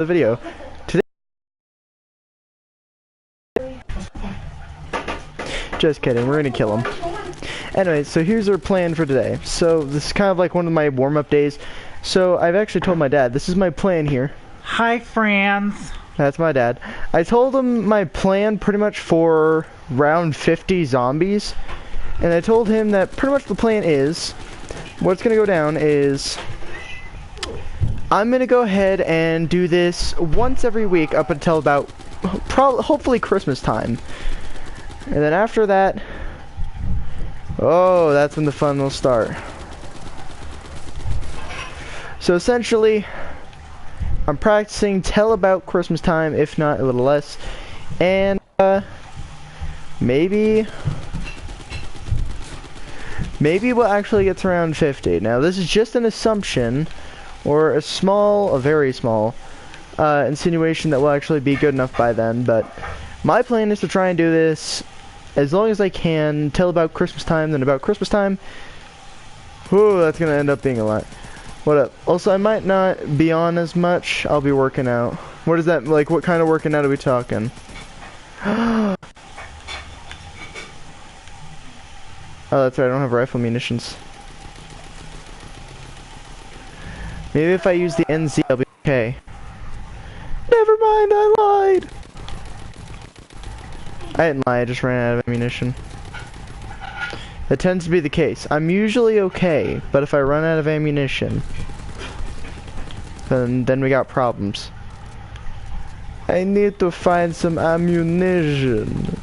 the video. Today, just kidding, we're gonna kill him. Anyway, so here's our plan for today. So this is kind of like one of my warm-up days. So I've actually told my dad, this is my plan here. Hi, friends. That's my dad. I told him my plan pretty much for round 50 zombies. And I told him that pretty much the plan is, what's gonna go down is, I'm gonna go ahead and do this once every week up until about, hopefully Christmas time. And then after that, oh, that's when the fun will start. So essentially, I'm practicing till about Christmas time, if not a little less. And, maybe we'll actually get to round 50. Now, this is just an assumption, or a very small, insinuation that will actually be good enough by then, but my plan is to try and do this as long as I can till about Christmas time. Then about Christmas time, whew, that's gonna end up being a lot. What up? Also, I might not be on as much. I'll be working out. What is that, like, what kind of working out are we talking? Oh, that's right, I don't have rifle munitions. Maybe if I use the NZ, I'll be okay. Never mind, I lied! I didn't lie, I just ran out of ammunition. That tends to be the case. I'm usually okay, but if I run out of ammunition, then we got problems. I need to find some ammunition.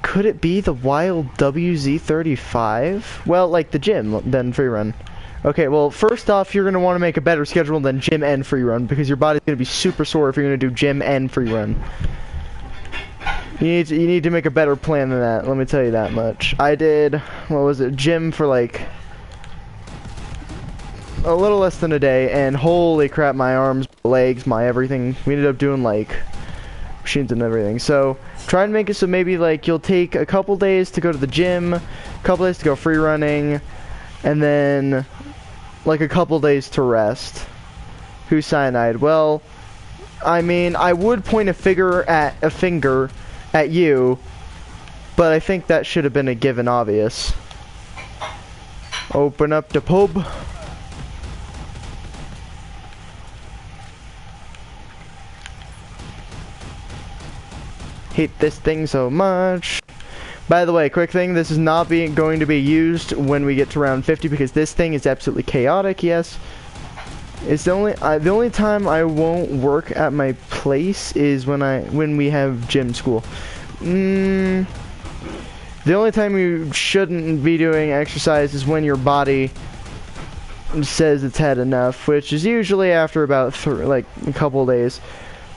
Could it be the wild WZ35? Well, like the gym, then free run. Okay, well, first off, you're going to want to make a better schedule than gym and free run, because your body's going to be super sore if you're going to do gym and free run. You need to make a better plan than that, let me tell you that much. I did, what was it, gym for like a little less than a day, and holy crap, my arms, my legs, my everything. We ended up doing like machines and everything. So try and make it so maybe like you'll take a couple days to go to the gym, a couple days to go free running, and then like a couple days to rest. Who's cyanide? Well, I mean, I would point a finger at you, but I think that should have been a given obvious. Open up the pub. Hate this thing so much. By the way, quick thing, this is not going to be used when we get to round 50 because this thing is absolutely chaotic, yes. It's the only time I won't work at my place is when we have gym school. The only time you shouldn't be doing exercise is when your body says it's had enough, which is usually after about like a couple days.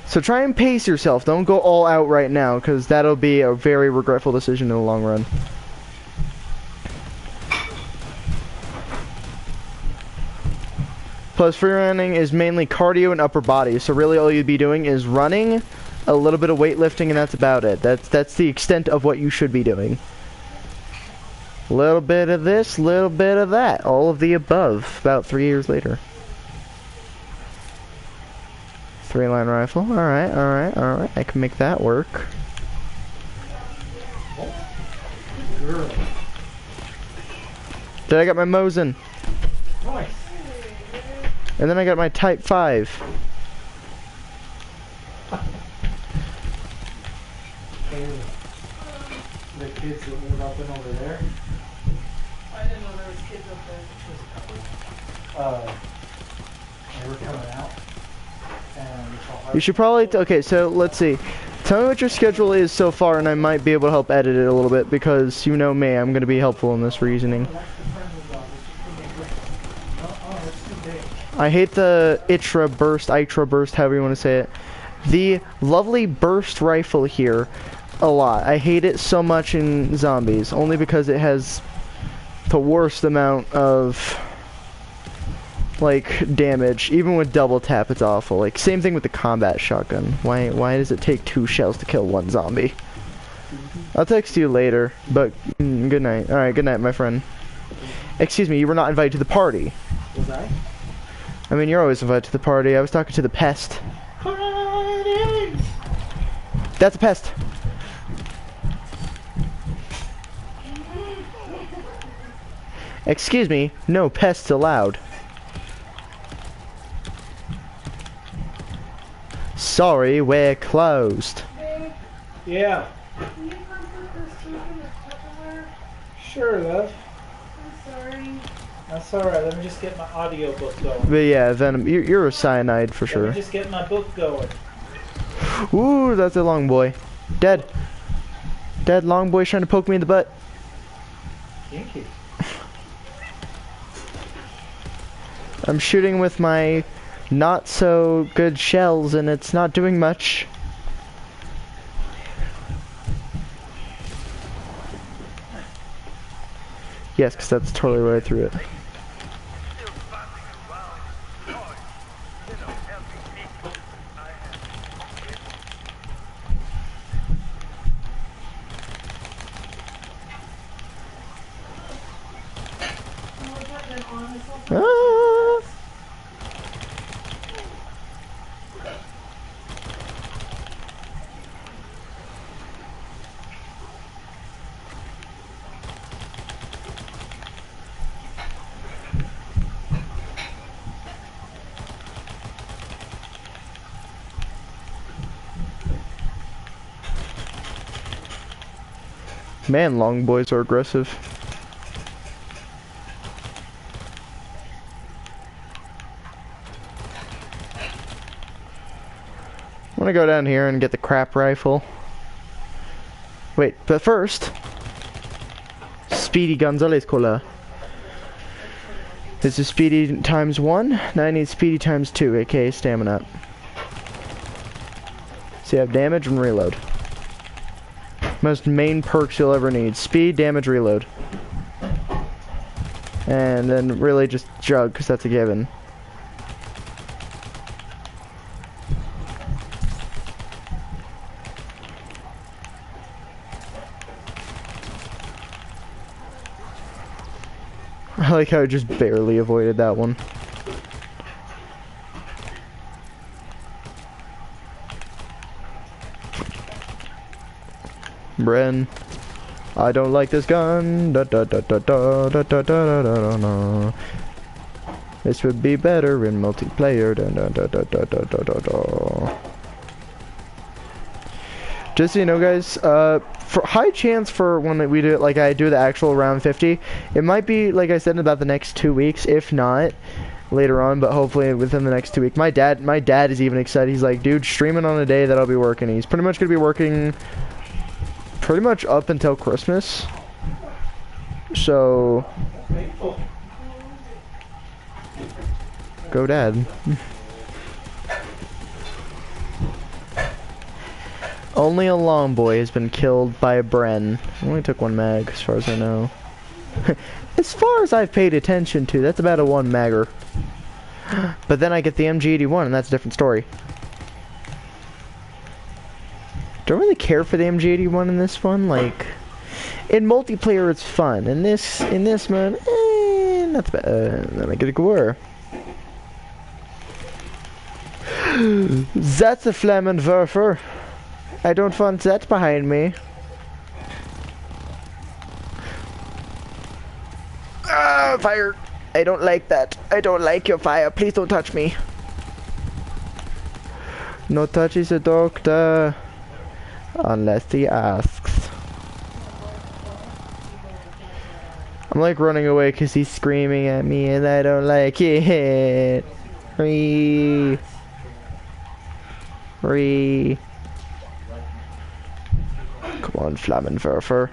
So try and pace yourself. Don't go all out right now, because that'll be a very regretful decision in the long run. Plus, free running is mainly cardio and upper body. So really all you'd be doing is running, a little bit of weightlifting, and that's about it. That's the extent of what you should be doing. A little bit of this, little bit of that. All of the above, about 3 years later. 3-line rifle. Alright, alright, alright. I can make that work. Did I got my Mosin? Nice. And then I got my Type 5. The kids that live up and over there. I didn't know there was kids up there. There's a couple. They were coming out. You should probably, okay, so let's see. Tell me what your schedule is so far and I might be able to help edit it a little bit because you know me, I'm going to be helpful in this reasoning. I hate the Itra burst, however you want to say it. The lovely burst rifle here, a lot. I hate it so much in zombies, only because it has the worst amount of like damage. Even with double tap, it's awful. Like same thing with the combat shotgun. Why does it take 2 shells to kill 1 zombie? I'll text you later, but good night. Alright, good night, my friend. Excuse me, you were not invited to the party. Was I? I mean, you're always invited to the party. I was talking to the pest. Party! That's a pest. Excuse me, no pests allowed. Sorry, we're closed. Babe, Yeah. can you come put this soup in the Tupperware? Sure, love. I'm sorry. That's alright. Let me just get my audio book going. But yeah, Venom, you're a cyanide for Let sure. me just get my book going. Ooh, that's a long boy. Dead. Dead long boy's trying to poke me in the butt. Kinky. I'm shooting with my not so good shells and it's not doing much. Yes, because that's totally right through it. Ah! Man, long boys are aggressive. I'm gonna go down here and get the crap rifle. Wait, but first, Speedy Gonzalez Cola. This is Speedy times 1. Now I need Speedy times 2, aka stamina. So you have damage and reload. Most main perks you'll ever need. Speed, damage, reload. And then really just jug, because that's a given. I like how I just barely avoided that one. Bren, I don't like this gun. Da da da da da da da da da da da. This would be better in multiplayer. Da da da da da da da da da. Just so you know, guys, for high chance for when we do it, like I do the actual round 50, it might be like I said in about the next 2 weeks, if not later on, but hopefully within the next 2 weeks. My dad is even excited. He's like, dude, streaming on a day that I'll be working. He's pretty much gonna be working pretty much up until Christmas. So go dad. Only a long boy has been killed by a Bren. I only took 1 mag as far as I know. As far as I've paid attention to, that's about a 1 magger. But then I get the MG81 and that's a different story. Don't really care for the MG81 in this one. Like, in multiplayer it's fun. In this mode, not the bad. Let me get a gore. That's a Flammenwerfer. I don't want that behind me. Ah, fire! I don't like that. I don't like your fire. Please don't touch me. No touches the doctor. Unless he asks. I'm like running away because he's screaming at me and I don't like it. Ree. Come on, Flammenwerfer.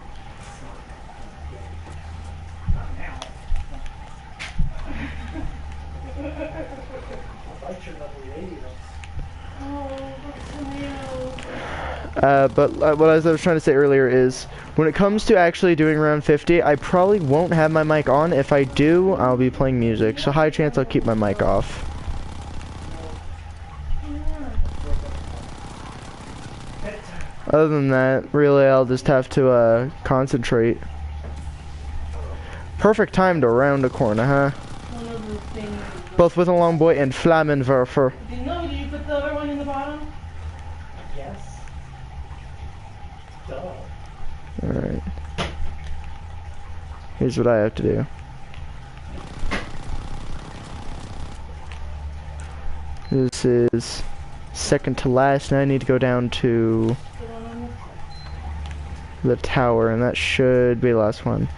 But what I was trying to say earlier is, when it comes to actually doing round 50, I probably won't have my mic on. If I do, I'll be playing music, so high chance I'll keep my mic off. Other than that, really I'll just have to concentrate. Perfect time to round a corner, huh? One of the things. Both with a long boy and Flammenwerfer. Do you put the other one in the bottom? Yes. Duh. Alright. Here's what I have to do. This is second to last, and I need to go down to the tower, and that should be the last one.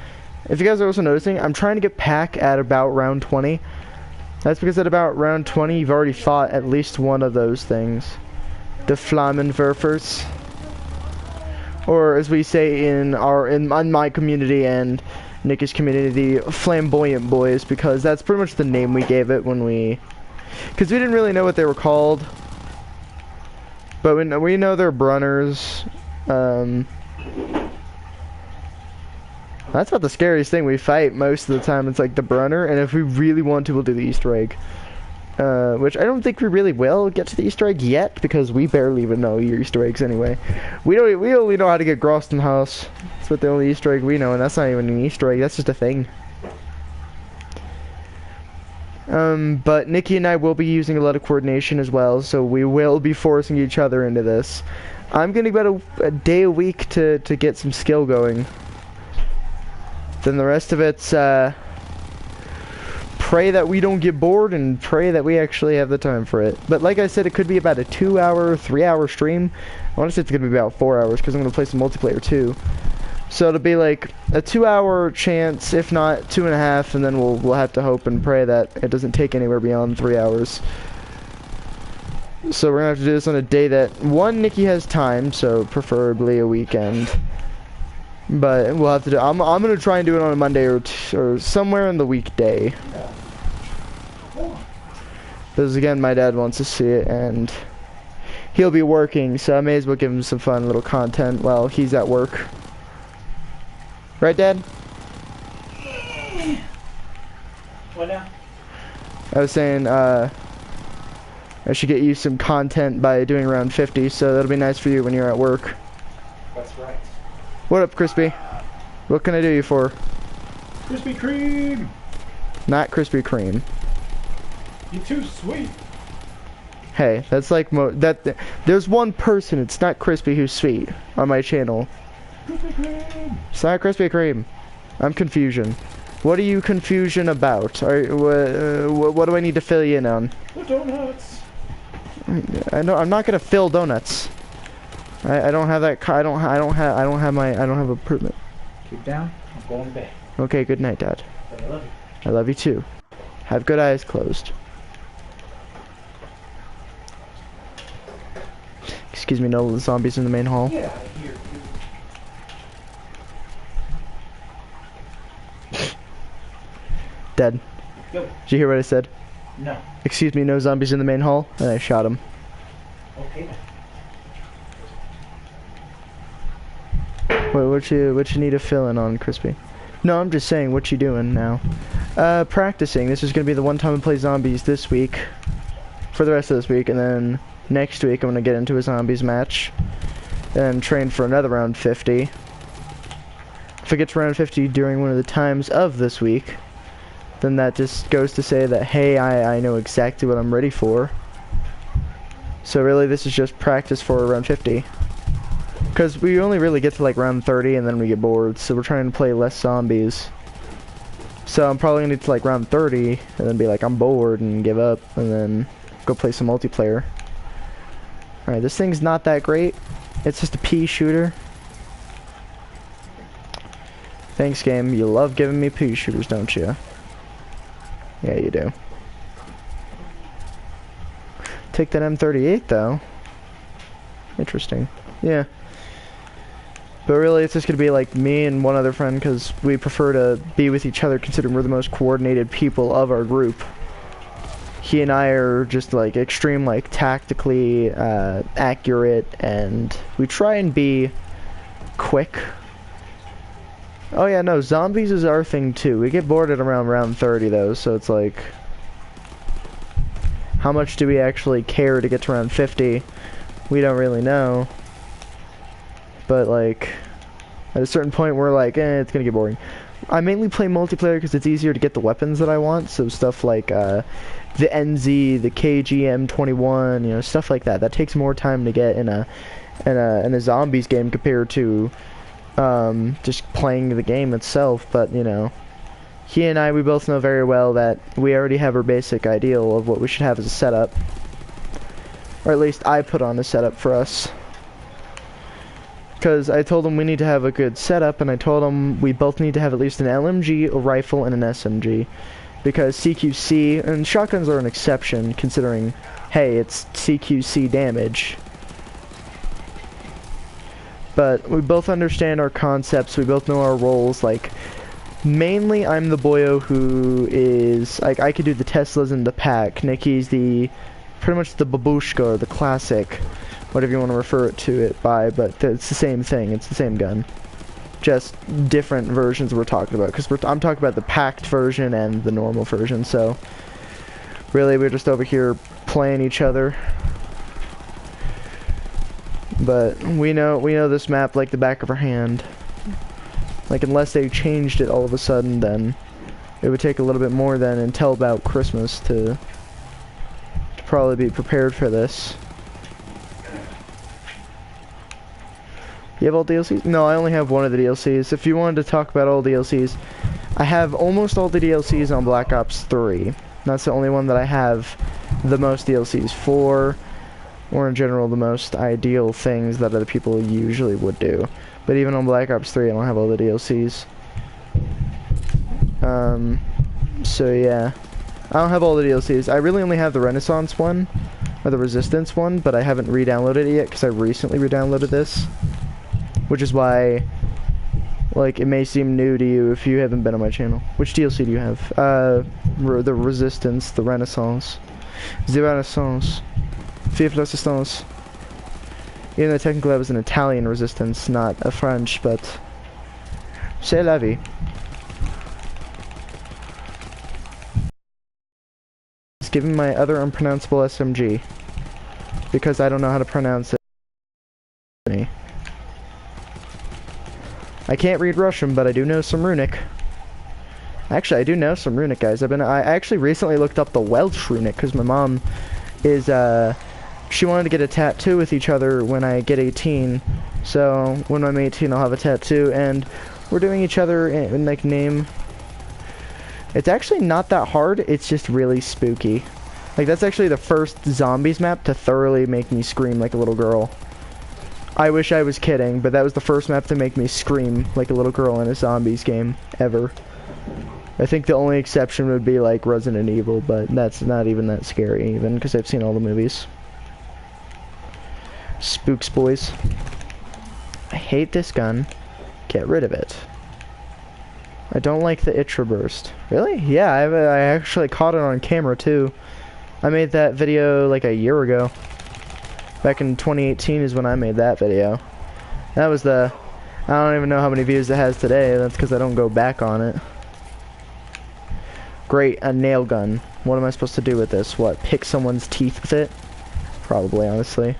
If you guys are also noticing, I'm trying to get Pack at about round 20. That's because at about round 20, you've already fought at least one of those things. The Flammenwerfers. Or as we say in my community and Nikki's community, the Flamboyant Boys, because that's pretty much the name we gave it when we... Because we didn't really know what they were called. But we know they're Brunners. That's about the scariest thing we fight most of the time. It's like the Brunner, and if we really want to, we'll do the Easter egg. Which I don't think we really will get to the Easter egg yet, because we barely even know your Easter eggs anyway. We only know how to get Groston House. That's what the only Easter egg we know, and that's not even an Easter egg, that's just a thing. But Nikki and I will be using a lot of coordination as well, so we will be forcing each other into this. I'm gonna go about a day a week to get some skill going. Then the rest of it's pray that we don't get bored and pray that we actually have the time for it. But like I said, it could be about a 2-hour, 3-hour stream. I want to say it's going to be about 4 hours because I'm going to play some multiplayer too. So it'll be like a 2-hour chance, if not 2.5, and then we'll have to hope and pray that it doesn't take anywhere beyond 3 hours. So we're going to have to do this on a day that, one, Nikki has time, so preferably a weekend. But we'll have to do. I'm gonna try and do it on a Monday or somewhere in the weekday. Because again, my dad wants to see it, and he'll be working, so I may as well give him some fun little content while he's at work. Right, Dad? What now? I was saying, I should get you some content by doing around 50, so that'll be nice for you when you're at work. That's right. What up, Crispy? What can I do you for? Krispy Kreme! Not Krispy Kreme. You're too sweet. Hey, that's like there's one person, it's not Crispy, who's sweet on my channel. Krispy Kreme! It's not Krispy Kreme. I'm confusion. What are you confusion about? What do I need to fill you in on? The donuts. I know I'm not gonna fill donuts. I don't have that. I don't have a permit. Keep down. I'm going to bed. Okay, good night, Dad. But I love you. I love you too. Have good eyes closed. Excuse me, no zombies in the main hall. Get out of here, dude. Dead. Go. Did you hear what I said? No. Excuse me, no zombies in the main hall, and I shot him. Okay then. What you need to fill in on, Crispy? No, I'm just saying, what you doing now? Practicing. This is gonna be the one time I play zombies this week. For the rest of this week, and then next week I'm gonna get into a zombies match. And train for another round 50. If I get to round 50 during one of the times of this week, then that just goes to say that, hey, I know exactly what I'm ready for. So really, this is just practice for round 50. Because we only really get to like round 30 and then we get bored, so we're trying to play less zombies. So I'm probably gonna get to like round 30 and then be like, I'm bored, and give up, and then go play some multiplayer. Alright, this thing's not that great. It's just a pea shooter. Thanks, game. You love giving me pea shooters, don't you? Yeah, you do. Take that M38 though. Interesting. Yeah. But really, it's just gonna be like me and one other friend, because we prefer to be with each other, considering we're the most coordinated people of our group. He and I are just like extreme, like tactically accurate, and we try and be quick. Oh yeah, no, zombies is our thing too. We get bored at around round 30 though, so it's like, how much do we actually care to get to round 50? We don't really know. But like, at a certain point we're like, it's gonna get boring. I mainly play multiplayer because it's easier to get the weapons that I want. So stuff like the NZ, the KGM21, you know, stuff like that. That takes more time to get in a zombies game compared to just playing the game itself. But you know, he and I, we both know very well that we already have our basic ideal of what we should have as a setup, or at least I put on a setup for us. Because I told him we need to have a good setup, and I told him we both need to have at least an LMG, a rifle, and an SMG. Because CQC, and shotguns are an exception, considering, hey, it's CQC damage. But we both understand our concepts, we both know our roles, like, mainly I'm the boyo who is, like, I could do the Teslas in the pack. Nikki's the, pretty much the babushka, or the classic, whatever you want to refer it to it by, but it's the same thing, it's the same gun. Just different versions we're talking about, because I'm talking about the packed version and the normal version, so really we're just over here playing each other. But we know this map like the back of our hand. Like, unless they changed it all of a sudden, then it would take a little bit more than until about Christmas to probably be prepared for this. You have all DLCs? No, I only have one of the DLCs. If you wanted to talk about all DLCs, I have almost all the DLCs on Black Ops 3. That's the only one that I have the most DLCs for, or in general the most ideal things that other people usually would do. But even on Black Ops 3, I don't have all the DLCs. So yeah. I don't have all the DLCs. I really only have the Renaissance one, or the Resistance one, but I haven't re-downloaded it yet, because I recently re-downloaded this. Which is why, like, it may seem new to you if you haven't been on my channel. Which DLC do you have? The Resistance, the Renaissance. The Renaissance. Vive la Resistance. Even though technically that was an Italian Resistance, not a French, but c'est la vie. Just give me my other unpronounceable SMG, because I don't know how to pronounce it. I can't read Russian, but I do know some Runic. Actually, I do know some Runic, guys. I actually recently looked up the Welsh Runic, because my mom is, she wanted to get a tattoo with each other when I get 18. So, when I'm 18, I'll have a tattoo, and we're doing each other in like, name. It's actually not that hard, it's just really spooky. Like, that's actually the first zombies map to thoroughly make me scream like a little girl. I wish I was kidding, but that was the first map to make me scream like a little girl in a zombies game, ever. I think the only exception would be like Resident Evil, but that's not even that scary even, because I've seen all the movies. Spooks, boys. I hate this gun. Get rid of it. I don't like the Itra burst. Really? Yeah, I actually caught it on camera too. I made that video like a year ago. Back in 2018 is when I made that video. That was I don't even know how many views it has today. That's because I don't go back on it. Great, a nail gun. What am I supposed to do with this? What, pick someone's teeth with it? Probably, honestly.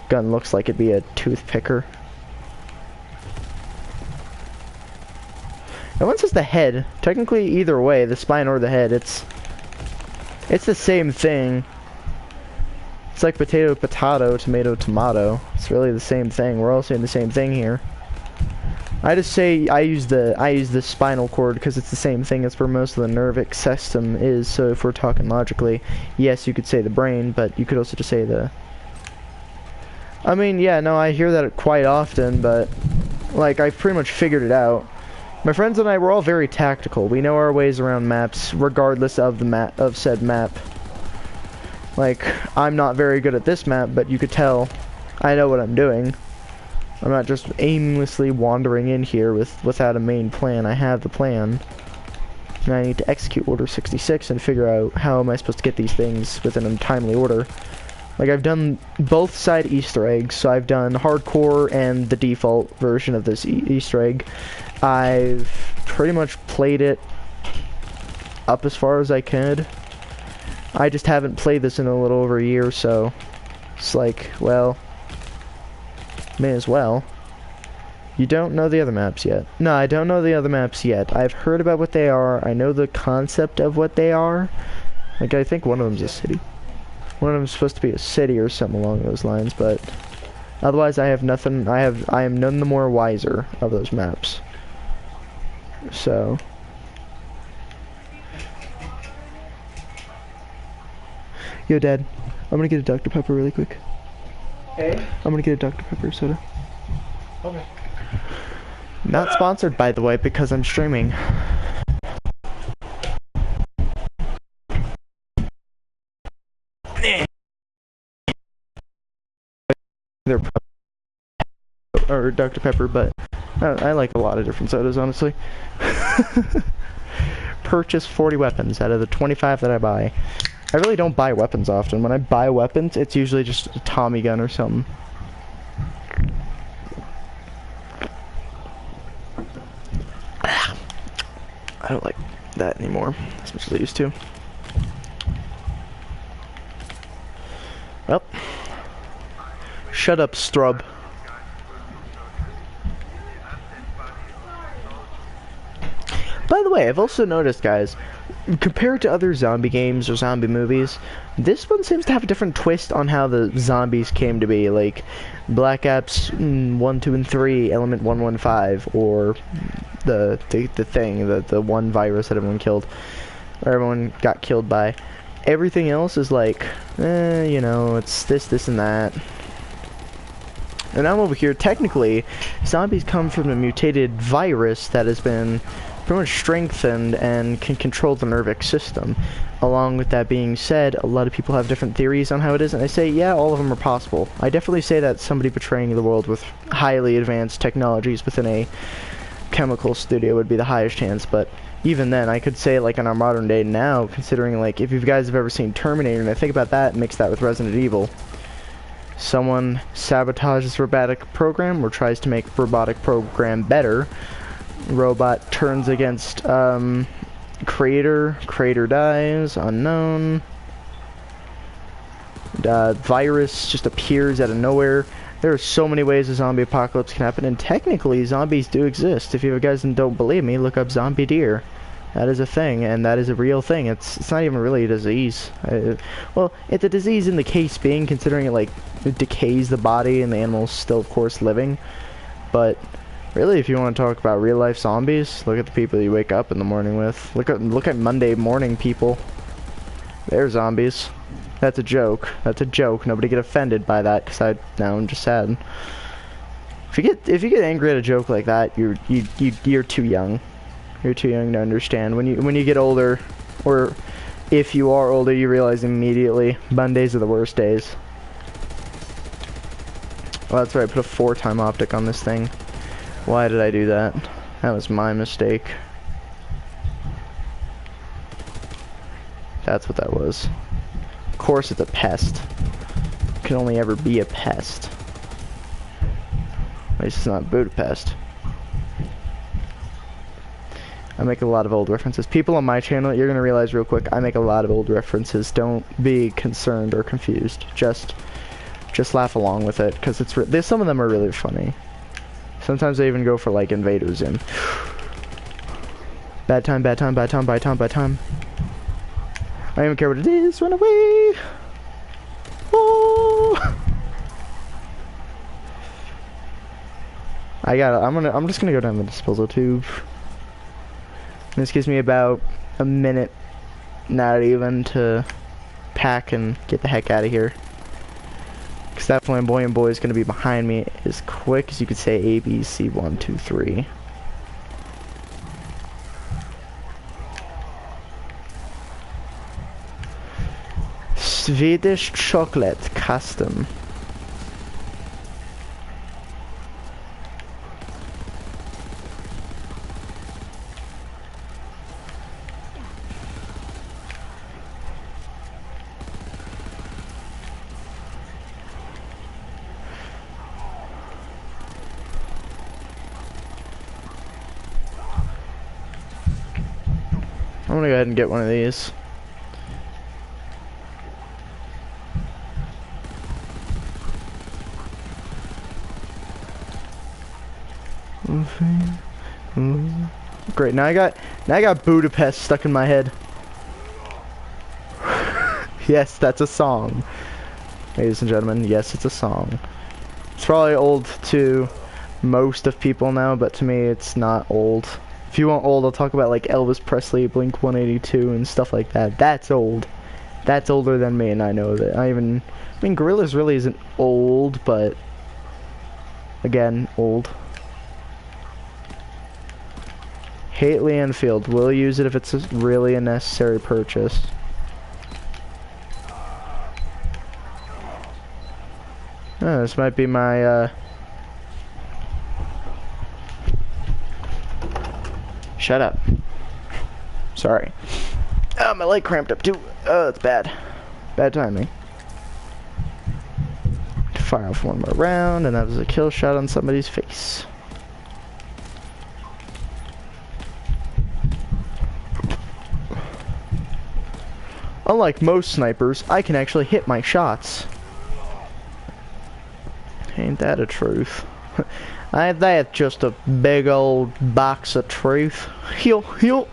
Gun looks like it'd be a tooth picker. And one says the head. Technically, either way, the spine or the head, it's the same thing. It's like potato, potato, tomato, tomato. It's really the same thing. We're all saying the same thing here. I just say I use the spinal cord because it's the same thing as where most of the nervous system is. So if we're talking logically, yes, you could say the brain, but you could also just say the. I mean, yeah, no, I hear that quite often, but like I've pretty much figured it out. My friends and I, we're all very tactical. We know our ways around maps, regardless of the said map. Like, I'm not very good at this map, but you could tell I know what I'm doing. I'm not just aimlessly wandering in here without a main plan. I have the plan. And I need to execute Order 66 and figure out how am I supposed to get these things within a timely order. Like, I've done both side Easter eggs, so I've done hardcore and the default version of this Easter egg. I've pretty much played it up as far as I could. I just haven't played this in a little over a year, so it's like, well, may as well. You don't know the other maps yet. No, I don't know the other maps yet. I've heard about what they are. I know the concept of what they are. Like, I think one of them's a city. One of them's supposed to be a city or something along those lines, but otherwise I have nothing. I am none the more wiser of those maps. So. Yo, Dad, I'm gonna get a Dr. Pepper really quick. Hey? I'm gonna get a Dr. Pepper soda. Okay. Not sponsored, by the way, because I'm streaming. They're or Dr. Pepper, but I like a lot of different sodas, honestly. Purchase 40 weapons out of the 25 that I buy. I really don't buy weapons often. When I buy weapons, it's usually just a Tommy gun or something. I don't like that anymore as much as I used to. Well, shut up, Strub. By the way, I've also noticed, guys, compared to other zombie games or zombie movies, this one seems to have a different twist on how the zombies came to be. Like Black Ops 1, 2, and 3, Element 115, or the thing, the one virus that everyone killed, or everyone got killed by. Everything else is like, you know, it's this, and that. And I'm over here, technically, zombies come from a mutated virus that has been pretty much strengthened and can control the nervous system. Along with that being said, a lot of people have different theories on how it is, and I say, yeah, all of them are possible. I definitely say that somebody betraying the world with highly advanced technologies within a chemical studio would be the highest chance, but even then, I could say, like, in our modern day now, considering, like, if you guys have ever seen Terminator, and I think about that, mix that with Resident Evil, someone sabotages robotic program or tries to make robotic program better, robot turns against creator dies, unknown, virus just appears out of nowhere. There are so many ways a zombie apocalypse can happen, and technically zombies do exist. If you guys don't believe me, look up zombie deer. That is a thing, and that is a real thing. It's not even really a disease. Well, it's a disease in the case being, considering it, like, it decays the body and the animal's still, of course, living. But really, if you want to talk about real life zombies, look at the people you wake up in the morning with. Look at Monday morning people. They're zombies. That's a joke. That's a joke. Nobody get offended by that, because now I'm just sad. If you get angry at a joke like that, you're too young. You're too young to understand. When you get older, or if you are older, you realize immediately Mondays are the worst days. Well, that's right. I put a 4-time optic on this thing. Why did I do that? That was my mistake. That's what that was. Of course it's a pest. It can only ever be a pest. At least it's not Budapest. I make a lot of old references. People on my channel, you're gonna realize real quick, I make a lot of old references. Don't be concerned or confused. Just laugh along with it, because some of them are really funny. Sometimes I even go for, like, Invader Zim. Bad time, bad time, bad time, bad time, bad time. I don't even care what it is. Run away! Oh! I'm just gonna go down the disposal tube. This gives me about a minute, not even, to pack and get the heck out of here. Because that flamboyant boy is going to be behind me as quick as you could say A, B, C, 1, 2, 3. Swedish chocolate custom. I'm gonna go ahead and get one of these. Great, now I got Budapest stuck in my head. Yes, that's a song. Ladies and gentlemen, yes, it's a song. It's probably old to most of people now, but to me it's not old. If you want old, I'll talk about like Elvis Presley, Blink 182 and stuff like that. That's old. That's older than me, and I know that. I mean, Gorillaz really isn't old, but again, old. Hate Enfield. Will use it if it's really a necessary purchase. Oh, this might be my, Shut up. Sorry. Oh, my leg cramped up too. Oh, that's bad. Bad timing. Fire off one more round, and that was a kill shot on somebody's face. Unlike most snipers, I can actually hit my shots. Ain't that a truth? Ain't that just a big old box of truth? Heal, heal.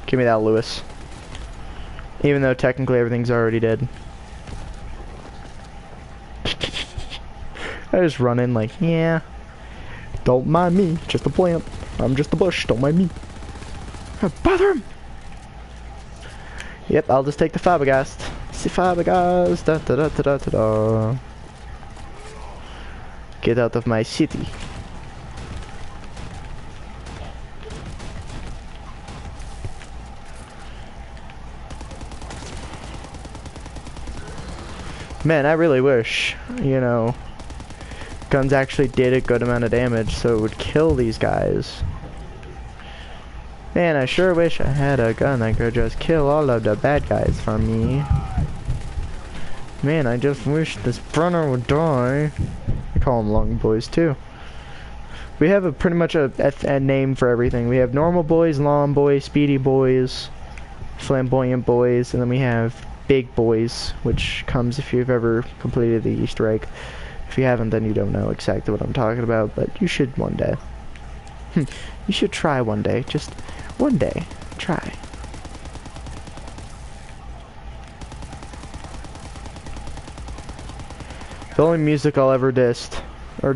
Give me that, Lewis. Even though technically everything's already dead. I just run in like, yeah. Don't mind me, just a plant. I'm just a bush, don't mind me. Bother him! Yep, I'll just take the Fabregas. See Fabregas, da da da da da da. Get out of my city. Man, I really wish, you know, guns actually did a good amount of damage so it would kill these guys. Man, I sure wish I had a gun that could just kill all of the bad guys for me. Man, I just wish this Brunner would die. I call them long boys too. We have pretty much a name for everything. We have normal boys, long boys, speedy boys, flamboyant boys, and then we have big boys, which comes if you've ever completed the Easter egg. If you haven't, then you don't know exactly what I'm talking about, but you should one day. You should try one day. Just one day. Try. The only music I'll ever diss are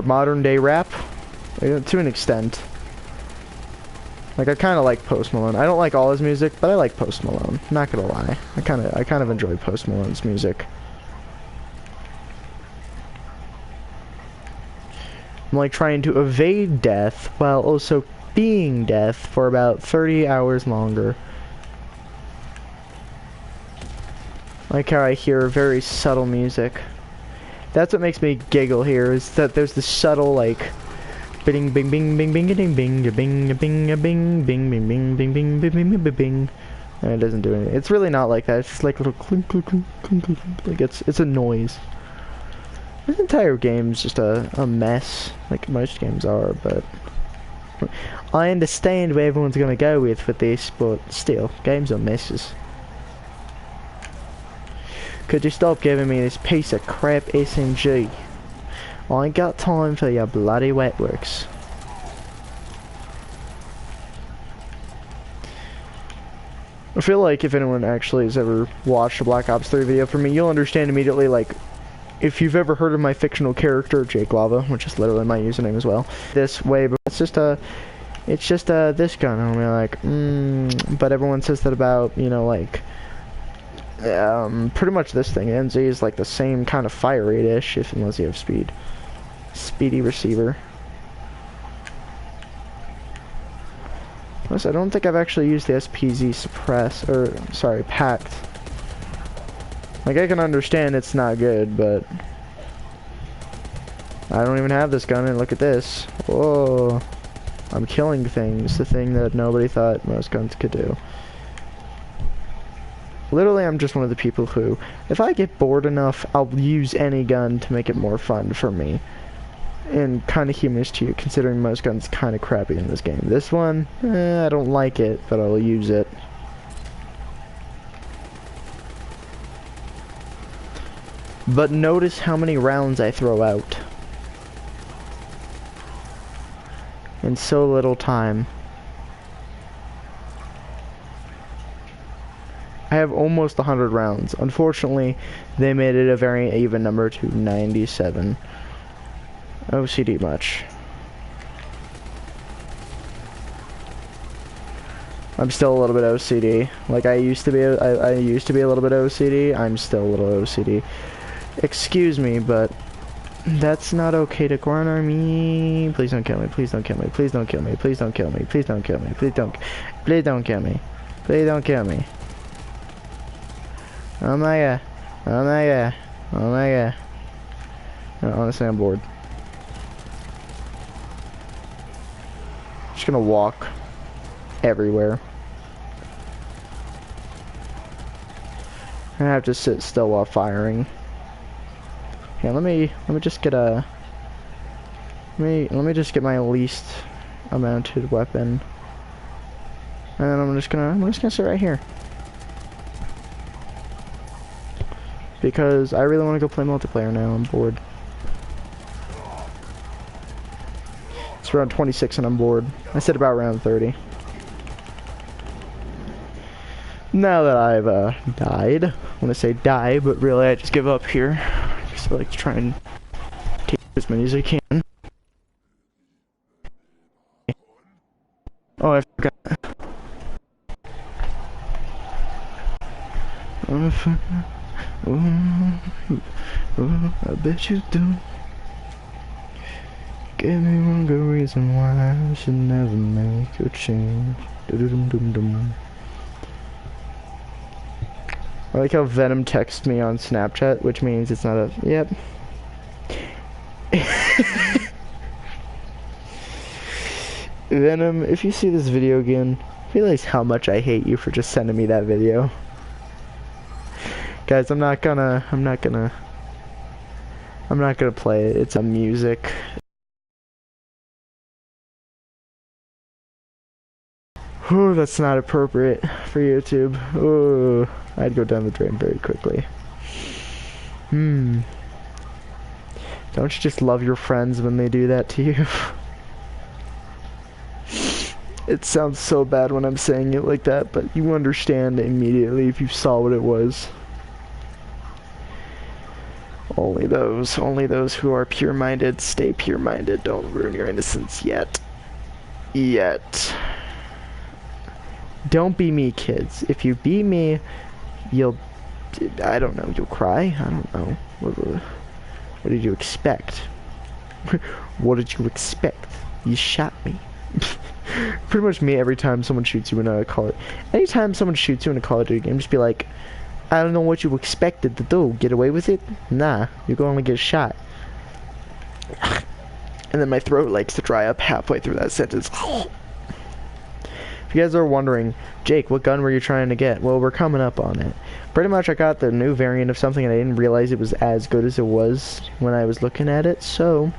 modern day rap, to an extent. Like, I kind of like Post Malone. I don't like all his music, but I like Post Malone. Not gonna lie. I kind of enjoy Post Malone's music. I'm like trying to evade death while also being death for about 30 hours longer. Like how I hear very subtle music. That's what makes me giggle here, is that there's this subtle like bing bing bing bing bing ding bing bing bing bing bing bing bing bing bing bing bing bing bing, and it doesn't do anything. It's really not like that. It's just like a little clink clink clink clink clink. Like it's a noise. This entire game's just a mess, like most games are, but I understand where everyone's gonna go with this, but still, games are messes. Could you stop giving me this piece of crap SMG? I ain't got time for your bloody wetworks. I feel like if anyone actually has ever watched a Black Ops 3 video from me, you'll understand immediately, like, if you've ever heard of my fictional character, Jake Lava, which is literally my username as well, this way, but it's just this gun, and I'm like, but everyone says that about, you know, like, pretty much this thing. NZ is like the same kind of fire rate-ish, unless you have speed. Speedy receiver. Plus, I don't think I've actually used the SPZ suppress, or, sorry, packed. Like, I can understand it's not good, but I don't even have this gun, and look at this. Whoa. I'm killing things, the thing that nobody thought most guns could do. Literally, I'm just one of the people who, if I get bored enough, I'll use any gun to make it more fun for me. And kind of humorous to you, considering most guns kind of crappy in this game. This one, I don't like it, but I'll use it. But notice how many rounds I throw out. In so little time. I have almost 100 rounds. Unfortunately, they made it a very even number to 97. OCD much. I'm still a little bit OCD. Like I used to be. I used to be a little bit OCD. I'm still a little OCD. Excuse me, but that's not okay to corner me. Please don't kill me. Please don't kill me. Please don't kill me. Please don't kill me. Please don't kill me. Please don't. Please don't kill me. Please don't kill me. Oh my god. Oh my god. Oh my god. Honestly, I'm bored. Just gonna walk everywhere. I have to sit still while firing. Yeah, let me just get a let me just get my least amounted weapon. And then I'm just gonna sit right here. Because I really want to go play multiplayer now. I'm bored. It's around 26 and I'm bored. I said about around 30. Now that I've died, I want to say die, but really I just give up here. Because I like to try and take as many as I can. Oh, I forgot. I bet you do. Give me one good reason why I should never make a change. Dum-dum-dum-dum. I like how Venom texts me on Snapchat, which means it's not a... Yep. Venom, if you see this video again, realize how much I hate you for just sending me that video. Guys, I'm not gonna play it. It's a music. Ooh, that's not appropriate for YouTube. Ooh, I'd go down the drain very quickly. Don't you just love your friends when they do that to you? It sounds so bad when I'm saying it like that, but you understand immediately if you saw what it was. Only those who are pure-minded stay pure-minded. Don't ruin your innocence yet. Don't be me, kids. If you be me, you'll... I don't know, you'll cry? I don't know. What did you expect? What did you expect? You shot me. Pretty much me every time someone shoots you in a Call of... Anytime someone shoots you in a Call of Duty game, just be like, I don't know what you expected to do. Get away with it? Nah, you're going to get shot. And then my throat likes to dry up halfway through that sentence. If you guys are wondering, Jake, what gun were you trying to get? Well, we're coming up on it. Pretty much I got the new variant of something and I didn't realize it was as good as it was when I was looking at it. So,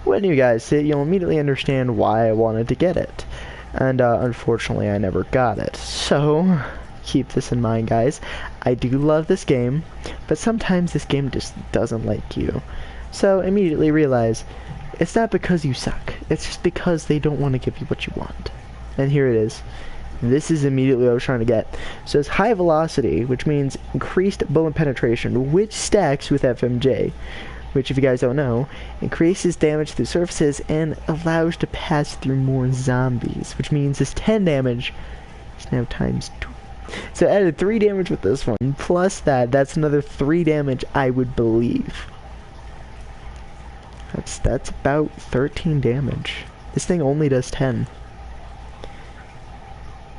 when you guys see it, you'll immediately understand why I wanted to get it. And unfortunately, I never got it. So, keep this in mind, guys. I do love this game, but sometimes this game just doesn't like you. So, immediately realize, it's not because you suck. It's just because they don't want to give you what you want. And here it is. This is immediately what I was trying to get. It says high velocity, which means increased bullet penetration, which stacks with FMJ, which, if you guys don't know, increases damage through surfaces and allows to pass through more zombies, which means this 10 damage is now times 2. So I added 3 damage with this one, plus that's another 3 damage, I would believe. That's about 13 damage. This thing only does 10.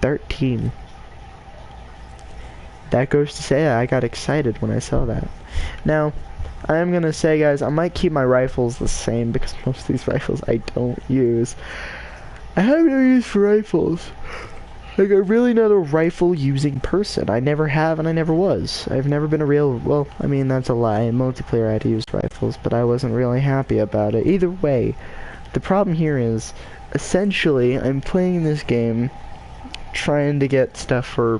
13. That goes to say I got excited when I saw that. Now, I am gonna say, guys, I might keep my rifles the same because most of these rifles I don't use. I have no use for rifles. Like, I'm really not a rifle using person. I never have and I never was. I've never been a real, well, I mean, that's a lie. In multiplayer I had to use rifles, but I wasn't really happy about it. Either way, the problem here is, essentially, I'm playing this game trying to get stuff for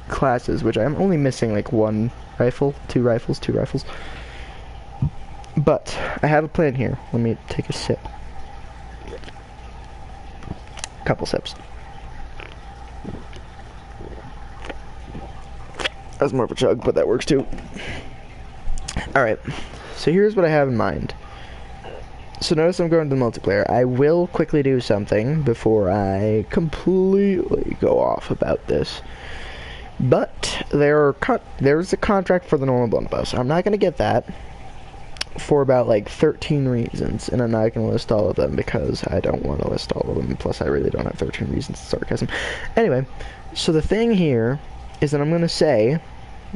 classes, which I'm only missing like 1 rifle, 2 rifles. But I have a plan here. Let me take a sip. Couple sips. That's more of a chug, but that works too. Alright, so here's what I have in mind. So notice I'm going to the multiplayer. I will quickly do something before I completely go off about this. But there's a contract for the normal blunderbuss. I'm not going to get that for about like 13 reasons, and I'm not going to list all of them because I don't want to list all of them. Plus, I really don't have 13 reasons to sarcasm. Anyway, so the thing here is that I'm going to say,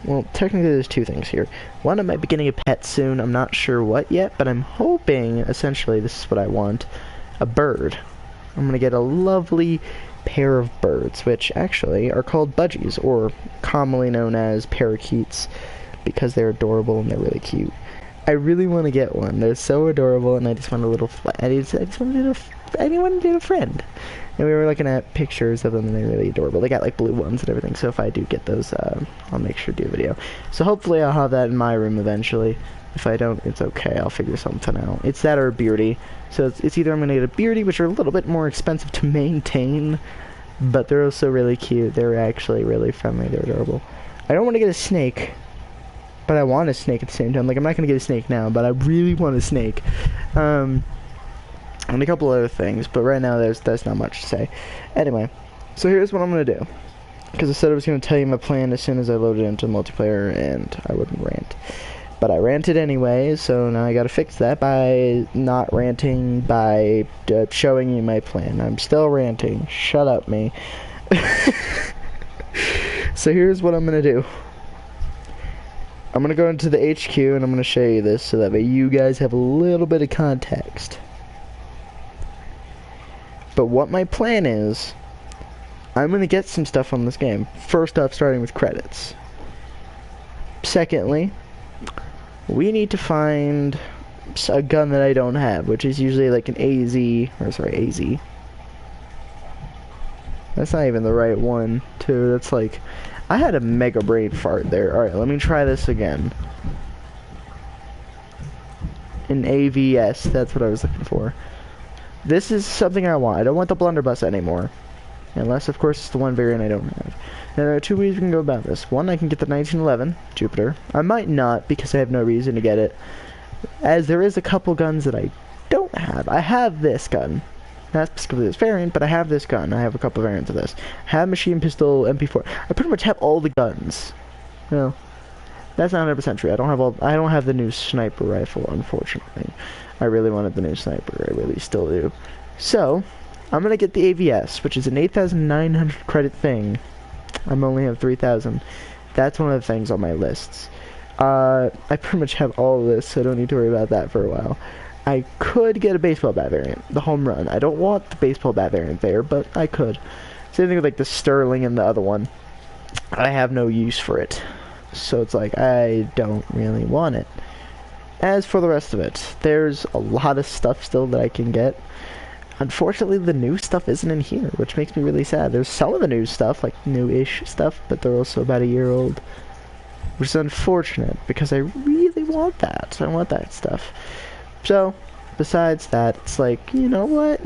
well, technically there's two things here. One, I might be getting a pet soon. I'm not sure what yet, but I'm hoping, essentially, this is what I want, a bird. I'm going to get a lovely pair of birds, which actually are called budgies, or commonly known as parakeets, because they're adorable and they're really cute. I really want to get one. They're so adorable, and I just want a little. I just wanted anyone to be a friend. And we were looking at pictures of them, and they're really adorable. They got like blue ones and everything. So if I do get those, I'll make sure to do a video. So hopefully I'll have that in my room eventually. If I don't, it's okay. I'll figure something out. It's that or a beardy. So it's either I'm gonna get a beardy, which are a little bit more expensive to maintain, but they're also really cute. They're actually really friendly. They're adorable. I don't want to get a snake. But I want a snake at the same time. Like, I'm not going to get a snake now, but I really want a snake. And a couple other things, but right now there's not much to say. Anyway, so here's what I'm going to do. Because I said I was going to tell you my plan as soon as I loaded into multiplayer, and I wouldn't rant. But I ranted anyway, so now I got to fix that by not ranting, by showing you my plan. I'm still ranting. Shut up, me. So here's what I'm going to do. I'm going to go into the HQ and I'm going to show you this so that way you guys have a little bit of context. But what my plan is, I'm going to get some stuff on this game. First off, starting with credits. Secondly, we need to find a gun that I don't have, which is usually like an AZ. That's not even the right one, too. That's like... I had a mega brain fart there. Alright, let me try this again. An AVS, that's what I was looking for. This is something I want. I don't want the blunderbuss anymore. Unless, of course, it's the one variant I don't have. Now, there are two ways we can go about this. One, I can get the 1911 Jupiter. I might not, because I have no reason to get it. As there is a couple guns that I don't have. I have this gun. Not specifically this variant, but I have this gun. I have a couple variants of this. I have machine pistol, MP4. I pretty much have all the guns. Well, that's not 100% true. I don't have the new sniper rifle, unfortunately. I really wanted the new sniper. I really still do. So, I'm gonna get the AVS, which is an 8,900 credit thing. I'm only have 3,000. That's one of the things on my lists. I pretty much have all of this, so I don't need to worry about that for a while. I could get a baseball bat variant, the home run. I don't want the baseball bat variant there, but I could. Same thing with like the Sterling and the other one. I have no use for it. So it's like, I don't really want it. As for the rest of it, there's a lot of stuff still that I can get. Unfortunately, the new stuff isn't in here, which makes me really sad. There's some of the new stuff, like new-ish stuff, but they're also about a year old. Which is unfortunate, because I really want that. I want that stuff. So, besides that, it's like, you know what?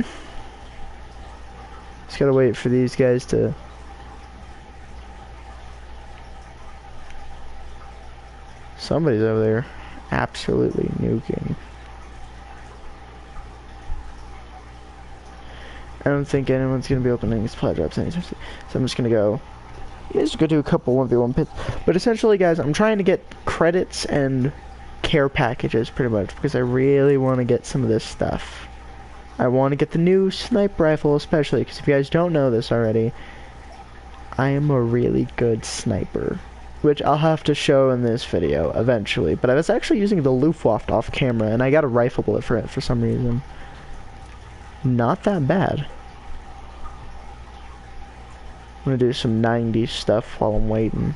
Just gotta wait for these guys to... Somebody's over there absolutely nuking. I don't think anyone's gonna be opening supply drops anytime soon. So I'm just gonna go... Just go do a couple 1v1 pits. But essentially, guys, I'm trying to get credits and... care packages pretty much because I really want to get some of this stuff. I want to get the new sniper rifle especially because if you guys don't know this already, I am a really good sniper, which I'll have to show in this video eventually. But I was actually using the Luftwaffe off camera and I got a rifle bullet for it for some reason. Not that bad. I'm gonna do some 90s stuff while I'm waiting.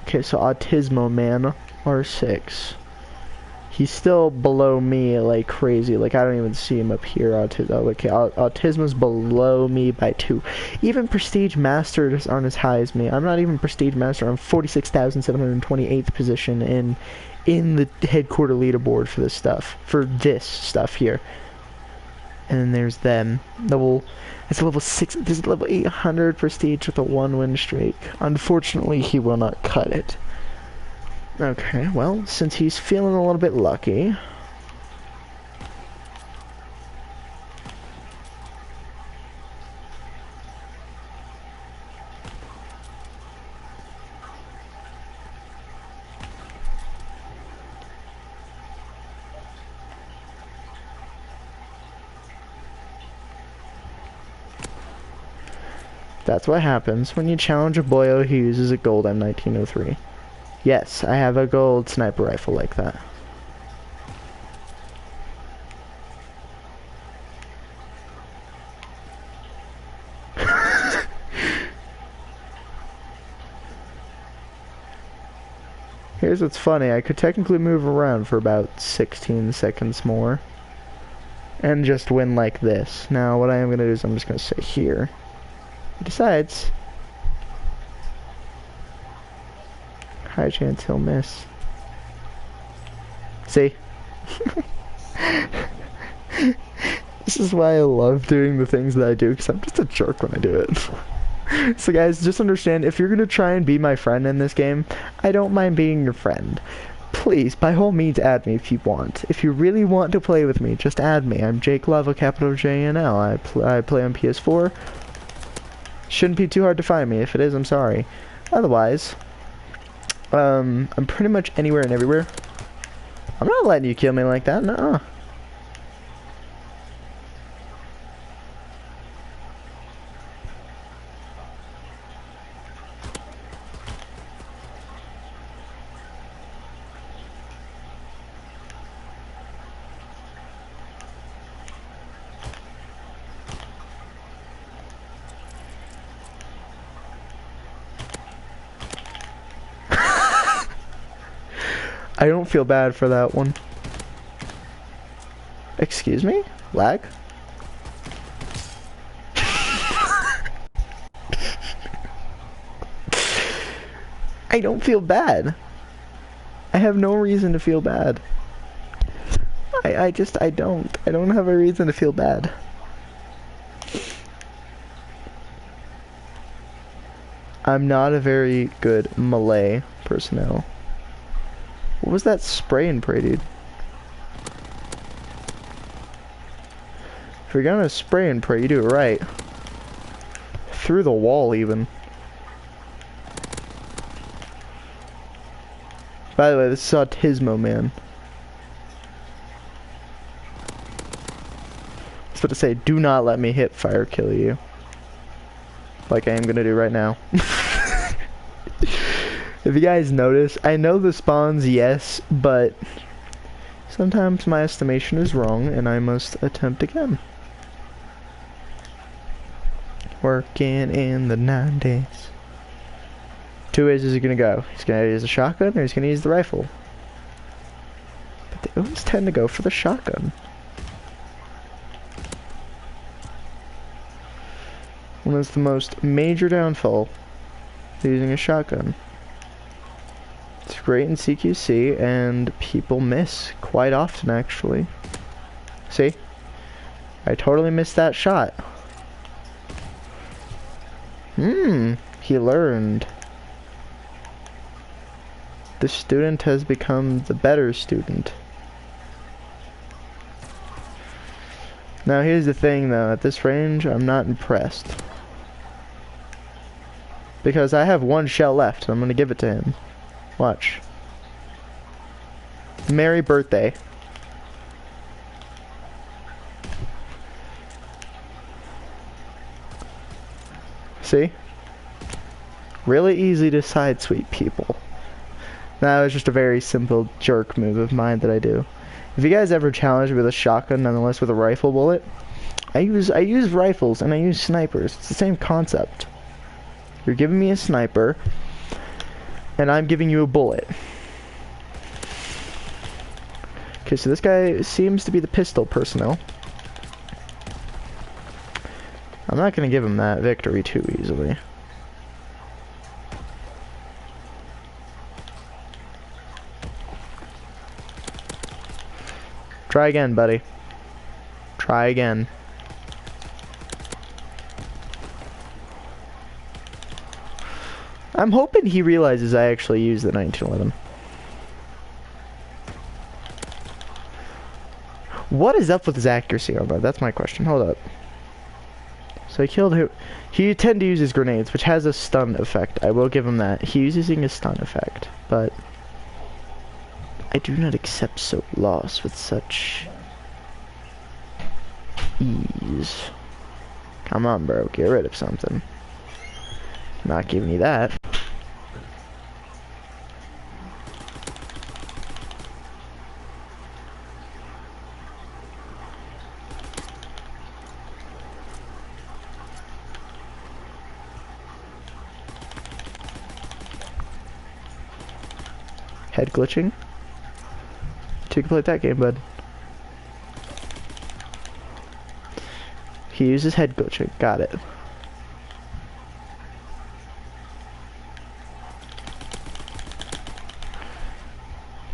Okay, so Autismo Man R6. He's still below me like crazy. Like, I don't even see him up here. Autismo's below me by 2. Even Prestige Masters aren't as high as me. I'm not even Prestige Master. I'm 46,728th position in the headquarter leaderboard for this stuff here. And then there's them. It's level 6. This is level 800 Prestige with a 1-win streak. Unfortunately, he will not cut it. Okay, well, since he's feeling a little bit lucky... That's what happens when you challenge a boyo who uses a gold M1903. Yes, I have a gold sniper rifle like that. Here's what's funny, I could technically move around for about 16 seconds more and just win like this. Now what I am going to do is I'm just going to say here. He decides. High chance he'll miss. See? This is why I love doing the things that I do, because I'm just a jerk when I do it. So guys, just understand, if you're going to try and be my friend in this game, I don't mind being your friend. Please, by all means, add me if you want. If you really want to play with me, just add me. I'm Jake Love, a capital J-N-L. I play on PS4. Shouldn't be too hard to find me. If it is, I'm sorry. Otherwise, I'm pretty much anywhere and everywhere. I'm not letting you kill me like that, nuh-uh. I don't feel bad for that one. Excuse me? Lag? I don't feel bad. I have no reason to feel bad. I don't. I don't have a reason to feel bad. I'm not a very good melee personnel. What was that spray and pray, dude? If you're gonna spray and pray, you do it right. Through the wall, even. By the way, this is Autismo, man. I was about to say, do not let me hip fire kill you. Like I am gonna do right now. If you guys notice, I know the spawns, yes, but sometimes my estimation is wrong and I must attempt again. Working in the 90s. 2 ways is he gonna go. He's gonna use a shotgun or he's gonna use the rifle. But they always tend to go for the shotgun. One is the most major downfall to using a shotgun. It's great in CQC, and people miss quite often, actually. See? I totally missed that shot. He learned. The student has become the better student. Now here's the thing though, at this range, I'm not impressed. Because I have 1 shell left, and I'm gonna give it to him. Watch. Merry birthday. See? Really easy to side sweep people. That was just a very simple jerk move of mine that I do. If you guys ever challenge me with a shotgun, nonetheless with a rifle bullet, I use rifles and I use snipers. It's the same concept. You're giving me a sniper, and I'm giving you a bullet. Okay, so this guy seems to be the pistol personnel. I'm not gonna give him that victory too easily. Try again, buddy. Try again. I'm hoping he realizes I actually use the 1911. What is up with his accuracy on that? That's my question. Hold up. So I killed him. He tend to use his grenades, which has a stun effect. I will give him that. He's using a stun effect, but I do not accept so loss with such ease. Come on, bro. Get rid of something. Not giving you that. Head glitching. You can play that game, bud. He uses head glitching. Got it.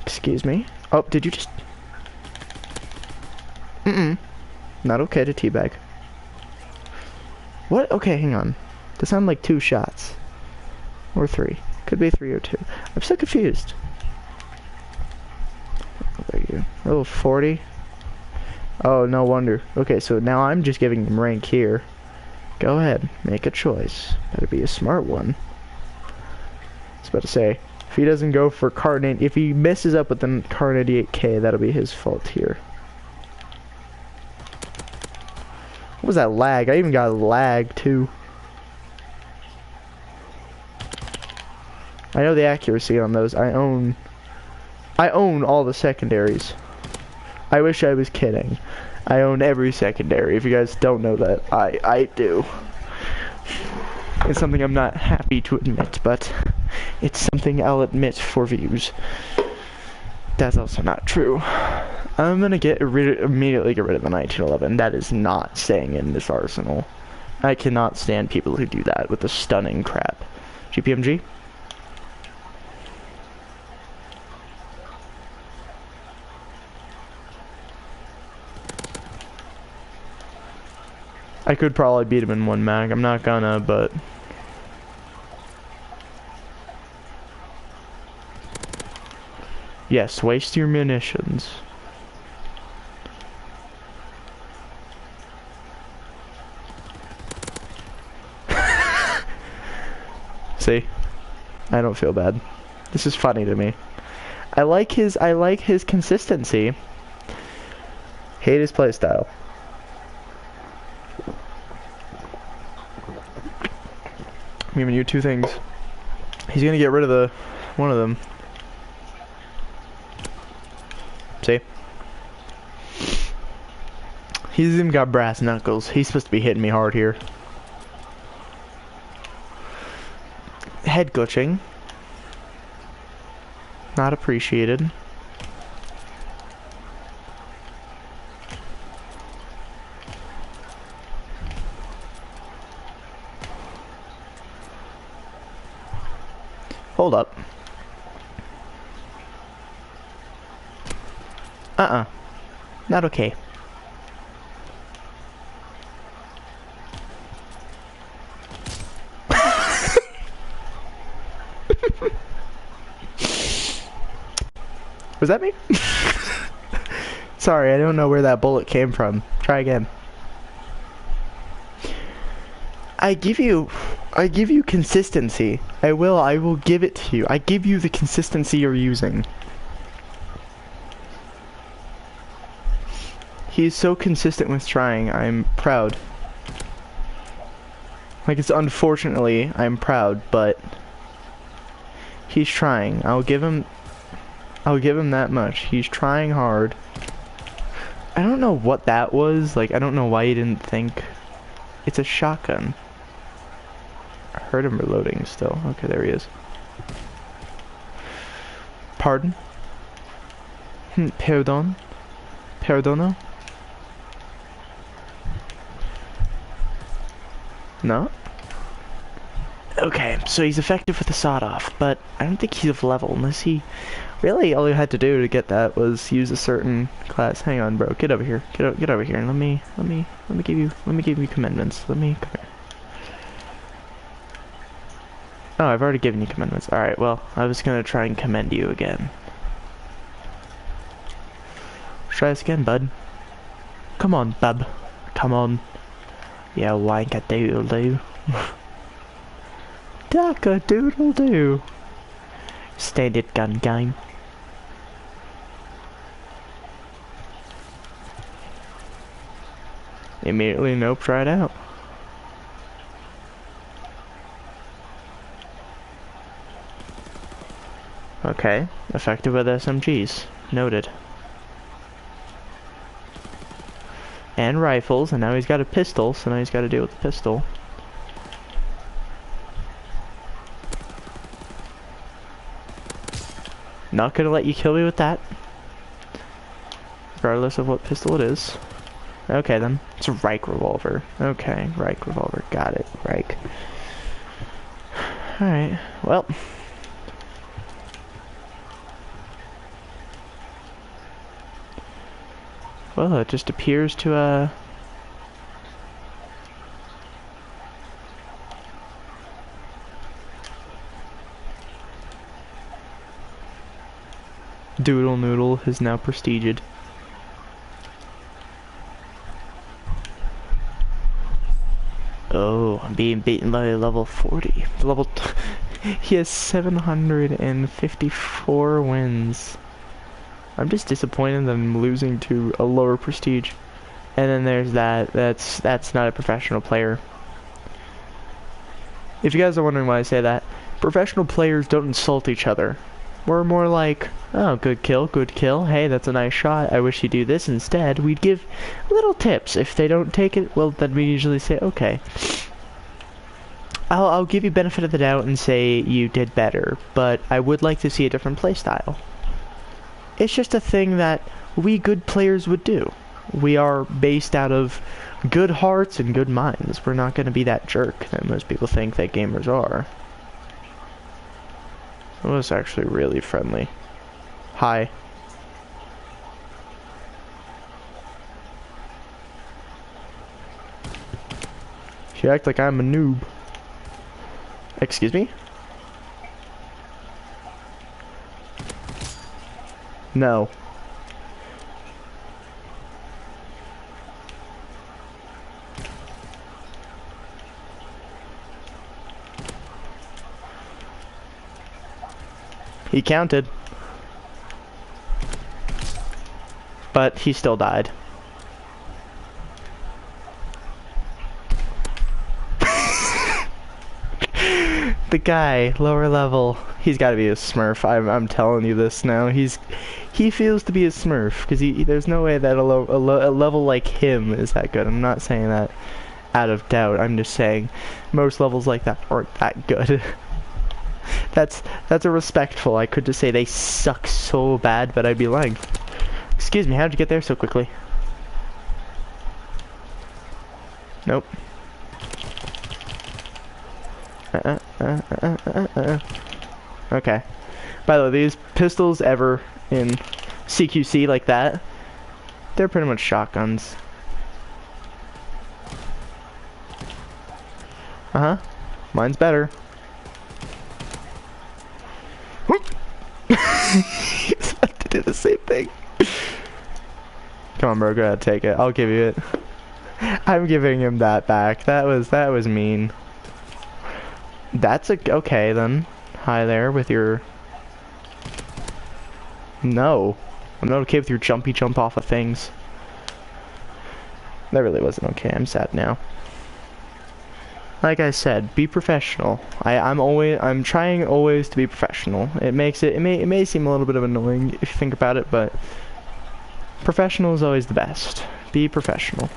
Excuse me. Oh, did you just... Not okay to teabag. What? Okay, hang on. That sounded like 2 shots. Or 3. Could be 3 or 2. I'm so confused. There you go. Oh, 40. Oh, no wonder. Okay, so now I'm just giving him rank here. Go ahead. Make a choice. Better be a smart one. I was about to say, if he doesn't go for Card, if he messes up with the Card 88K, that'll be his fault here. What was that lag? I even got a lag too. I know the accuracy on those. I own all the secondaries. I wish I was kidding. I own every secondary. If you guys don't know that, I do. It's something I'm not happy to admit, but it's something I'll admit for views. That's also not true. I'm gonna immediately get rid of the 1911. That is not staying in this arsenal. I cannot stand people who do that with the stunning crap. GPMG? I could probably beat him in 1 mag. I'm not gonna, but... Yes, waste your munitions. See? I don't feel bad. This is funny to me. I like his consistency. Hate his playstyle. I'm giving you 2 things. He's gonna get rid of one of them. See? He's even got brass knuckles. He's supposed to be hitting me hard here. Head glitching. Not appreciated. Hold up. Not okay. Was that me? Sorry, I don't know where that bullet came from. Try again. I give you consistency. I will give it to you. I give you the consistency you're using. He's so consistent with trying, I'm proud. Like, it's unfortunately, I'm proud, but he's trying. I'll give him that much. He's trying hard. I don't know what that was. Like, I don't know why he didn't think. It's a shotgun. I heard him reloading still. Okay, there he is. Pardon? Pardon? Perdono? No? Okay, so he's effective with the sawed-off, but I don't think he's of level unless he... Really, all you had to do to get that was use a certain class. Hang on, bro. Get over here. Get over here and let me give you commandments. Come here. Oh, I've already given you commandments. Alright, well, I was gonna try and commend you again. Try this again, bud. Come on, bub. Come on. Yeah, wank-a-doodle-doo. Duck-a-doodle-doo. Standard gun game. Immediately, nope, try it out. Okay, effective with SMGs. Noted. And rifles, and now he's got a pistol, so now he's got to deal with the pistol. Not gonna let you kill me with that. Regardless of what pistol it is. Okay then, it's a Reich revolver. Okay, Reich revolver, got it, Reich. Alright, well. Well, it just appears to, Doodle Noodle is now prestiged. Oh, I'm being beaten by level 40. He has 754 wins. I'm just disappointed that I'm losing to a lower prestige. And then there's that. That's not a professional player. If you guys are wondering why I say that, professional players don't insult each other. We're more like, oh, good kill, hey, that's a nice shot, I wish you'd do this instead. We'd give little tips. If they don't take it, well, then we usually say, okay. I'll give you benefit of the doubt and say you did better, but I would like to see a different playstyle. It's just a thing that we good players would do. We are based out of good hearts and good minds. We're not going to be that jerk that most people think that gamers are. It was actually really friendly. Hi. You act like I'm a noob. Excuse me? No. He counted. But he still died. The guy, lower level, he's got to be a Smurf. I'm telling you this now. He feels to be a Smurf because there's no way that a level like him is that good. I'm not saying that out of doubt. I'm just saying most levels like that aren't that good. That's a respectful. I could just say they suck so bad, but I'd be lying. Excuse me, how'd you get there so quickly? Nope. Okay. By the way, these pistols ever in CQC like that, they're pretty much shotguns. Uh-huh. Mine's better. He's about to do the same thing. Come on, bro, go ahead, take it. I'll give you it. I'm giving him that back. That was mean. That's okay then. Hi there with your... No. I'm not okay with your jumpy jump off of things. That really wasn't okay. I'm sad now. Like I said, be professional. I'm trying always to be professional. It may seem a little bit of annoying if you think about it, but professional is always the best. Be professional.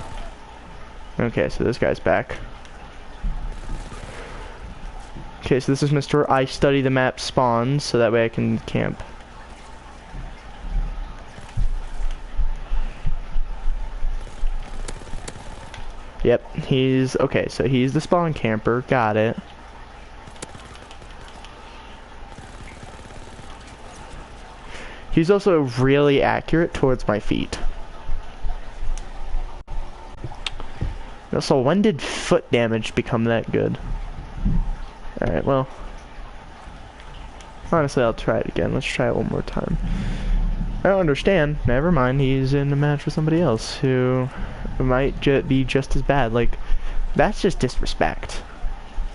Okay, so this guy's back. Okay, so this is Mr. I study the map spawns, so that way I can camp. Yep, he's okay. So he's the spawn camper. Got it. He's also really accurate towards my feet. So when did foot damage become that good? Alright, well. Honestly, I'll try it again. Let's try it one more time. I don't understand. Never mind, he's in a match with somebody else who might be just as bad. Like, that's just disrespect.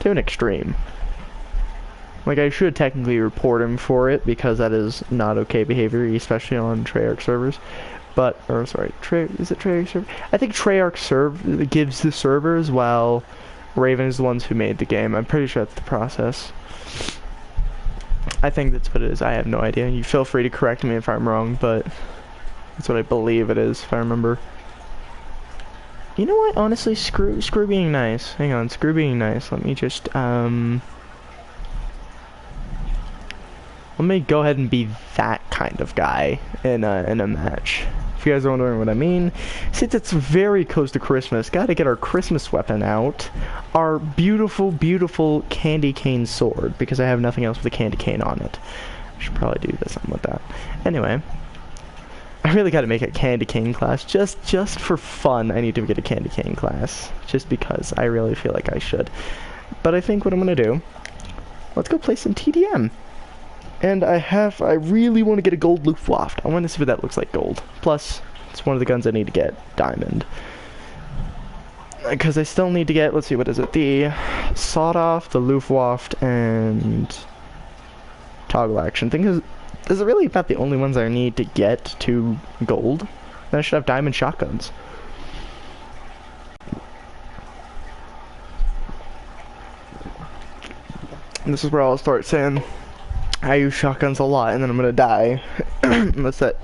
To an extreme. Like, I should technically report him for it, because that is not okay behavior, especially on Treyarch servers. But, or sorry, is it Treyarch server? I think Treyarch gives the servers, while Raven is the ones who made the game. I'm pretty sure that's the process. I think that's what it is. I have no idea. You feel free to correct me if I'm wrong, but that's what I believe it is, if I remember. You know what? Honestly, screw being nice. Hang on, screw being nice. Let me just, let me go ahead and be that kind of guy in a match. If you guys are wondering what I mean, since it's very close to Christmas, gotta get our Christmas weapon out. Our beautiful, beautiful candy cane sword, because I have nothing else with a candy cane on it. I should probably do something with that. Anyway, I really gotta make a candy cane class. Just for fun, I need to get a candy cane class. Just because I really feel like I should. But I think what I'm gonna do, let's go play some TDM. And I really want to get a gold Luftwaffe. I want to see what that looks like gold. Plus, it's one of the guns I need to get diamond. Because I still need to get, let's see, what is it? The sawed-off, the Luftwaffe, and toggle action. Thing is, those are really about the only ones I need to get to gold. Then I should have diamond shotguns. And this is where I'll start saying I use shotguns a lot, and then I'm gonna die. Unless that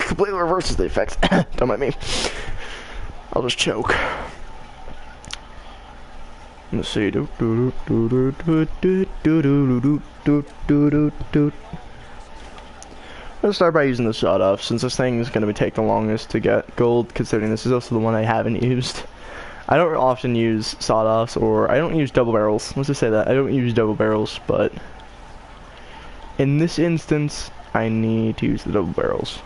completely reverses the effects. Don't mind me. I'll just choke. Let's see. Let's start by using the sawed-off, since this thing is gonna take the longest to get gold, considering this is also the one I haven't used. I don't often use sawed-offs, or I don't use double barrels. Let's just say that. I don't use double barrels, but in this instance, I need to use the double barrels.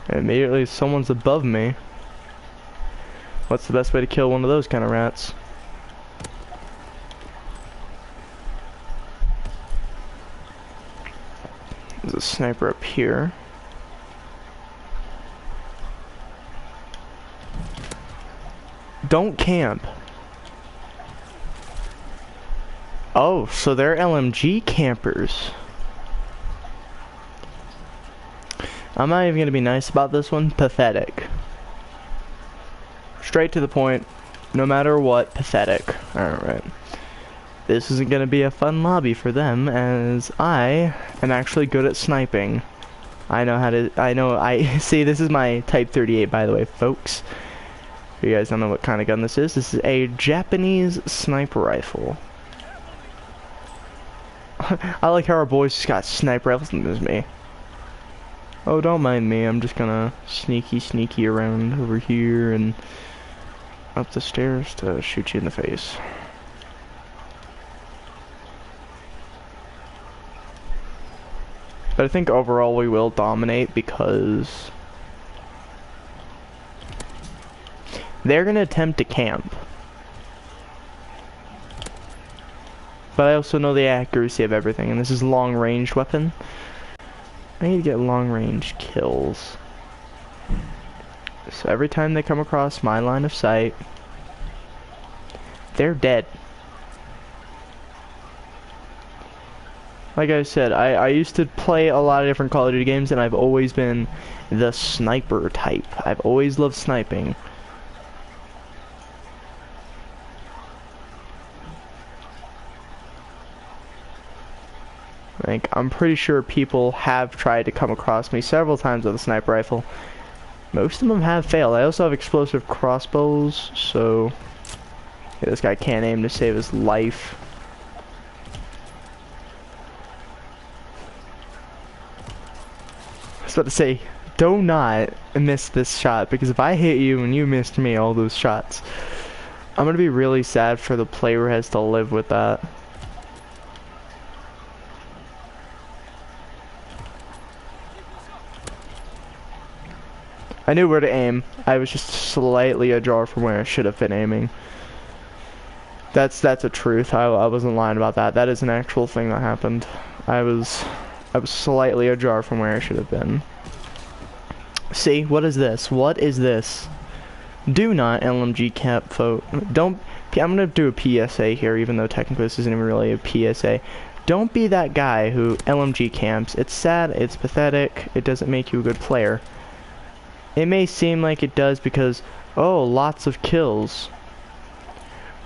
And immediately someone's above me. What's the best way to kill one of those kind of rats? There's a sniper up here. Don't camp. Oh, so they're LMG campers. I'm not even gonna be nice about this one. Pathetic. Straight to the point. No matter what, pathetic. Alright. This isn't gonna be a fun lobby for them, as I am actually good at sniping. See, this is my Type 38, by the way, folks. If you guys don't know what kind of gun this is a Japanese sniper rifle. I like how our boys just got sniper rifles and there's me. Oh, don't mind me. I'm just gonna sneaky around over here and up the stairs to shoot you in the face. But I think overall we will dominate because they're gonna attempt to camp. But I also know the accuracy of everything, and this is a long-range weapon. I need to get long-range kills. So every time they come across my line of sight, they're dead. Like I said, I used to play a lot of different Call of Duty games, and I've always been the sniper type. I've always loved sniping. Like, I'm pretty sure people have tried to come across me several times with a sniper rifle. Most of them have failed. I also have explosive crossbows, so yeah, this guy can't aim to save his life. I was about to say, do not miss this shot, because if I hit you and you missed me all those shots, I'm gonna be really sad for the player who has to live with that. I knew where to aim. I was just slightly ajar from where I should have been aiming. That's a truth. I wasn't lying about that. That is an actual thing that happened. I was slightly ajar from where I should have been. See, what is this? What is this? Do not LMG camp vote. Don't. I'm gonna do a PSA here, even though technically this isn't even really a PSA. Don't be that guy who LMG camps. It's sad. It's pathetic. It doesn't make you a good player. It may seem like it does because, oh, lots of kills.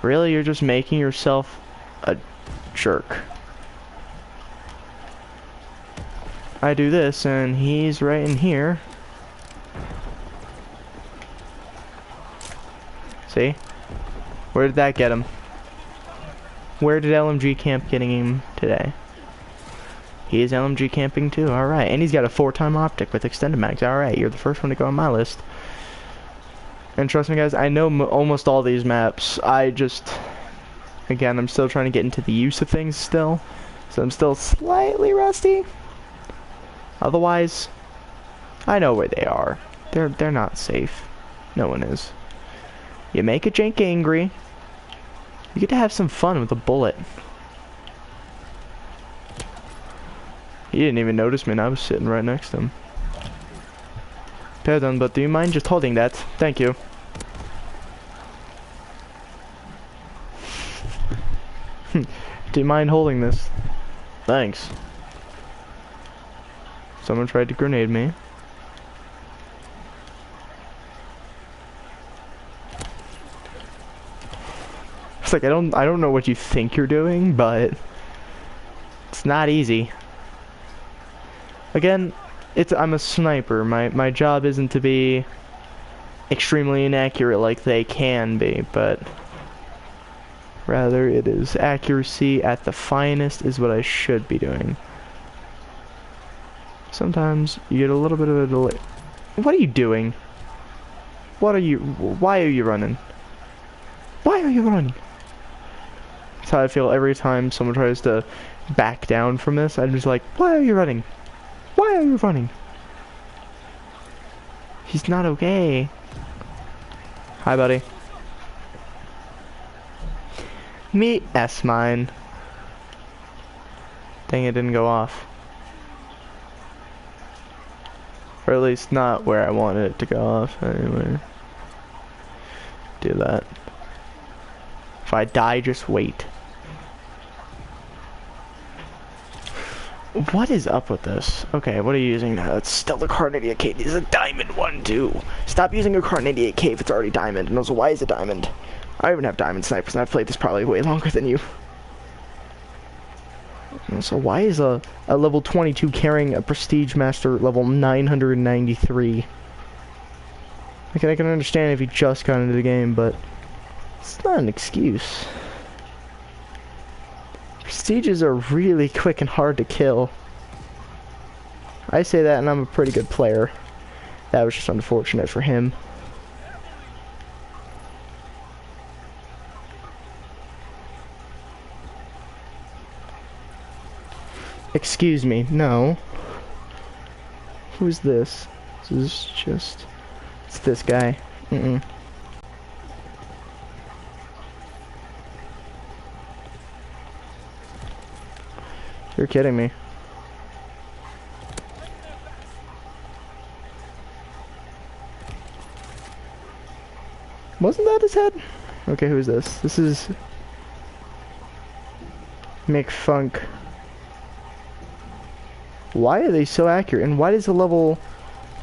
Really, you're just making yourself a jerk. I do this, and he's right in here. See? Where did that get him? Where did LMG camp getting him today? He is LMG camping too, alright. And he's got a 4-time optic with extended mags. Alright, you're the first one to go on my list. And trust me guys, I know almost all these maps. I just, again, I'm still trying to get into the use of things still. So I'm still slightly rusty. Otherwise, I know where they are. They're not safe. No one is. You make a jank angry. You get to have some fun with a bullet. He didn't even notice me and I was sitting right next to him. Pardon, but do you mind just holding that? Thank you. Do you mind holding this? Thanks. Someone tried to grenade me. It's like I don't know what you think you're doing, but it's not easy. Again, I'm a sniper. My job isn't to be extremely inaccurate like they can be, but rather it is accuracy at the finest is what I should be doing. Sometimes you get a little bit of a delay. What are you doing? Why are you running? Why are you running? That's how I feel every time someone tries to back down from this. I'm just like, why are you running? Why are you running? He's not okay. Hi, buddy. Meet S mine. Dang, it didn't go off. Or at least not where I wanted it to go off. Anyway. Do that. If I die, just wait. What is up with this? Okay, what are you using now? It's still the Kar 98K. This is a diamond one, too. Stop using a Kar 98K if it's already diamond. And also, why is it diamond? I even have diamond snipers, and I've played this probably way longer than you. So why is a level 22 carrying a Prestige Master level 993? I can understand if you just got into the game, but it's not an excuse. Prestiges are really quick and hard to kill. I say that and I'm a pretty good player. That was just unfortunate for him. Excuse me, no. Who's this? This is just... It's this guy. You're kidding me. Wasn't that his head? Okay, who's this? This is... McFunk. Why are they so accurate? And why does the level...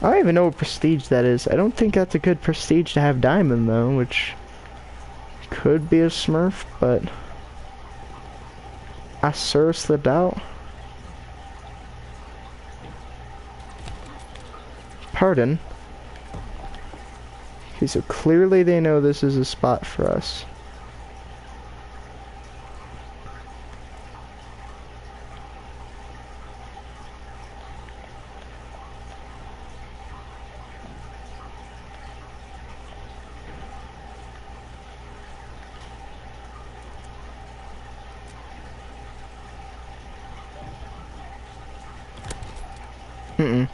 I don't even know what prestige that is. I don't think that's a good prestige to have diamond, though, which... could be a smurf, but... I sure slipped out. Pardon? Okay, so clearly they know this is a spot for us. Mm-mm.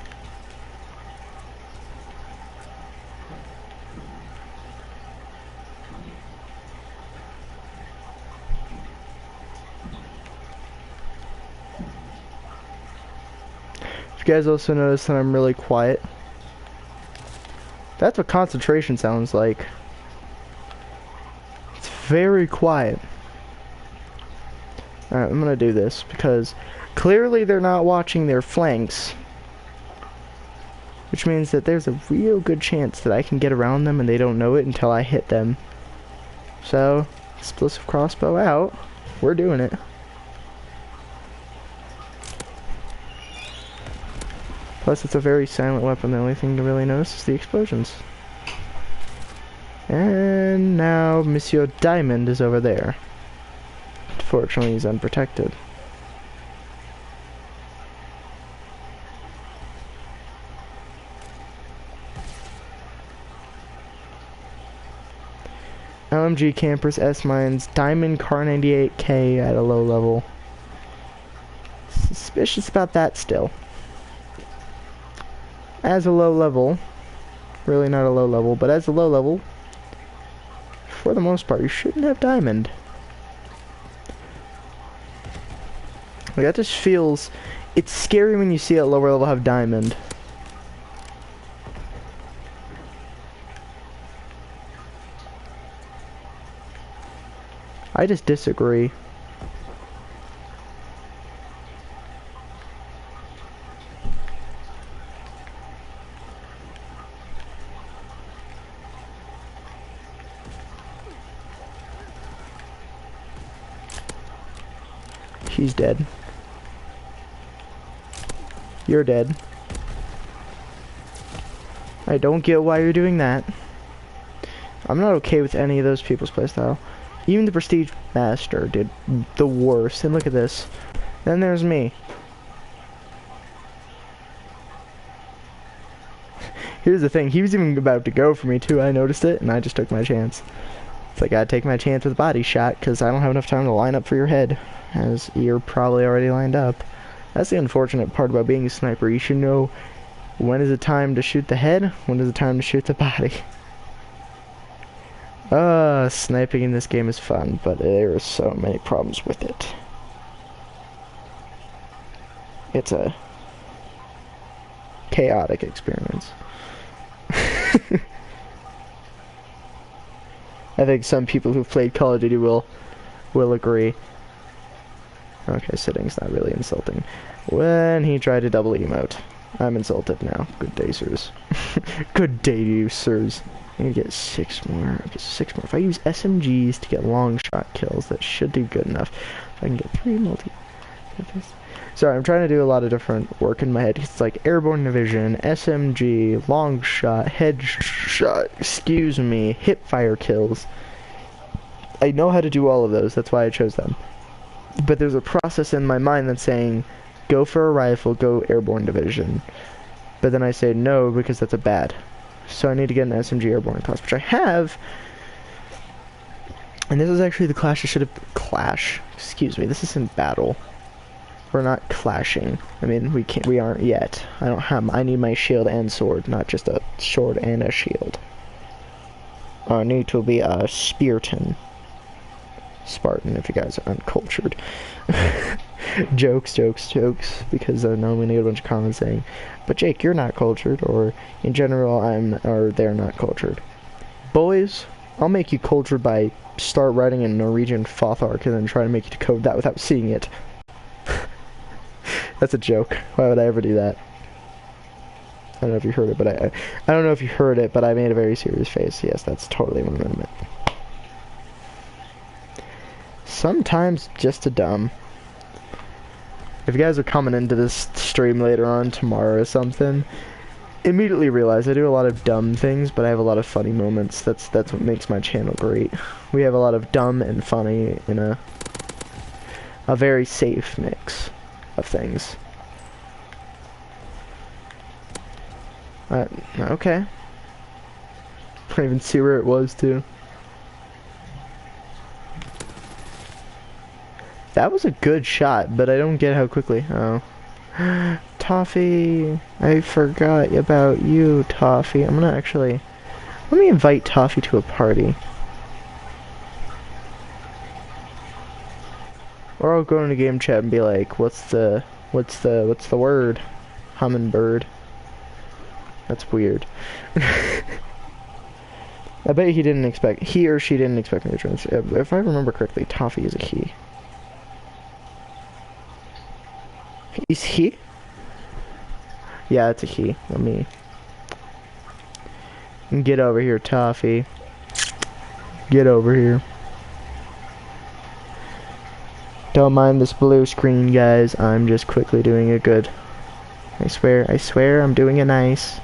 If you guys also notice that I'm really quiet, that's what concentration sounds like. It's very quiet. Alright, I'm gonna do this because clearly they're not watching their flanks. Which means that there's a real good chance that I can get around them and they don't know it until I hit them. So, explosive crossbow out. We're doing it. Plus, it's a very silent weapon. The only thing to really notice is the explosions. And now Monsieur Diamond is over there. Fortunately, he's unprotected. LMG campers, S mines, Diamond Car 98K at a low level. Suspicious about that still. As a low level, really not a low level, but as a low level, for the most part, you shouldn't have Diamond. Like, that just feels, it's scary when you see a lower level have Diamond. I just disagree. He's dead. You're dead. I don't get why you're doing that. I'm not okay with any of those people's playstyle. Even the Prestige Master did the worst. And look at this. Then there's me. Here's the thing. He was even about to go for me too. I noticed it and I just took my chance. It's like I take my chance with a body shot because I don't have enough time to line up for your head. As you're probably already lined up. That's the unfortunate part about being a sniper. You should know when is it time to shoot the head, when is it time to shoot the body. Sniping in this game is fun, but there are so many problems with it. It's a chaotic experience. I think some people who've played Call of Duty will agree. Okay, sitting's not really insulting. When he tried to double emote. I'm insulted now. Good day, sirs. Good day to you, sirs. I need to get 6 more. Okay, 6 more. If I use SMGs to get long shot kills, that should do good enough. If I can get 3 multi... Sorry, I'm trying to do a lot of different work in my head. It's like airborne division, SMG, long shot, head shot, excuse me, hip fire kills. I know how to do all of those. That's why I chose them. But there's a process in my mind that's saying, go for a rifle, go airborne division. But then I say no, because that's a bad. So I need to get an SMG airborne class, which I have. And this is actually the clash I should have... Clash? Excuse me, this isn't battle. We're not clashing. I mean, we aren't yet. I need my shield and sword, not just a sword and a shield. I need to be a Spearton. Spartan, if you guys are uncultured. Jokes, because I normally get a bunch of comments saying, but Jake, you're not cultured, or in general, or they're not cultured. Boys, I'll make you cultured by start writing a Norwegian Fothark and then try to make you decode that without seeing it. That's a joke. Why would I ever do that? I don't know if you heard it, but I don't know if you heard it, but I made a very serious face. Yes, that's totally what I meant. Sometimes just a dumb. If you guys are coming into this stream later on tomorrow or something, immediately realize I do a lot of dumb things, but I have a lot of funny moments. That's what makes my channel great. We have a lot of dumb and funny in a very safe mix of things. Okay. I don't even see where it was too. That was a good shot, but I don't get how quickly. Oh. Toffee, I forgot about you, Toffee. I'm gonna actually... Let me invite Toffee to a party. Or I'll go into game chat and be like, what's the word? Hummingbird. That's weird. I bet he or she didn't expect me to join. If I remember correctly, Toffee is a he. Is he? Yeah, it's a he. Let me get over here, Toffee. Get over here. Don't mind this blue screen, guys. I'm just quickly doing it good. I swear I'm doing it nice.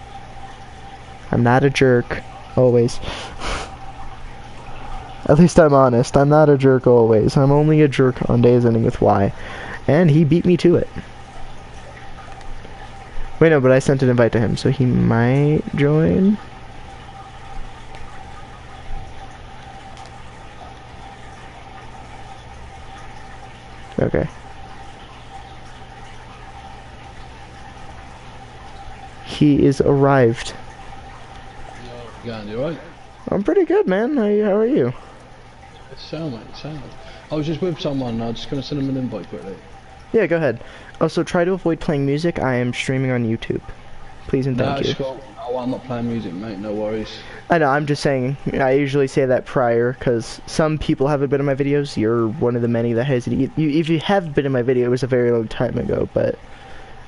I'm not a jerk. Always. At least I'm honest. I'm not a jerk always. I'm only a jerk on days ending with Y. And he beat me to it. Wait, no, but I sent an invite to him, so he might join. Okay. He is arrived. Yo, going, you alright? I'm pretty good, man. How are you? Sound, mate, sound. I was just with someone, I was just going to send them an invite quickly. Yeah, go ahead. Also, try to avoid playing music. I am streaming on YouTube. Please and thank you. Cool. Oh, I'm not playing music, mate, no worries. I know, I'm just saying, I usually say that prior, because some people haven't been in my videos. You're one of the many that has. If you have been in my video, it was a very long time ago, but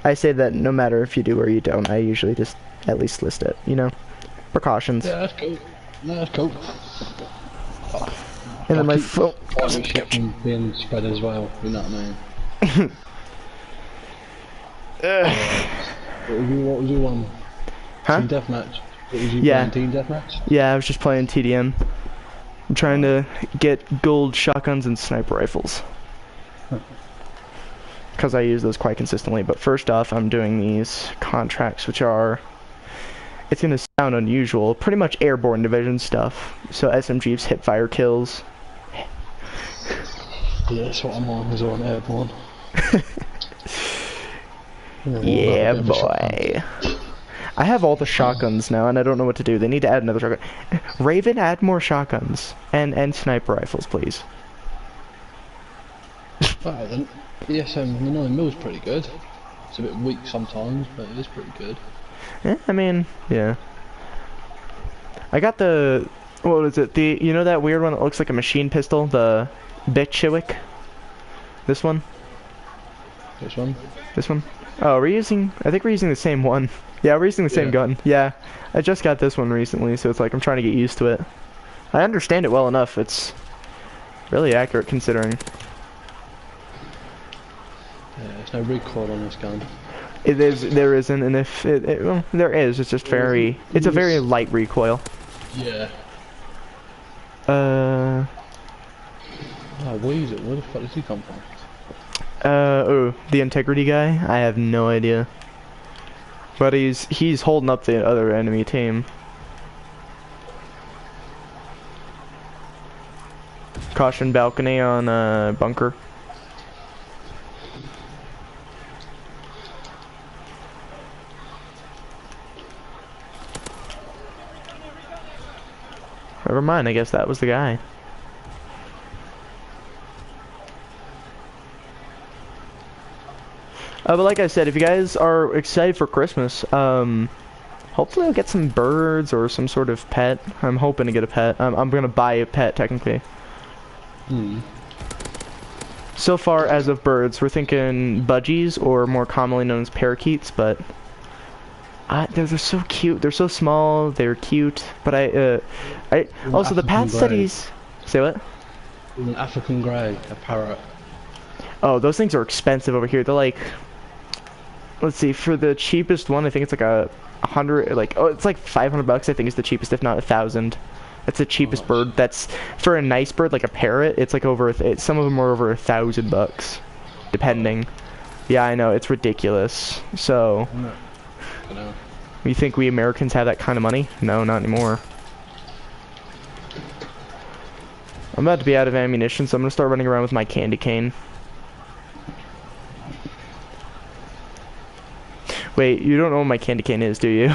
I say that no matter if you do or you don't, I usually just at least list it, you know? Precautions. Yeah, that's cool. No, that's cool. And then my phone... Shit from being spread as well, you know what I mean? What was you on? Huh? Team Deathmatch? What was you Yeah. playing, Team Deathmatch? Yeah, I was just playing TDM. I'm trying to get gold shotguns and sniper rifles. Because I use those quite consistently. But first off, I'm doing these contracts, which are... It's going to sound unusual. Pretty much airborne division stuff. So SMGs, hip fire kills. Yeah, that's what I'm on, is on airborne. Yeah, boy. I have all the shotguns now, and I don't know what to do. They need to add another shotgun. Raven, add more shotguns. And sniper rifles, please. Alright then. The SM9mm is pretty good. It's a bit weak sometimes, but it is pretty good. Yeah, I mean, yeah. I got the... What is it? You know that weird one that looks like a machine pistol? The Bitchwick? This one? This one? This one? Oh, I think we're using the same one. Yeah, we're using the same gun. Yeah, I just got this one recently, so it's like I'm trying to get used to it. I understand it well enough. It's really accurate considering. Yeah, there's no recoil on this gun. There isn't, and if well, there is, it's just it's a very light recoil. Yeah. Oh, Weezer, where the fuck does he come from? Oh, the integrity guy? I have no idea. But he's holding up the other enemy team. Caution balcony on bunker. Never mind, I guess that was the guy. But like I said, if you guys are excited for Christmas, hopefully I'll get some birds or some sort of pet. I'm hoping to get a pet. I'm gonna buy a pet, technically. So far, as of birds, we're thinking budgies, or more commonly known as parakeets, but... they're so cute. They're so small. They're cute. But also the past studies. Say what? An African grey, a parrot. Oh, those things are expensive over here. They're like, let's see, for the cheapest one, I think it's like it's like 500 bucks. I think is the cheapest, if not 1,000. That's the cheapest bird. That's for a nice bird like a parrot. It's like some of them are over 1,000 bucks, depending. Yeah, I know, it's ridiculous. So. I know. You think we Americans have that kind of money? No, not anymore. I'm about to be out of ammunition, so I'm gonna start running around with my candy cane. Wait, you don't know what my candy cane is, do you?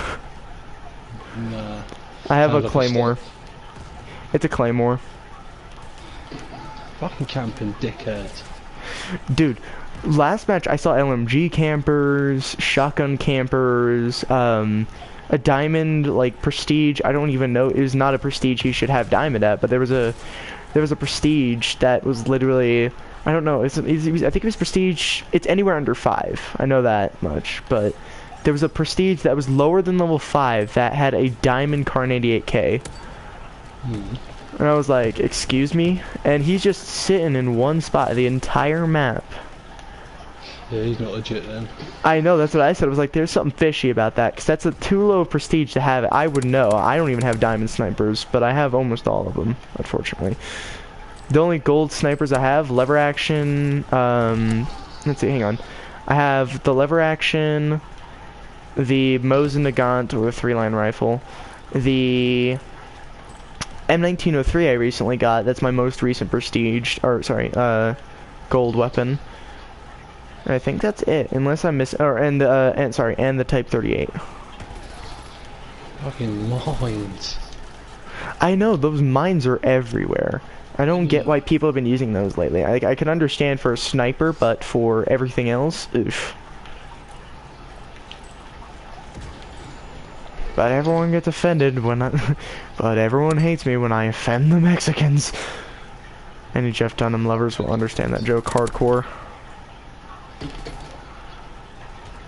Nah. I have a Sounds like a claymore. stick. It's a claymore. Fucking camping dickhead. Dude, last match I saw LMG campers, shotgun campers, a diamond like prestige. I don't even know. It was not a prestige he should have diamond at, but there was a prestige that was literally, I don't know. I think it was prestige. It's anywhere under 5. I know that much, but there was a prestige that was lower than level 5 that had a diamond car 98K. And I was like, excuse me? And he's just sitting in one spot the entire map. Yeah, he's not legit then. I know, that's what I said. I was like, there's something fishy about that, because that's a too low prestige to have it. I would know. I don't even have diamond snipers, but I have almost all of them, unfortunately. The only gold snipers I have, lever action, let's see, hang on. I have the lever action, the Mosin Nagant, or 3-line rifle, the M1903 I recently got. That's my most recent prestige, or sorry, gold weapon. I think that's it, unless I miss, or and the Type 38. Fucking mines. I know, those mines are everywhere. I don't get why people have been using those lately. I can understand for a sniper, but for everything else, oof. But everyone gets offended when but everyone hates me when I offend the Mexicans. Any Jeff Dunham lovers will understand that joke hardcore.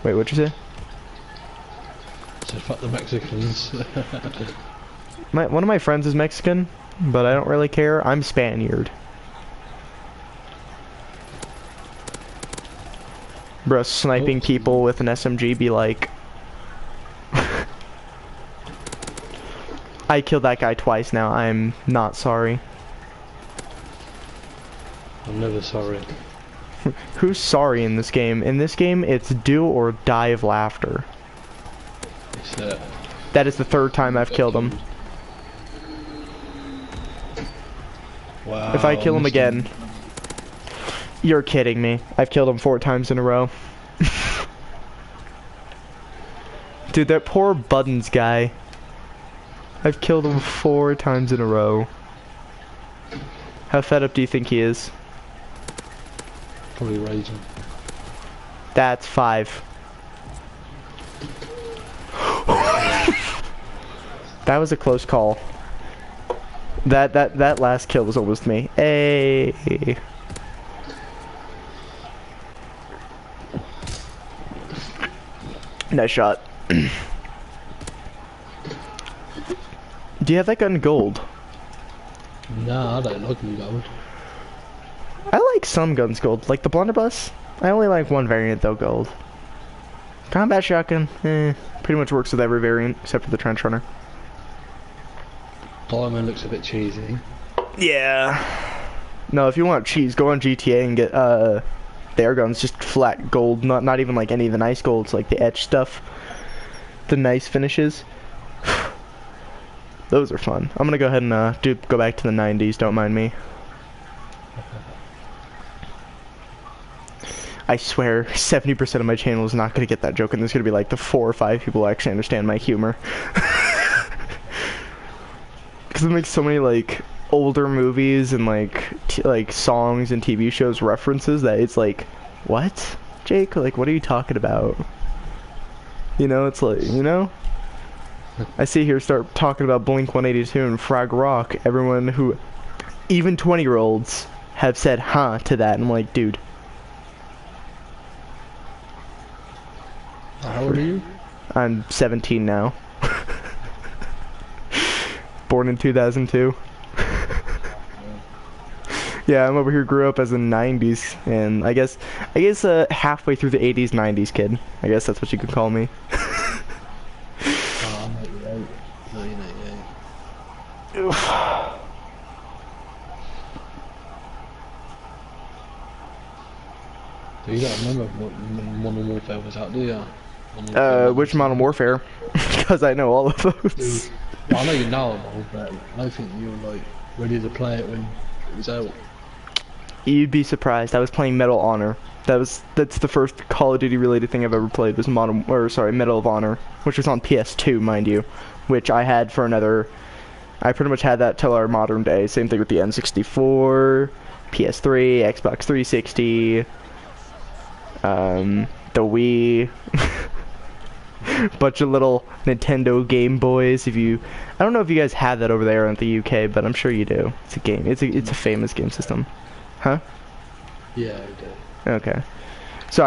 Wait, what'd you say? So fuck the Mexicans. One of my friends is Mexican, but I don't really care. I'm Spaniard. Bro, sniping people with an SMG be like... I killed that guy twice now. I'm not sorry. I'm never sorry. Who's sorry in this game? In this game, it's do or die of laughter. It's, that is the 3rd time I've killed him. Wow. If I kill him again... You're kidding me. I've killed him 4 times in a row. Dude, that poor Buttons guy. I've killed him 4 times in a row. How fed up do you think he is? Probably raging. That's 5. That was a close call. That last kill was almost me. Hey. Nice shot. Do you have that gun gold? Nah, I don't like them gold. I like some guns gold, like the blunderbuss. I only like one variant though gold. Combat shotgun, pretty much works with every variant except for the trench runner. Diamond looks a bit cheesy. Yeah. No, if you want cheese, go on GTA and get the air guns, just flat gold, not even like any of the nice golds, like the etch stuff, the nice finishes. Those are fun. I'm gonna go ahead and go back to the 90s. Don't mind me. I swear, 70% of my channel is not gonna get that joke, and there's gonna be like the 4 or 5 people who actually understand my humor. Because it makes so many like older movies and like songs and TV shows references that it's like, what, Jake? Like, what are you talking about? You know, it's like, you know. I see here start talking about Blink-182 and Frag Rock. Everyone who, even 20-year-olds, have said "huh" to that. And I'm like, dude. How old are you? I'm 17 now. Born in 2002. Yeah, I'm over here. Grew up as a 90s, and I guess halfway through the 80s, 90s kid. I guess that's what you could call me. Oh, I'm 88. 1988. Oof. Do you don't remember what Modern Warfare was out, do you? Which Modern Warfare? Because I know all of those. Dude, well, I know you know them all, but I don't think you were like ready to play it when it was out. You'd be surprised. I was playing Medal of Honor. That's the first Call of Duty related thing I've ever played was Medal of Honor, which was on PS2, mind you, which I had for another. I pretty much had that till our modern day. Same thing with the N64, PS3, Xbox 360, the Wii. Bunch of little Nintendo Game Boys. I don't know if you guys have that over there in the UK, but I'm sure you do. It's a game. It's a famous game system. Huh? Yeah, I do. Okay. So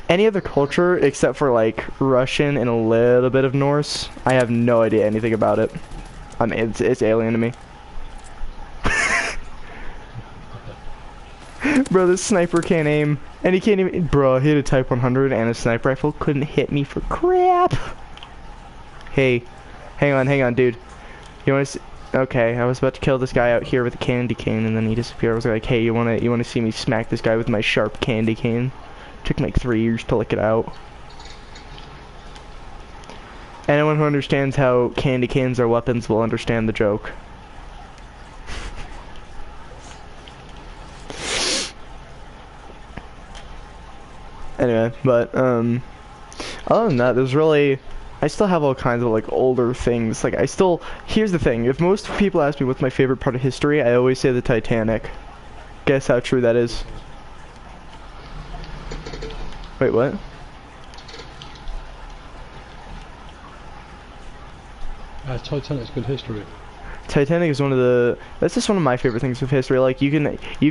any other culture except for like Russian and a little bit of Norse, I have no idea anything about it. I mean, it's alien to me. Bro, this sniper can't aim. And he can't even... Bro, he had a Type 100 and a sniper rifle. Couldn't hit me for crap. Hey. Hang on, dude. You wanna see... Okay, I was about to kill this guy out here with a candy cane, and then he disappeared. I was like, hey, you wanna see me smack this guy with my sharp candy cane? Took me like 3 years to lick it out. Anyone who understands how candy canes are weapons will understand the joke. Anyway, but other than that, there's really, I still have all kinds of like older things. Like here's the thing, if most people ask me what's my favorite part of history, I always say the Titanic. Guess how true that is. Wait, what? Titanic's good history. Titanic is that's just one of my favorite things of history. Like you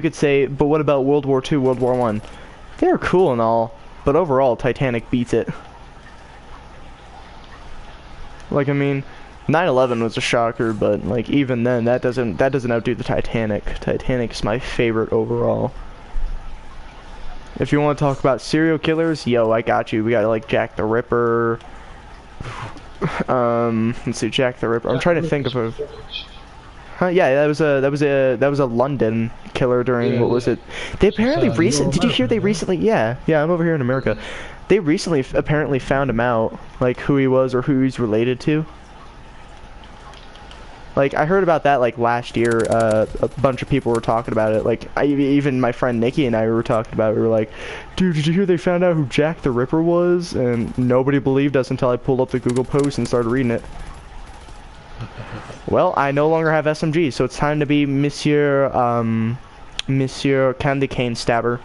could say, but what about World War II, World War I? They're cool and all, but overall, Titanic beats it. Like, I mean, 9/11 was a shocker, but like even then, that doesn't outdo the Titanic. Titanic's my favorite overall. If you want to talk about serial killers, yo, I got you. We got like Jack the Ripper. Let's see, Jack the Ripper. I'm trying to think of a. Huh? Yeah, that was a London killer during what was it? They apparently Did you hear they recently? Yeah, I'm over here in America. They recently apparently found him out, like who he was or who he's related to. Like I heard about that like last year. A bunch of people were talking about it. Like even my friend Nikki and I were talking about it. We were like, dude, did you hear they found out who Jack the Ripper was? And nobody believed us until I pulled up the Google post and started reading it. Well, I no longer have SMG, so it's time to be Monsieur Candy Cane Stabber.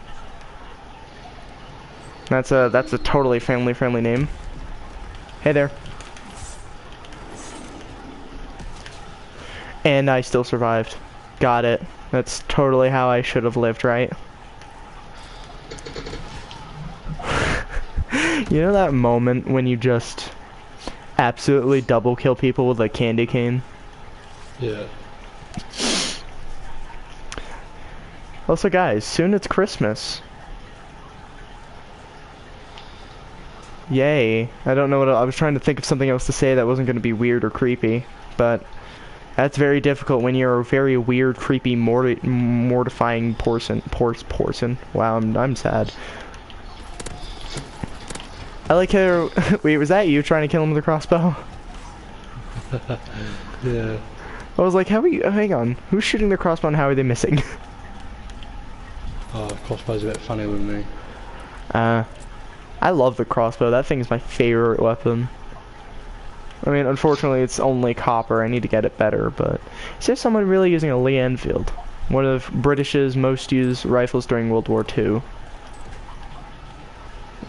That's a totally family-friendly name. Hey there. And I still survived. Got it. That's totally how I should have lived, right? You know that moment when you just absolutely double kill people with a candy cane? Yeah. Also, guys, soon it's Christmas. Yay. I don't know what I was trying to think of something else to say that wasn't going to be weird or creepy, but that's very difficult when you're a very weird, creepy, mortifying person. Wow, I'm sad. I like how... Wait, was that you trying to kill him with a crossbow? Yeah. I was like, how are you... hang on. Who's shooting the crossbow and how are they missing? Oh, crossbow's a bit funny with me. I love the crossbow. That thing's my favorite weapon. I mean, unfortunately, it's only copper. I need to get it better, but... Is there someone really using a Lee Enfield? One of British's most used rifles during World War II.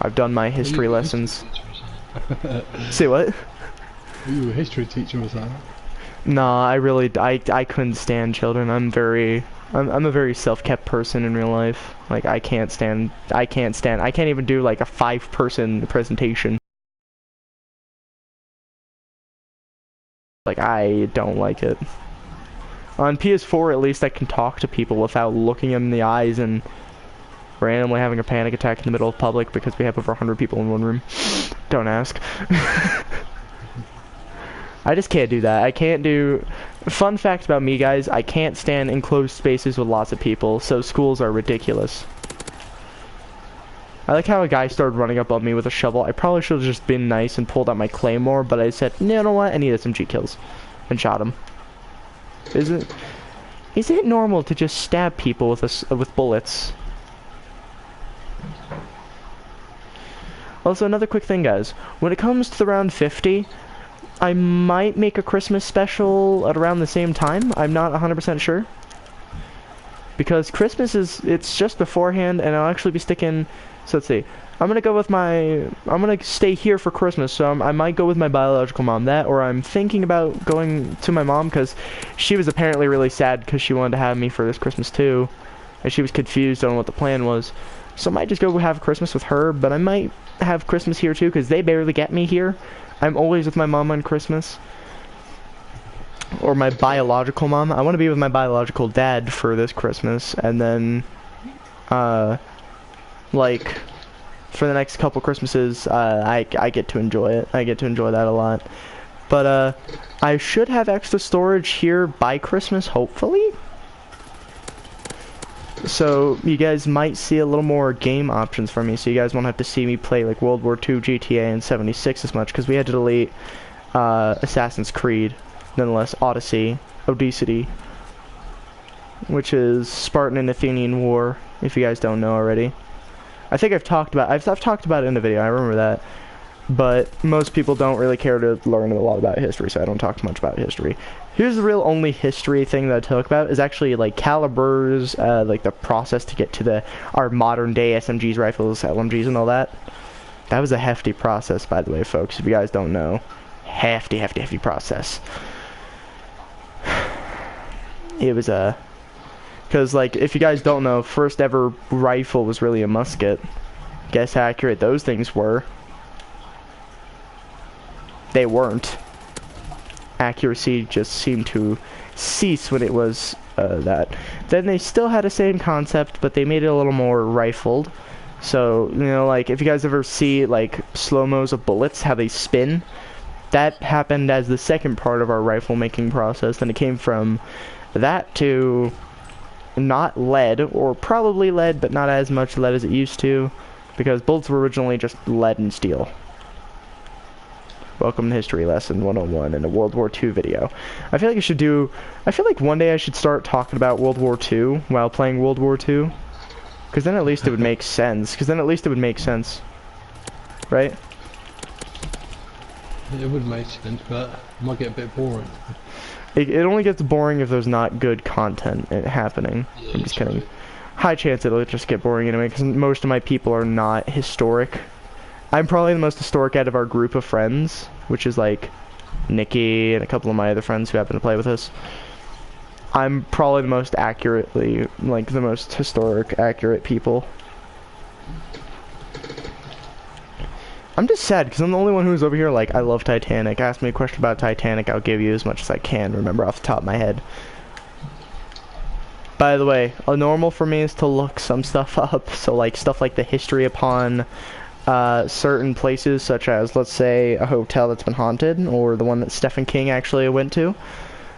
I've done my history lessons. Say what? Were you a history teacher or something? Nah, I couldn't stand children. I'm a very self-kept person in real life. Like, I can't even do like a 5-person presentation. Like, I don't like it. On PS4, at least I can talk to people without looking them in the eyes and randomly having a panic attack in the middle of public because we have over 100 people in one room. Don't ask. I just can't do that. I can't do... Fun fact about me, guys, I can't stand enclosed spaces with lots of people, so schools are ridiculous. I like how a guy started running up on me with a shovel. I probably should have just been nice and pulled out my claymore, but I said, you know what, I need SMG kills. And shot him. Is it normal to just stab people with bullets? Also, another quick thing, guys. When it comes to the round 50, I might make a Christmas special at around the same time. I'm not 100% sure. Because Christmas it's just beforehand, and I'll actually be sticking, so let's see. I'm gonna stay here for Christmas, so I might go with my biological mom. That, or I'm thinking about going to my mom, because she was apparently really sad because she wanted to have me for this Christmas too. And she was confused on what the plan was. So I might just go have Christmas with her, but I might have Christmas here too, because they barely get me here. I'm always with my mom on Christmas. Or my biological mom. I want to be with my biological dad for this Christmas, and then, like, for the next couple Christmases, I get to enjoy it. I get to enjoy that a lot. But, I should have extra storage here by Christmas, hopefully. So, you guys might see a little more game options from me, so you guys won't have to see me play, like, World War II, GTA, and 76 as much, because we had to delete, Assassin's Creed. Nonetheless, Odyssey, Obesity, which is Spartan and Athenian War, if you guys don't know already. I think I've talked about it in a video, I remember that. But most people don't really care to learn a lot about history, so I don't talk much about history. Here's the real only history thing that I talk about, is actually like calibers, like the process to get to our modern day SMGs, rifles, LMGs, and all that. That was a hefty process, by the way, folks, if you guys don't know. Hefty process. It was because, like, if you guys don't know, first ever rifle was really a musket. Guess how accurate those things were. They weren't. Accuracy just seemed to cease when it was that. Then they still had the same concept, but they made it a little more rifled. So, you know, like, if you guys ever see, like, slow-mos of bullets, how they spin, that happened as the second part of our rifle making process, and it came from that to not lead, or probably lead, but not as much lead as it used to, because bullets were originally just lead and steel. Welcome to History Lesson 101 in a World War II video. I feel like one day I should start talking about World War II while playing World War II, because then at least it would make sense, right? It would make sense, but it might get a bit boring. It only gets boring if there's not good content happening. Yeah, I'm just kidding. true. High chance it'll just get boring anyway, because most of my people are not historic. I'm probably the most historic out of our group of friends, which is like Nikki and a couple of my other friends who happen to play with us. I'm probably the most accurately, like, the most historic, accurate people. I'm just sad because I'm the only one who's over here like, I love Titanic. Ask me a question about Titanic, I'll give you as much as I can remember off the top of my head. By the way, a normal for me is to look some stuff up. So, like, stuff like the history upon certain places, such as, let's say, a hotel that's been haunted, or the one that Stephen King actually went to.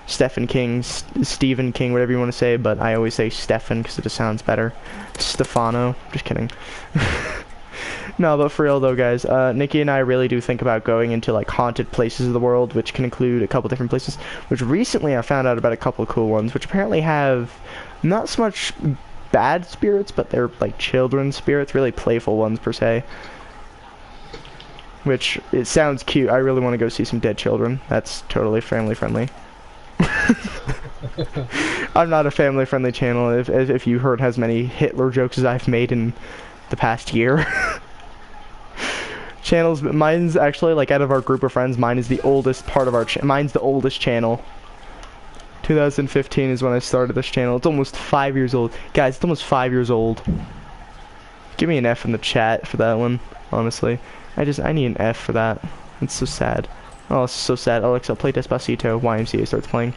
Stephen King, Stephen King, whatever you want to say, but I always say Stephen because it just sounds better. Stefano, just kidding. No, but for real though, guys, Nikki and I really do think about going into, like, haunted places of the world, which can include a couple different places, which recently I found out about a couple of cool ones, which apparently have not so much bad spirits, but they're, like, children's spirits, really playful ones, per se. Which, it sounds cute. I really want to go see some dead children. That's totally family friendly. I'm not a family friendly channel, if you heard as many Hitler jokes as I've made in the past year. Channels, mine's actually, like, out of our group of friends, mine is the oldest part of our mine's the oldest channel. 2015 is when I started this channel. It's almost 5 years old. Guys, it's almost 5 years old. Give me an F in the chat for that one, honestly. I need an F for that. It's so sad. Oh, it's so sad. Alexa, play Despacito. YMCA starts playing.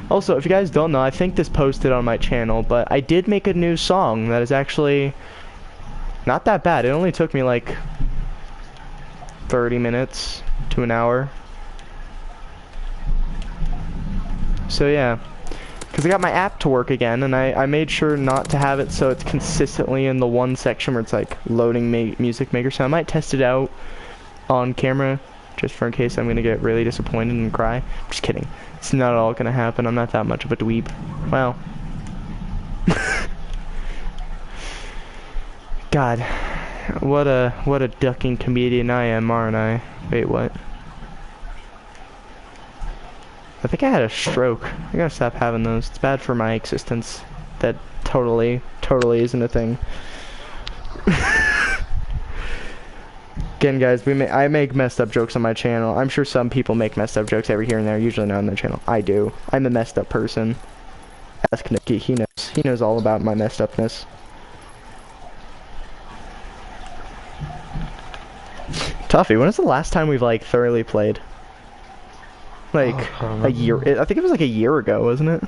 Also, if you guys don't know, I think this posted on my channel, but I did make a new song that is actually not that bad. It only took me like 30 minutes to an hour. So yeah, because I got my app to work again, and I made sure not to have it so it's consistently in the one section where it's like loading music maker. So I might test it out on camera just for in case I'm gonna get really disappointed and cry. Just kidding. It's not all gonna happen. I'm not that much of a dweeb. Well. God. What a ducking comedian I am, aren't I? Wait, what? I think I had a stroke. I gotta stop having those. It's bad for my existence. That totally isn't a thing. Again, guys, I make messed up jokes on my channel. I'm sure some people make messed up jokes every here and there, usually not on their channel. I do. I'm a messed up person. Ask Nikki, he knows. He knows all about my messed upness. Tuffy, when was the last time we've, like, thoroughly played? Like, a year, I think it was like a year ago, wasn't it?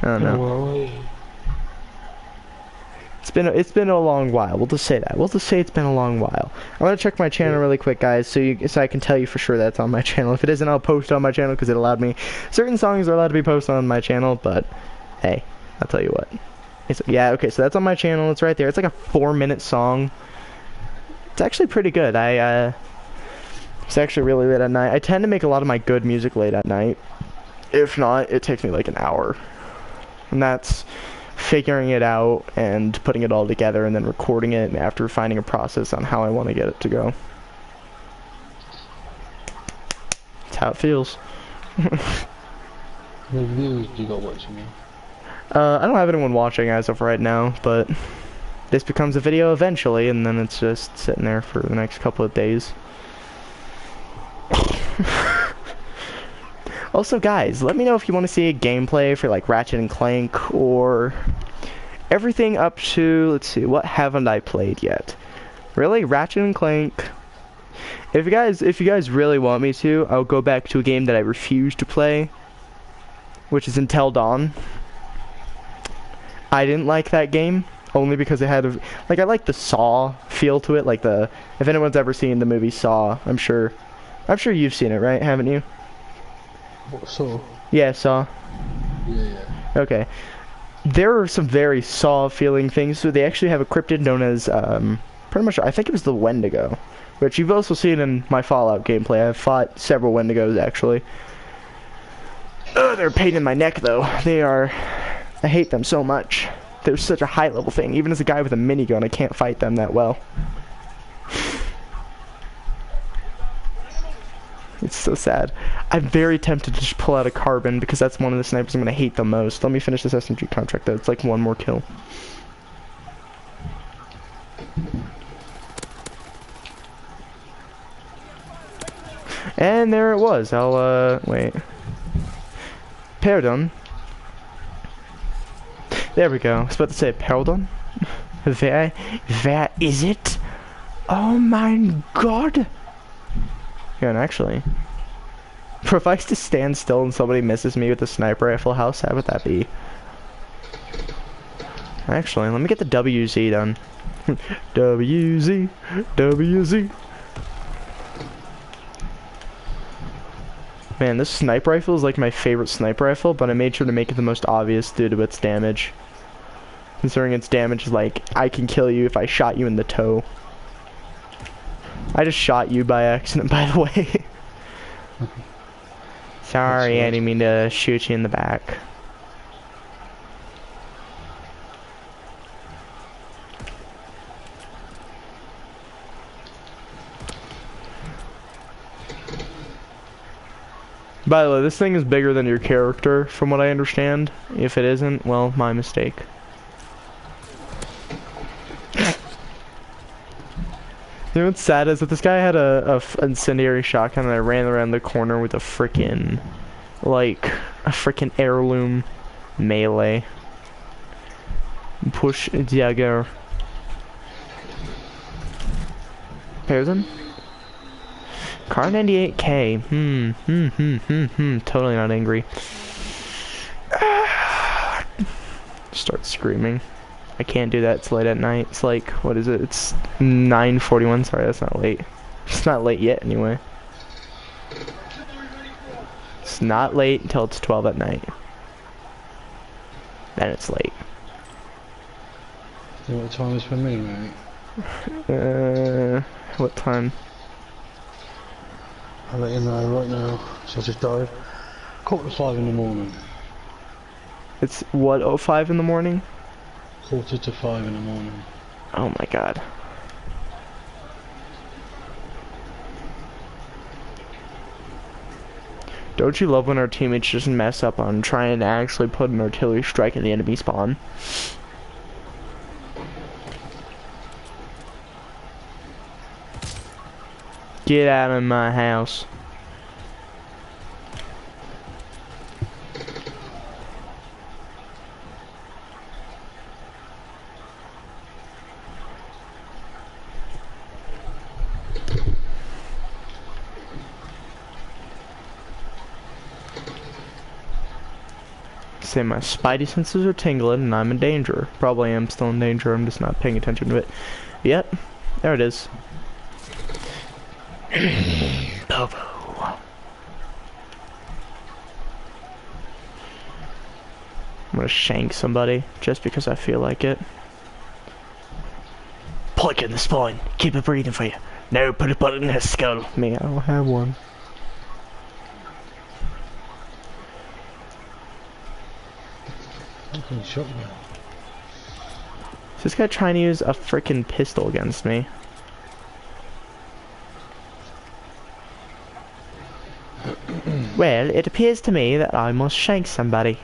I don't know. It's been a long while. We'll just say that. We'll just say it's been a long while. I'm gonna check my channel really quick, guys, so I can tell you for sure that's on my channel. If it isn't, I'll post it on my channel because it allowed me. Certain songs are allowed to be posted on my channel, but hey, I'll tell you what. Yeah, okay, so that's on my channel. It's right there. It's like a 4-minute song. It's actually pretty good. It's actually really late at night. I tend to make a lot of my good music late at night. If not, it takes me like an hour. And that's figuring it out and putting it all together and then recording it after finding a process on how I want to get it to go. That's how it feels. The views you got watching me? I don't have anyone watching as of right now, but this becomes a video eventually, and then it's just sitting there for the next couple of days. Also, guys, let me know if you want to see a gameplay for like Ratchet and Clank or everything up to, let's see, what haven't I played yet? Really, Ratchet and Clank. If you guys really want me to, I'll go back to a game that I refuse to play, which is Until Dawn. I didn't like that game only because it had I like the Saw feel to it, like if anyone's ever seen the movie Saw, I'm sure you've seen it, right? Haven't you? What, Saw? Yeah, Saw. Yeah. Okay. There are some very Saw-feeling things. So they actually have a cryptid known as, pretty much, I think it was the Wendigo, which you've also seen in my Fallout gameplay. I've fought several Wendigos, actually. Oh, they're a pain in my neck, though. I hate them so much. They're such a high-level thing. Even as a guy with a minigun, I can't fight them that well. It's so sad. I'm very tempted to just pull out a carbon because that's one of the snipers I'm going to hate the most. Let me finish this SMG contract though. It's like one more kill. And there it was. Wait. Pardon. There we go. I was about to say pardon. Where is it? Oh my god. Yeah, and actually, if I used to stand still and somebody misses me with a sniper rifle, how sad would that be? Actually, let me get the WZ done. WZ. Man, this sniper rifle is like my favorite sniper rifle, but I made sure to make it the most obvious due to its damage. Considering its damage is like, I can kill you if I shot you in the toe. I just shot you by accident, by the way. Sorry, I didn't mean to shoot you in the back. By the way, this thing is bigger than your character, from what I understand. If it isn't, well, my mistake. You know what's sad is that this guy had a incendiary shotgun and I ran around the corner with a frickin', heirloom melee. Push dagger. Pardon? Car 98K. Totally not angry. Start screaming. I can't do that, it's late at night. It's like, what is it? It's 9:41, sorry, that's not late. It's not late yet, anyway. It's not late until it's 12 at night. Then it's late. So what time is for me, mate? What time? I'll let you know right now. So I just died. 4:45 in the morning. It's what, 05 in the morning? 4:45 in the morning. Oh my god. Don't you love when our teammates just mess up on trying to actually put an artillery strike in the enemy spawn? Get out of my house. Say my spidey senses are tingling and I'm in danger. Probably am still in danger, I'm just not paying attention to it. Yep, there it is. Bobo. I'm gonna shank somebody just because I feel like it. Plug in the spine. Keep it breathing for you. No, put a bullet in his skull. Me, I don't have one. Okay, shotgun. Is this guy trying to use a freaking pistol against me? Well, it appears to me that I must shank somebody.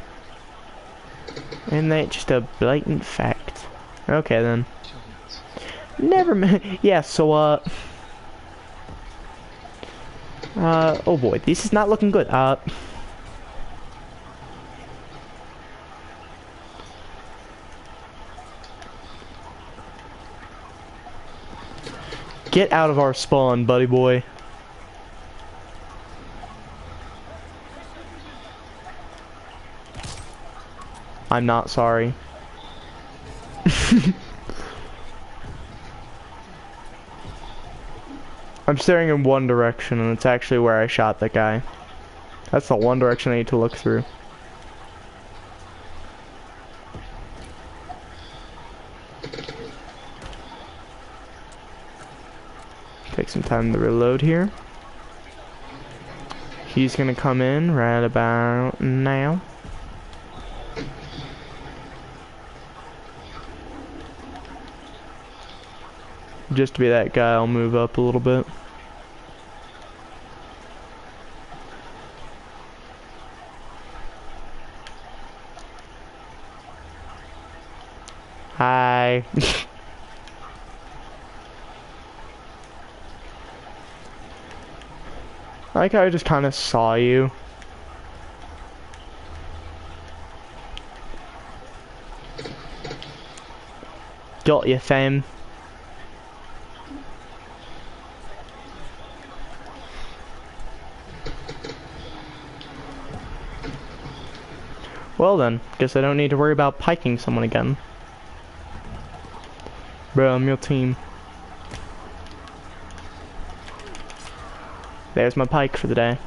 Isn't that just a blatant fact? Okay then. Never mind. Yeah, so, oh boy, this is not looking good. Get out of our spawn, buddy boy. I'm not sorry. I'm staring in one direction, and it's actually where I shot that guy. That's the one direction I need to look through. Take some time to reload here. He's gonna come in right about now. Just to be that guy, I'll move up a little bit. Hi. I like how I just kind of saw you. Got you, fam. Well then, guess I don't need to worry about piking someone again. Bro, I'm your team. There's my pike for the day.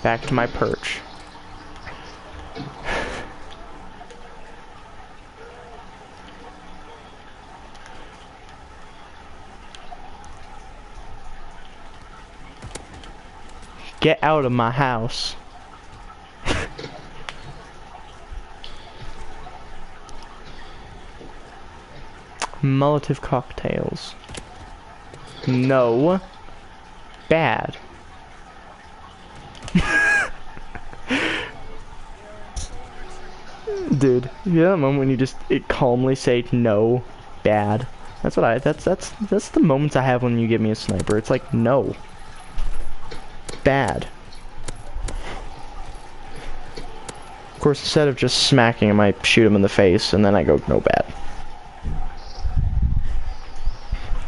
Back to my perch. Get out of my house. Molotov cocktails. No. Bad. Dude, you know that moment when you just calmly say no, bad. That's what that's the moments I have when you give me a sniper. It's like no. Bad. Of course, instead of just smacking him, I shoot him in the face and then I go no bad.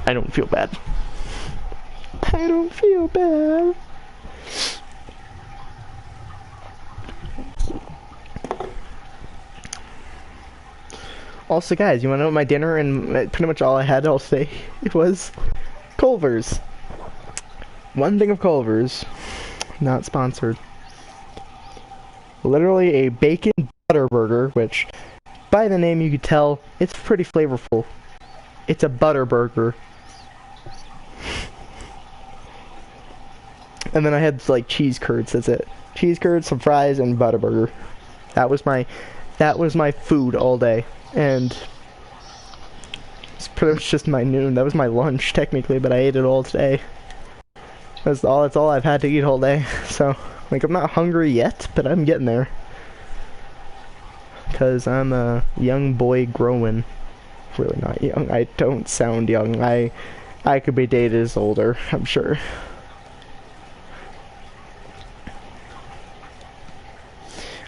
I don't feel bad. I don't feel bad. Also, guys, you wanna know what my dinner and pretty much all I had all day it was? Culver's. One thing of Culver's. Not sponsored. Literally a bacon butter burger, which, by the name you could tell, it's pretty flavorful. It's a butter burger. And then I had like cheese curds. That's it. Cheese curds, some fries, and Butterburger. That was my food all day, and it's pretty much just my noon. That was my lunch technically, but I ate it all today. That's all I've had to eat all day. So like I'm not hungry yet, but I'm getting there. Cause I'm a young boy growing. Really not young. I don't sound young. I could be dated as older, I'm sure.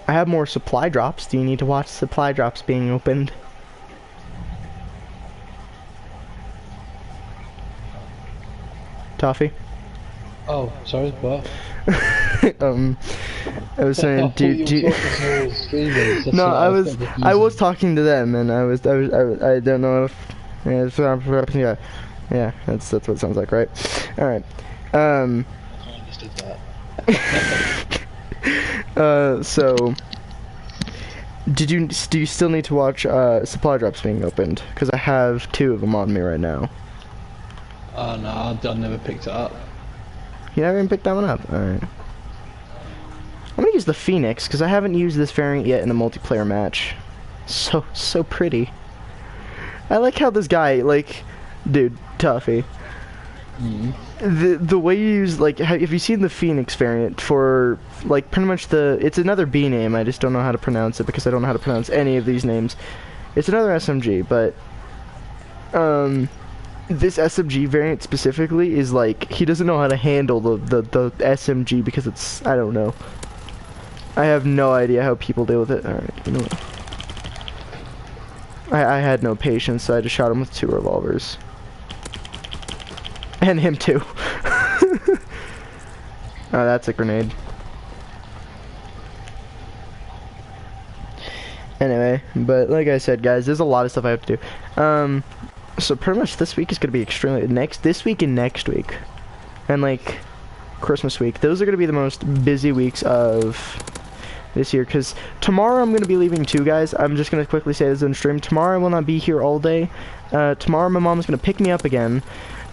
I have more supply drops. Do you need to watch supply drops being opened? Toffee? Oh, sorry, what? I was saying, do you no, I was talking to them, and I don't know if, yeah, that's what it sounds like, right? All right, I understood that. so, do you still need to watch supply drops being opened? Because I have 2 of them on me right now. Oh no, I never picked it up. You never even picked that one up. All right. I'm gonna use the Phoenix because I haven't used this variant yet in a multiplayer match. So pretty. I like how this guy, like, dude, Tuffy. The way you use, like, have you seen the Phoenix variant for, like, pretty much it's another B name. I just don't know how to pronounce it because I don't know how to pronounce any of these names. It's another SMG, but this SMG variant specifically is like he doesn't know how to handle the SMG because it's, I don't know. I have no idea how people deal with it. Alright, you know what? I had no patience, so I just shot him with 2 revolvers. And him too. Oh, that's a grenade. Anyway, but like I said, guys, there's a lot of stuff I have to do. So pretty much this week is gonna be extremely this week and next week, and like Christmas week. Those are gonna be the most busy weeks of this year. Cause tomorrow I'm gonna be leaving too, guys. I'm just gonna quickly say this on stream. Tomorrow I will not be here all day. Tomorrow my mom's gonna pick me up again,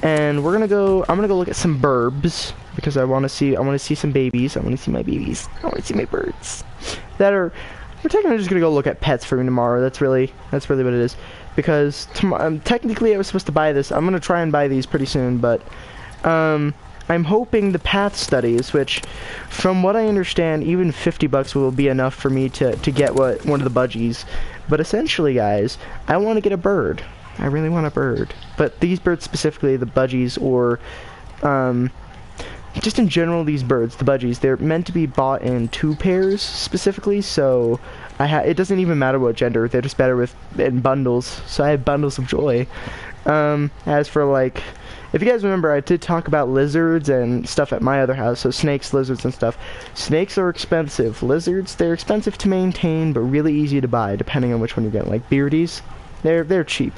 and I'm gonna go look at some burbs because I want to see some babies. I want to see my babies. I want to see my birds. We're technically just gonna go look at pets for me tomorrow. That's really what it is. Because technically I was supposed to buy this. I'm gonna try and buy these pretty soon, but I'm hoping the path studies, which from what I understand, even 50 bucks will be enough for me to get one of the budgies. But essentially, guys, I want to get a bird. I really want a bird. But these birds specifically, the budgies, or just in general, these birds, the budgies, they're meant to be bought in 2 pairs specifically, so it doesn't even matter what gender, they're just better in bundles, so I have bundles of joy. As for, like, if you guys remember, I did talk about lizards and stuff at my other house, so snakes, lizards, and stuff. Snakes are expensive. Lizards, they're expensive to maintain, but really easy to buy, depending on which one you're getting. Like, beardies, they're cheap.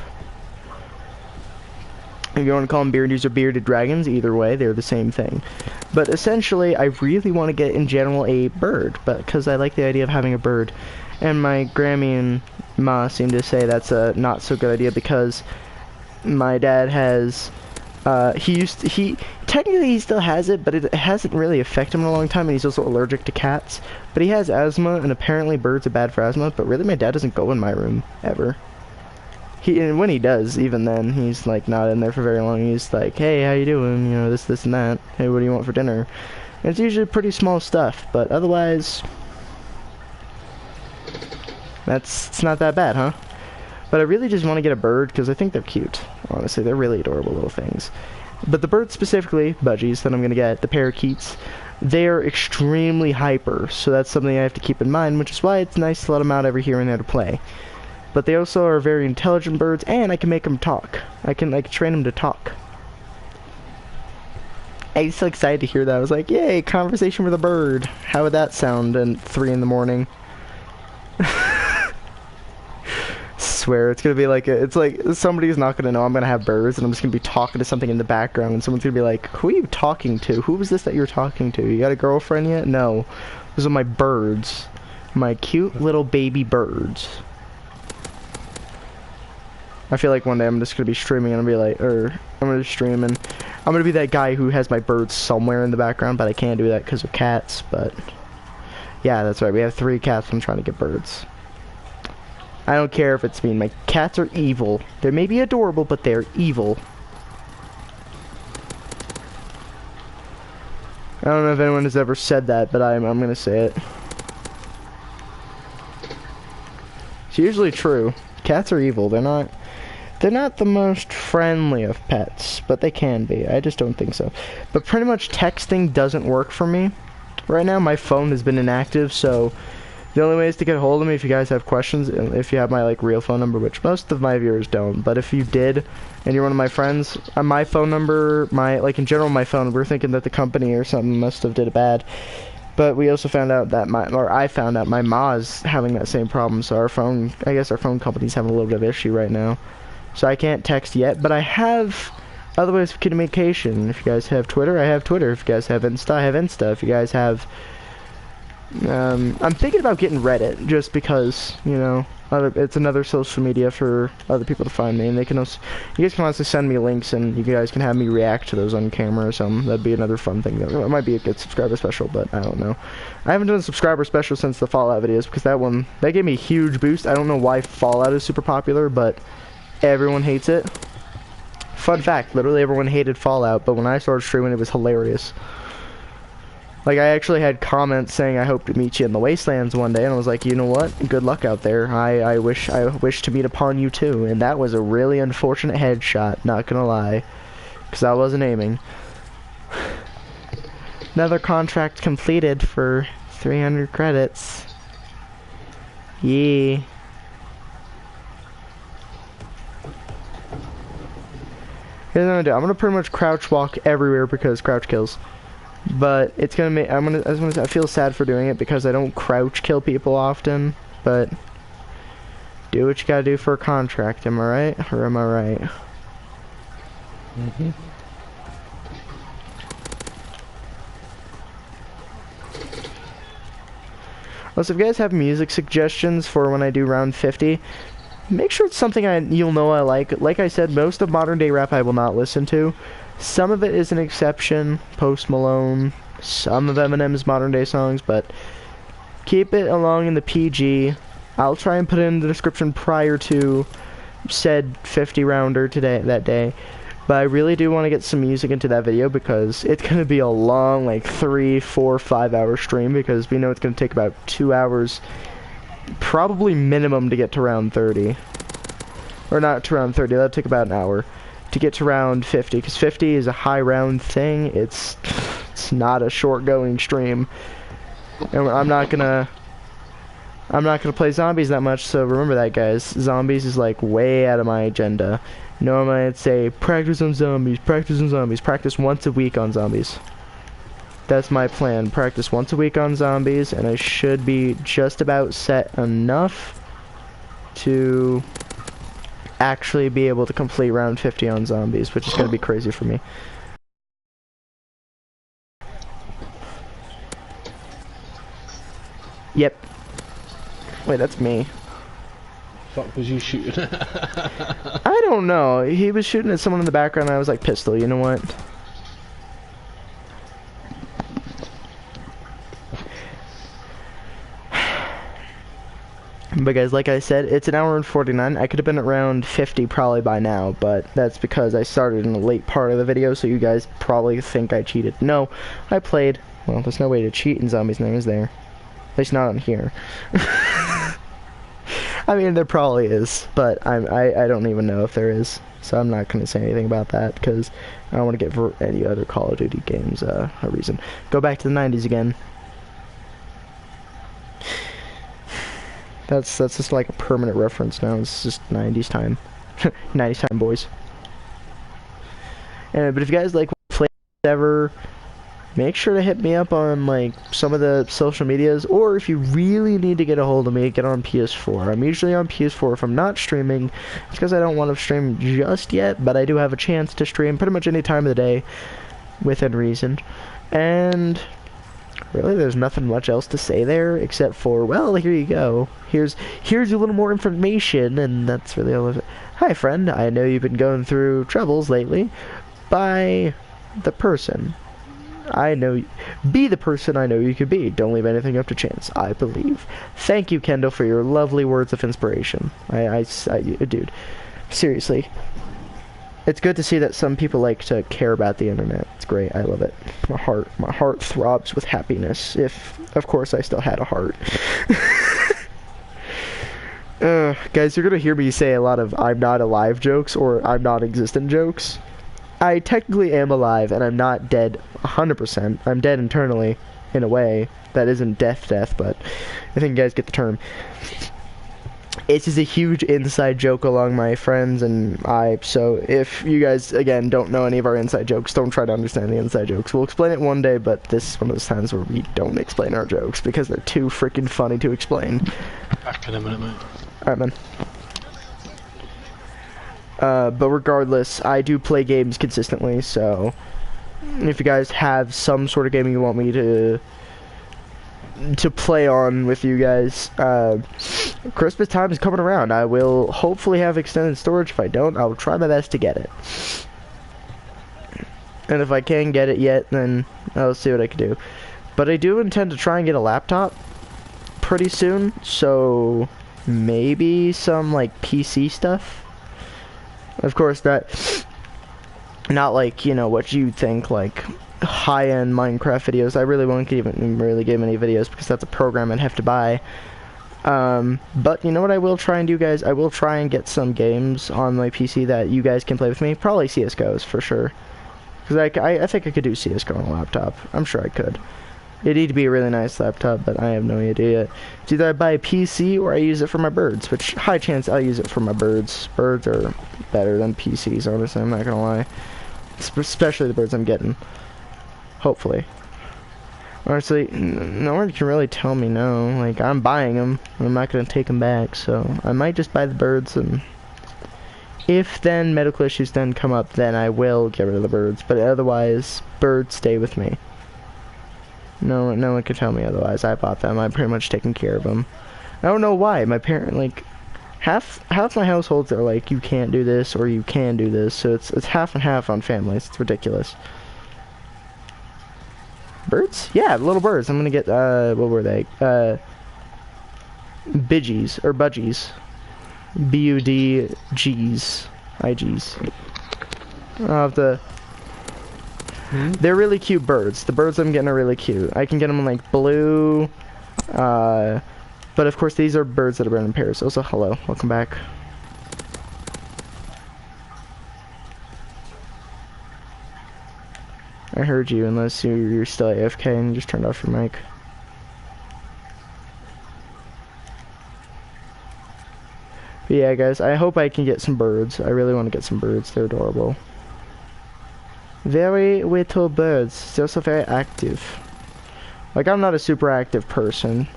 If you want to call them beardies or bearded dragons, either way, they're the same thing. But essentially, I really want to get, in general, a bird, because I like the idea of having a bird. And my Grammy and Ma seem to say that's a not so good idea because my dad has, technically he still has it, but it hasn't really affected him in a long time, and he's also allergic to cats. But he has asthma, and apparently birds are bad for asthma, but really my dad doesn't go in my room, ever. And when he does, even then, he's like not in there for very long. He's like, hey, how you doing? You know, this and that. Hey, what do you want for dinner? And it's usually pretty small stuff, but otherwise, it's not that bad, huh? But I really just want to get a bird because I think they're cute. Honestly, they're really adorable little things. But the birds specifically, budgies, that I'm going to get, the parakeets, they're extremely hyper. So that's something I have to keep in mind, which is why it's nice to let them out every here and there to play. But they also are very intelligent birds, and I can make them talk. I can, like, train them to talk. I was so excited to hear that. I was like, yay, conversation with a bird. How would that sound at 3 in the morning? Swear, it's gonna be like, it's like, somebody's not gonna know I'm gonna have birds, and I'm just gonna be talking to something in the background, and someone's gonna be like, who are you talking to? Who was this that you're talking to? You got a girlfriend yet? No. Those are my birds. My cute little baby birds. I feel like one day I'm just gonna be streaming and I'll be like, I'm gonna stream and I'm gonna be that guy who has my birds somewhere in the background, but I can't do that because of cats, but... Yeah, that's right, we have 3 cats. I'm trying to get birds. I don't care if it's mean. My cats are evil. They may be adorable, but they're evil. I don't know if anyone has ever said that, but I'm gonna say it. It's usually true. Cats are evil. They're not the most friendly of pets, but they can be. I just don't think so. But pretty much texting doesn't work for me. Right now my phone has been inactive, so the only way is to get a hold of me if you guys have questions, if you have my like real phone number, which most of my viewers don't, but if you did and you're one of my friends, my phone number, like in general my phone, we're thinking that the company or something must have did it bad. But we also found out that I found out my ma's having that same problem, so I guess our phone company's having a little bit of issue right now. So I can't text yet, but I have other ways of communication. If you guys have Twitter, I have Twitter. If you guys have Insta, I have Insta. If you guys have... I'm thinking about getting Reddit, just because, you know, it's another social media for other people to find me, and they can also, you guys can also send me links, and you guys can have me react to those on camera or something. That'd be another fun thing. It might be a good subscriber special, but I don't know. I haven't done a subscriber special since the Fallout videos, because that gave me a huge boost. I don't know why Fallout is super popular, but everyone hates it. Fun fact, literally everyone hated Fallout, but when I started streaming, it was hilarious. Like, I actually had comments saying I hope to meet you in the Wastelands one day, and I was like, you know what? Good luck out there. I wish to meet upon you too. And that was a really unfortunate headshot, not gonna lie, because I wasn't aiming. Another contract completed for 300 credits. Yeah. Here's what I'm gonna do. I'm gonna pretty much crouch walk everywhere because crouch kills. But it's gonna make I feel sad for doing it because I don't crouch kill people often, but do what you gotta do for a contract, am I right? Or am I right? Mm-hmm. Also, if you guys have music suggestions for when I do round 50, make sure it's something you'll know I like. Like I said, most of modern day rap I will not listen to. Some of it is an exception, Post Malone, some of Eminem's modern day songs, but keep it along in the PG. I'll try and put it in the description prior to said 50 rounder that day. But I really do want to get some music into that video because it's going to be a long, like 3, 4, 5 hour stream, because we know it's going to take about 2 hours, probably minimum, to get to round 30. Or not to round 30, that'll take about an hour to get to round 50, because 50 is a high round thing. It's not a short going stream, and I'm not gonna play zombies that much, so remember that, guys. Zombies is like way out of my agenda. Normally I'd say practice on zombies, practice once a week on zombies. That's my plan, practice once a week on zombies, and I should be just about set enough to actually be able to complete round 50 on zombies, which is going to be crazy for me. Yep. Wait, that's me. Fuck was you shooting? I don't know. He was shooting at someone in the background, and I was like, pistol, you know what? But guys, like I said, it's an hour and 49. I could have been at round 50 probably by now, but that's because I started in the late part of the video, so you guys probably think I cheated. No, I played. Well, there's no way to cheat in Zombies Name, is there? At least not on here. I mean, there probably is, but I don't even know if there is, so I'm not going to say anything about that, because I don't want to give any other Call of Duty games a reason. Go back to the 90s again. That's just like a permanent reference now. It's just 90s time. 90s time, boys. But if you guys like play ever, make sure to hit me up on like some of the social medias, or if you really need to get a hold of me, get on PS4. I'm usually on PS4 if I'm not streaming. It's because I don't want to stream just yet, but I do have a chance to stream pretty much any time of the day within reason. And really, there's nothing much else to say there, except for, well, here you go. Here's a little more information, and that's really all of it. Hi, friend. I know you've been going through troubles lately. Bye. the person I know, be the person I know you could be. Don't leave anything up to chance, I believe. Thank you, Kendall, for your lovely words of inspiration. Dude, seriously. It's good to see that some people like to care about the internet. It's great. I love it. My heart throbs with happiness. If, of course, I still had a heart. Guys, you're gonna hear me say a lot of I'm not alive jokes or I'm not existent jokes. I technically am alive and I'm not dead 100%. I'm dead internally, in a way. That isn't death, but I think you guys get the term. It's just a huge inside joke along my friends and I, so if you guys, again, don't know any of our inside jokes, don't try to understand the inside jokes. We'll explain it one day, but this is one of those times where we don't explain our jokes because they're too freaking funny to explain. Back in a minute, mate. Alright, man. But regardless, I do play games consistently, so if you guys have some sort of game you want me to play on with you guys, Christmas time is coming around. I will hopefully have extended storage. If I don't, I will try my best to get it. And if I can't get it yet, then I'll see what I can do. But I do intend to try and get a laptop pretty soon, so maybe some like PC stuff. Of course, not like, you know, what you think, like high-end Minecraft videos. I really won't even really give any videos because that's a program I'd have to buy. But you know what I will try and do, guys? I will try and get some games on my PC that you guys can play with me. Probably CSGOs for sure. Because I think I could do CSGO on a laptop. I'm sure I could. It'd need to be a really nice laptop, but I have no idea yet. It's either I buy a PC or I use it for my birds, which high chance I'll use it for my birds. Birds are better than PCs, honestly, I'm not gonna lie. Especially the birds I'm getting. Hopefully. Honestly, no one can really tell me no. Like, I'm buying them. I'm not gonna take them back, so I might just buy the birds, and if then medical issues then come up, then I will get rid of the birds. But otherwise, birds stay with me. No one can tell me otherwise. I bought them. I'm pretty much taking care of them. I don't know why. My parent, like, half my households are like, you can't do this or you can do this. So it's half and half on families. It's ridiculous. Birds? Yeah, little birds. I'm gonna get, what were they? Bidgies, or budgies. B-U-D-Gs. I-Gs. I'll have to... They're really cute birds. The birds I'm getting are really cute. I can get them in like blue, but of course these are birds that are born in pairs. Also, hello, welcome back. I heard you, unless you're still AFK and you just turned off your mic. But yeah, guys, I hope I can get some birds. I really want to get some birds. They're adorable. Very little birds. They're also very active. Like, I'm not a super active person.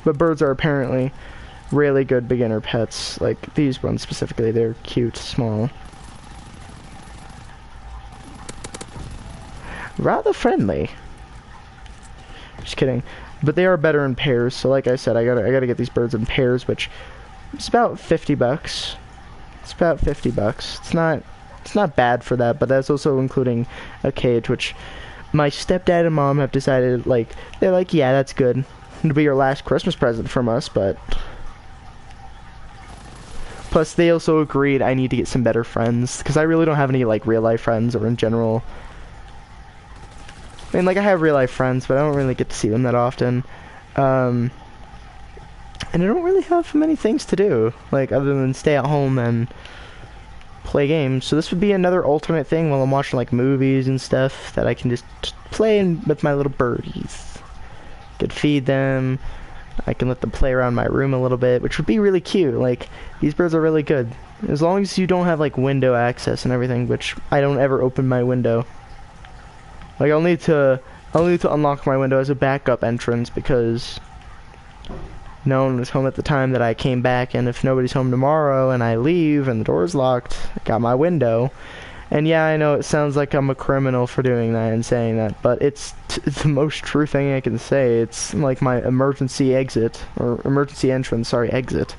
But birds are apparently really good beginner pets. Like, these ones specifically. They're cute, small. Rather friendly. Just kidding. But they are better in pairs. So like I said, I gotta get these birds in pairs, which is about 50 bucks. It's about 50 bucks. It's not bad for that, but that's also including a cage, which my stepdad and mom have decided, like, they're like, yeah, that's good. It'll be your last Christmas present from us, but... Plus, they also agreed I need to get some better friends, because I really don't have any, like, real-life friends, or in general... I mean, like, I have real-life friends, but I don't really get to see them that often. And I don't really have many things to do, like, other than stay at home and... play games. So this would be another alternate thing while I'm watching like movies and stuff that I can just play with my little birdies. Could feed them. I can let them play around my room a little bit, which would be really cute. Like, these birds are really good. As long as you don't have like window access and everything, which I don't ever open my window. Like, I'll need to unlock my window as a backup entrance because no one was home at the time that I came back, and if nobody's home tomorrow and I leave and the door's locked, I got my window. And yeah, I know it sounds like I'm a criminal for doing that and saying that, but it's the most true thing I can say. It's like my emergency exit, or emergency entrance, sorry, exit.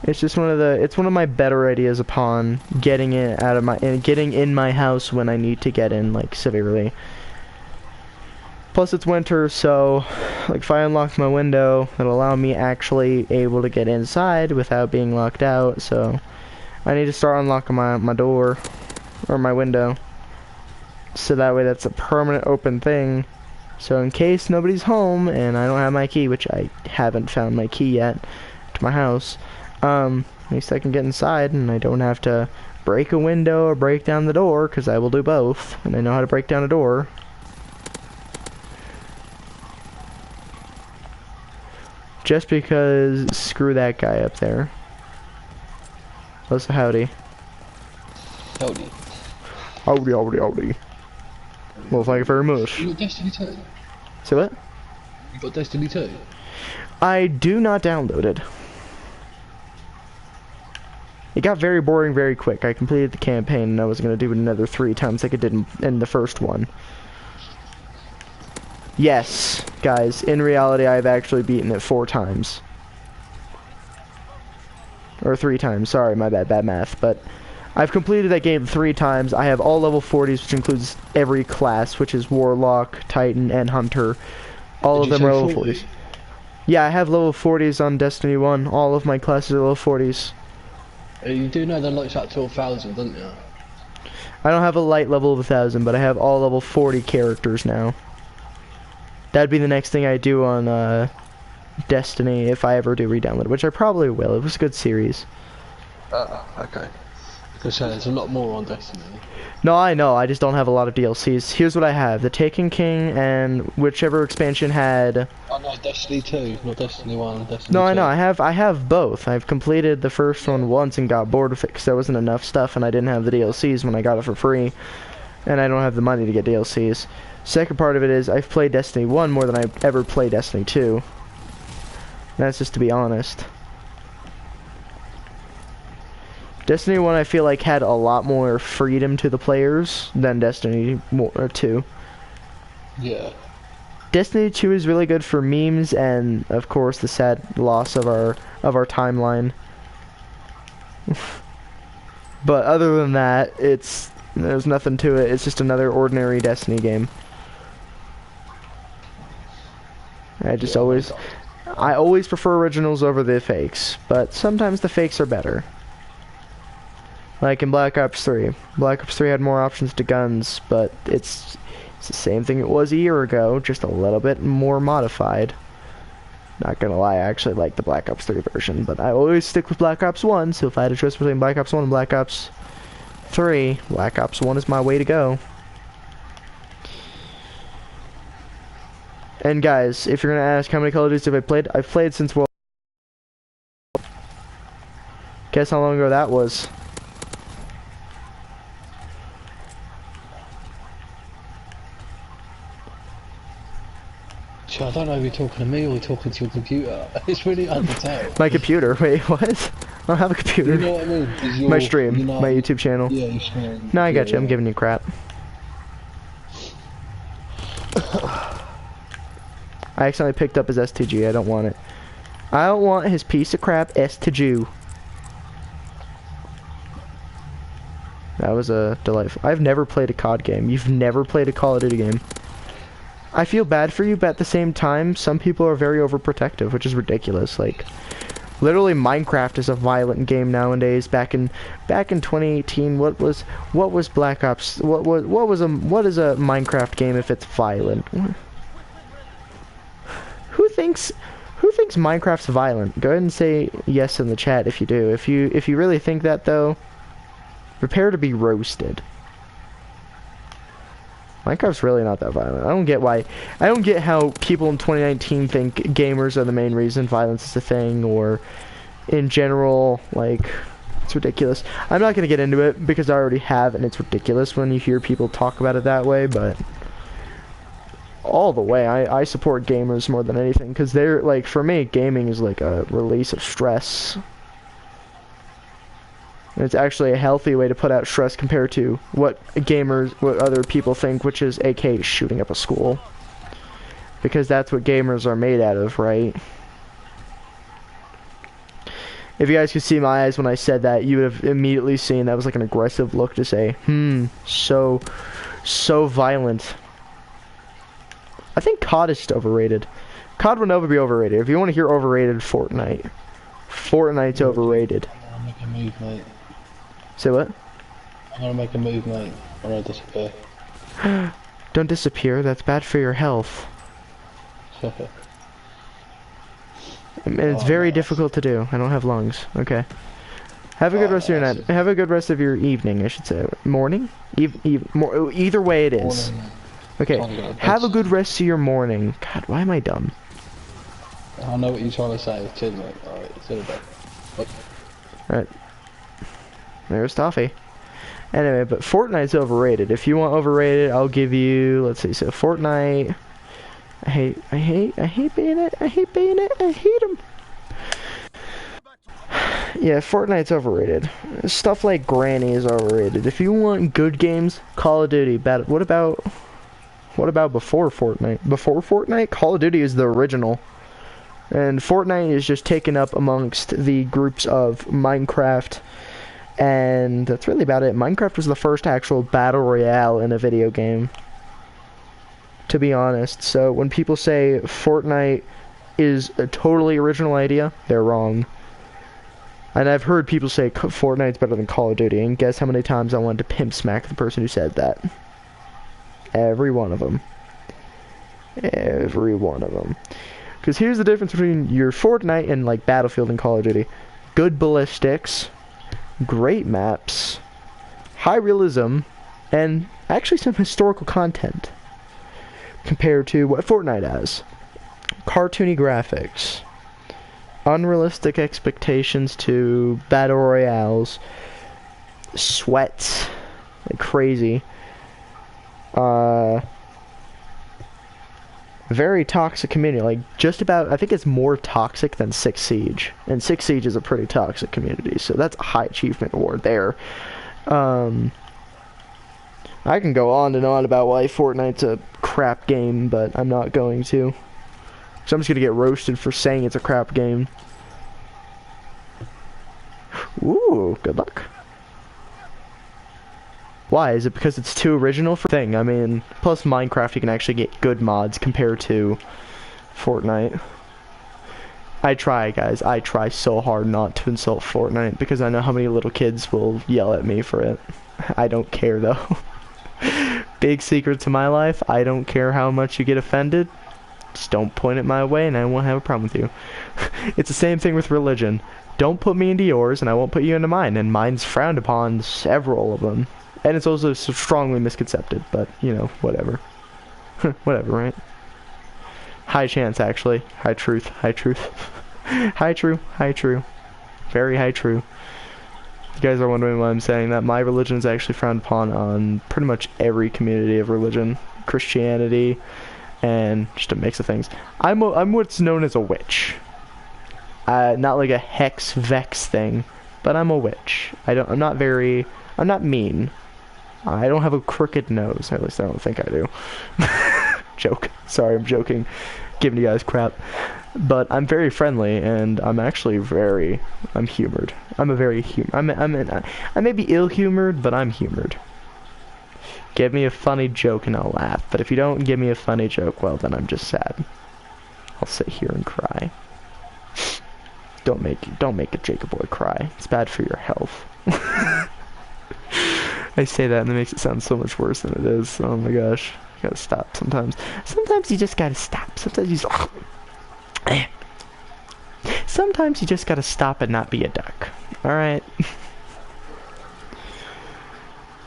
It's just it's one of my better ideas upon getting it out of getting in my house when I need to get in, like, severely. Plus it's winter, so, like, if I unlock my window, it'll allow me actually able to get inside without being locked out, so I need to start unlocking my door, or my window, so that way that's a permanent open thing, so in case nobody's home and I don't have my key, which I haven't found my key yet to my house, at least I can get inside and I don't have to break a window or break down the door, because I will do both, and I know how to break down a door. Just because, screw that guy up there. What's the howdy? Howdy. Howdy, howdy, howdy. Well, thank you very much. You got Destiny 2? Say what? You got Destiny 2? I do not download it. It got very boring very quick. I completed the campaign and I was going to do it another 3 times like I did in the first one. Yes, guys, in reality I've actually beaten it 4 times. Or 3 times, sorry, my bad math, but I've completed that game 3 times. I have all level 40s, which includes every class, which is Warlock, Titan, and Hunter. All of them are level 40s. Yeah, I have level 40s on Destiny 1. All of my classes are level 40s. You do know they're like up to 1,000, don't you? I don't have a light level of 1,000, but I have all level 40 characters now. That'd be the next thing I do on Destiny if I ever do re-download it, which I probably will. It was a good series. Okay. Because there's a lot more on Destiny. No, I know. I just don't have a lot of DLCs. Here's what I have: the Taken King and whichever expansion had. Oh no, Destiny 2, not Destiny 1. Destiny No, 2. I know. I have both. I've completed the first one once and got bored of it because there wasn't enough stuff, and I didn't have the DLCs when I got it for free, and I don't have the money to get DLCs. Second part of it is I've played Destiny 1 more than I've ever played Destiny 2. That's just to be honest. Destiny 1 I feel like had a lot more freedom to the players than Destiny 2. Yeah. Destiny 2 is really good for memes and of course the sad loss of our timeline. But other than that, there's nothing to it. It's just another ordinary Destiny game. I always prefer originals over the fakes, but sometimes the fakes are better. Like in Black Ops 3. Black Ops 3 had more options to guns, but it's the same thing it was a year ago, just a little bit more modified. Not gonna lie, I actually like the Black Ops 3 version, but I always stick with Black Ops 1, so if I had a choice between Black Ops 1 and Black Ops 3, Black Ops 1 is my way to go. And guys, if you're gonna ask how many Call of Duties have I played, I've played since World. Guess how long ago that was? I don't know if you're talking to me or you're talking to your computer. It's really hard to tell. My computer? Wait, what? I don't have a computer. You know what I mean? My stream, my YouTube channel. Yeah, your stream. No, I got you. I'm giving you crap. I accidentally picked up his STG. I don't want it. I don't want his piece of crap STG. That was a delightful. I've never played a COD game. You've never played a Call of Duty game. I feel bad for you, but at the same time, some people are very overprotective, which is ridiculous. Like, literally, Minecraft is a violent game nowadays. Back in 2018, what was Black Ops? What is a Minecraft game if it's violent? Who thinks Minecraft's violent? Go ahead and say yes in the chat if you do. If you really think that though, prepare to be roasted. Minecraft's really not that violent. I don't get how people in 2019 think gamers are the main reason violence is a thing, or in general, like, it's ridiculous. I'm not gonna get into it because I already have, and it's ridiculous when you hear people talk about it that way, but all the way, I support gamers more than anything, because they're, like, for me, gaming is like a release of stress. And it's actually a healthy way to put out stress compared to what other people think, which is aka shooting up a school. Because that's what gamers are made out of, right? If you guys could see my eyes when I said that, you would have immediately seen that was like an aggressive look to say, so violent. I think COD is just overrated. COD will never be overrated. If you want to hear overrated, Fortnite. Fortnite's overrated. I'm gonna make a move, mate. Say what? I'm gonna make a move, mate. I'm gonna disappear. Don't disappear, that's bad for your health. And it's very difficult to do. I don't have lungs. Okay. Have a good rest of your night. Have a good rest of your evening, I should say. Morning? Either way it is. Morning. Okay. Have a good rest of your morning. God, why am I dumb? I know what you're trying to say. Chill, mate. Alright, see you in a bit. Alright. There's Toffee. Anyway, but Fortnite's overrated. If you want overrated, I'll give you, let's see, so Fortnite. I hate being it. I hate him. Yeah, Fortnite's overrated. Stuff like Granny is overrated. If you want good games, Call of Duty. What about before Fortnite? Before Fortnite, Call of Duty is the original. And Fortnite is just taken up amongst the groups of Minecraft. And that's really about it. Minecraft was the first actual battle royale in a video game, to be honest. So when people say Fortnite is a totally original idea, they're wrong. And I've heard people say Fortnite's better than Call of Duty, and guess how many times I wanted to pimp smack the person who said that? Every one of them. Every one of them. Because here's the difference between your Fortnite and like Battlefield and Call of Duty. Good ballistics, great maps, high realism, and actually some historical content compared to what Fortnite has. Cartoony graphics, unrealistic expectations to battle royales, sweats like crazy, very toxic community, like just about, I think it's more toxic than 6 Siege, and 6 Siege is a pretty toxic community, so that's a high achievement award there. I can go on and on about why Fortnite's a crap game, but I'm not going to. So I'm just gonna get roasted for saying it's a crap game. Ooh, good luck. Why? Is it because it's too original for thing? I mean, plus Minecraft you can actually get good mods compared to Fortnite. I try, guys. I try so hard not to insult Fortnite because I know how many little kids will yell at me for it. I don't care though. Big secret to my life, I don't care how much you get offended. Just don't point it my way and I won't have a problem with you. It's the same thing with religion. Don't put me into yours and I won't put you into mine, and mine's frowned upon, several of them. And it's also strongly misconcepted, but, you know, whatever. Whatever, right? High chance, actually. High truth. High truth. High true. High true. Very high true. You guys are wondering why I'm saying that. My religion is actually frowned upon on pretty much every community of religion. Christianity, and just a mix of things. I'm what's known as a witch. Not like a hex vex thing, but I'm a witch. I'm not mean. I don't have a crooked nose. At least I don't think I do. Joke. Sorry, I'm joking. Giving you guys crap. But I'm very friendly, and I'm actually I'm humored. I'm a very I may be ill-humored, but I'm humored. Give me a funny joke and I'll laugh. But if you don't give me a funny joke, well, then I'm just sad. I'll sit here and cry. Don't make a Jacob boy cry. It's bad for your health. I say that and it makes it sound so much worse than it is. Oh my gosh. You gotta stop sometimes. Sometimes you just gotta stop. Sometimes you just gotta stop and not be a duck. Alright?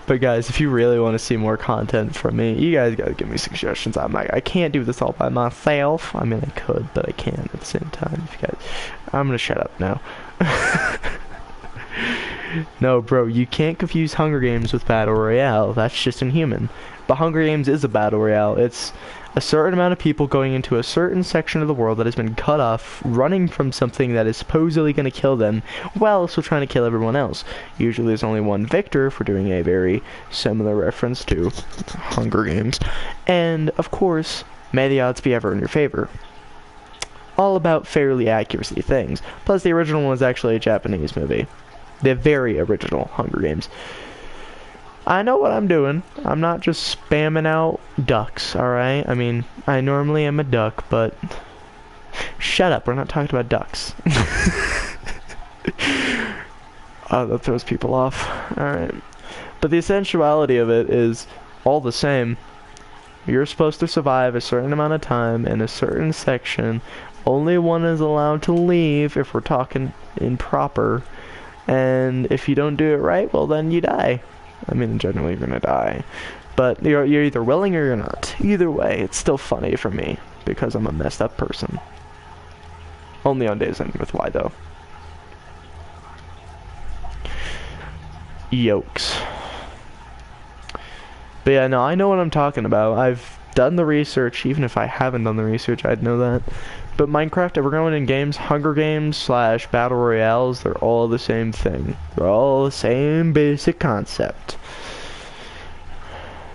But guys, if you really want to see more content from me, you guys gotta give me suggestions. I can't do this all by myself. I mean, I could, but I can't at the same time. If you guys, I'm gonna shut up now. No, bro, you can't confuse Hunger Games with Battle Royale. That's just inhuman. But Hunger Games is a Battle Royale. It's a certain amount of people going into a certain section of the world that has been cut off, running from something that is supposedly going to kill them, while also trying to kill everyone else. Usually there's only one victor, for doing a very similar reference to Hunger Games. And, of course, may the odds be ever in your favor. all about fairly accuracy things. Plus, the original one was actually a Japanese movie. The very original Hunger Games. I know what I'm doing. I'm not just spamming out ducks, alright? I mean, I normally am a duck, but... Shut up, we're not talking about ducks. Oh, that throws people off. Alright. But the essentiality of it is all the same. You're supposed to survive a certain amount of time in a certain section. Only one is allowed to leave if we're talking in proper. And if you don't do it right, well then you die. I mean, generally you're gonna die. But you're either willing or you're not. Either way, it's still funny for me. Because I'm a messed up person. Only on days ending with Y, though. Yokes. But yeah, no, I know what I'm talking about. I've done the research. Even if I haven't done the research, I'd know that. But Minecraft, if we're going in games, Hunger Games / Battle Royales, they're all the same thing. They're all the same basic concept.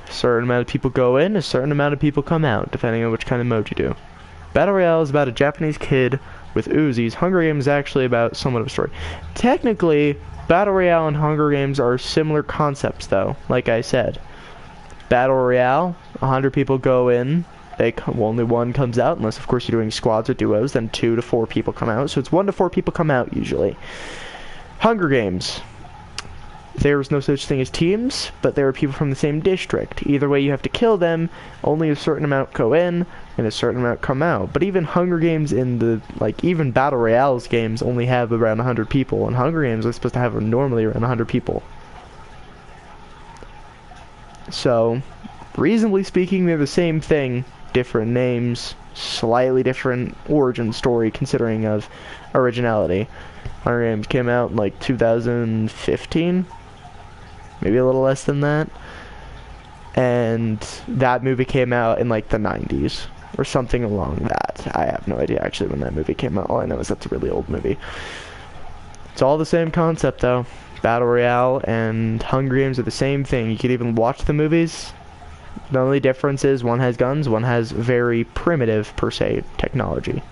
A certain amount of people go in, a certain amount of people come out, depending on which kind of mode you do. Battle Royale is about a Japanese kid with Uzis. Hunger Games is actually about somewhat of a story. Technically, Battle Royale and Hunger Games are similar concepts, though, like I said. Battle Royale, 100 people go in. Only one comes out, unless of course you're doing squads or duos, then 2 to 4 people come out, so it's 1 to 4 people come out usually. Hunger Games. There's no such thing as teams, but there are people from the same district. Either way you have to kill them, only a certain amount go in, and a certain amount come out. But even Hunger Games in the, even Battle Royale's games only have around 100 people, and Hunger Games are supposed to have normally around 100 people. So, reasonably speaking, they're the same thing. Different names, slightly different origin story considering of originality. Hunger Games came out in 2015, maybe a little less than that, and that movie came out in the 90s or something along that. I have no idea actually when that movie came out. All I know is that's a really old movie. It's all the same concept though. Battle Royale and Hunger Games are the same thing. You could even watch the movies. The only difference is one has guns, one has very primitive, per se, technology.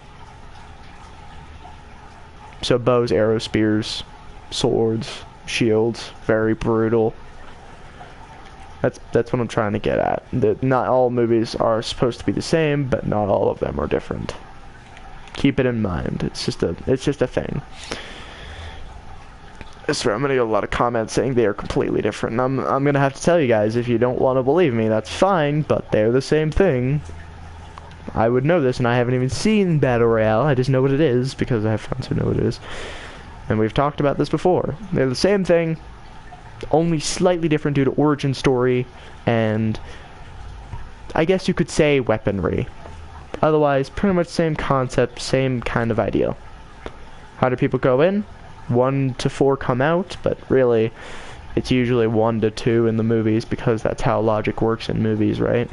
So bows, arrows, spears, swords, shields, very brutal. That's what I'm trying to get at. Not all movies are supposed to be the same, but not all of them are different. Keep it in mind. It's just a thing. So I'm gonna get a lot of comments saying they are completely different. And I'm gonna have to tell you guys, if you don't want to believe me, that's fine, but they're the same thing. I would know this, and I haven't even seen Battle Royale. I just know what it is because I have friends who know what it is, and we've talked about this before. They're the same thing, only slightly different due to origin story and I guess you could say weaponry. Otherwise, pretty much same concept, same kind of idea. How do people go in? 1 to 4 come out, but really it's usually 1 to 2 in the movies because that's how logic works in movies, right?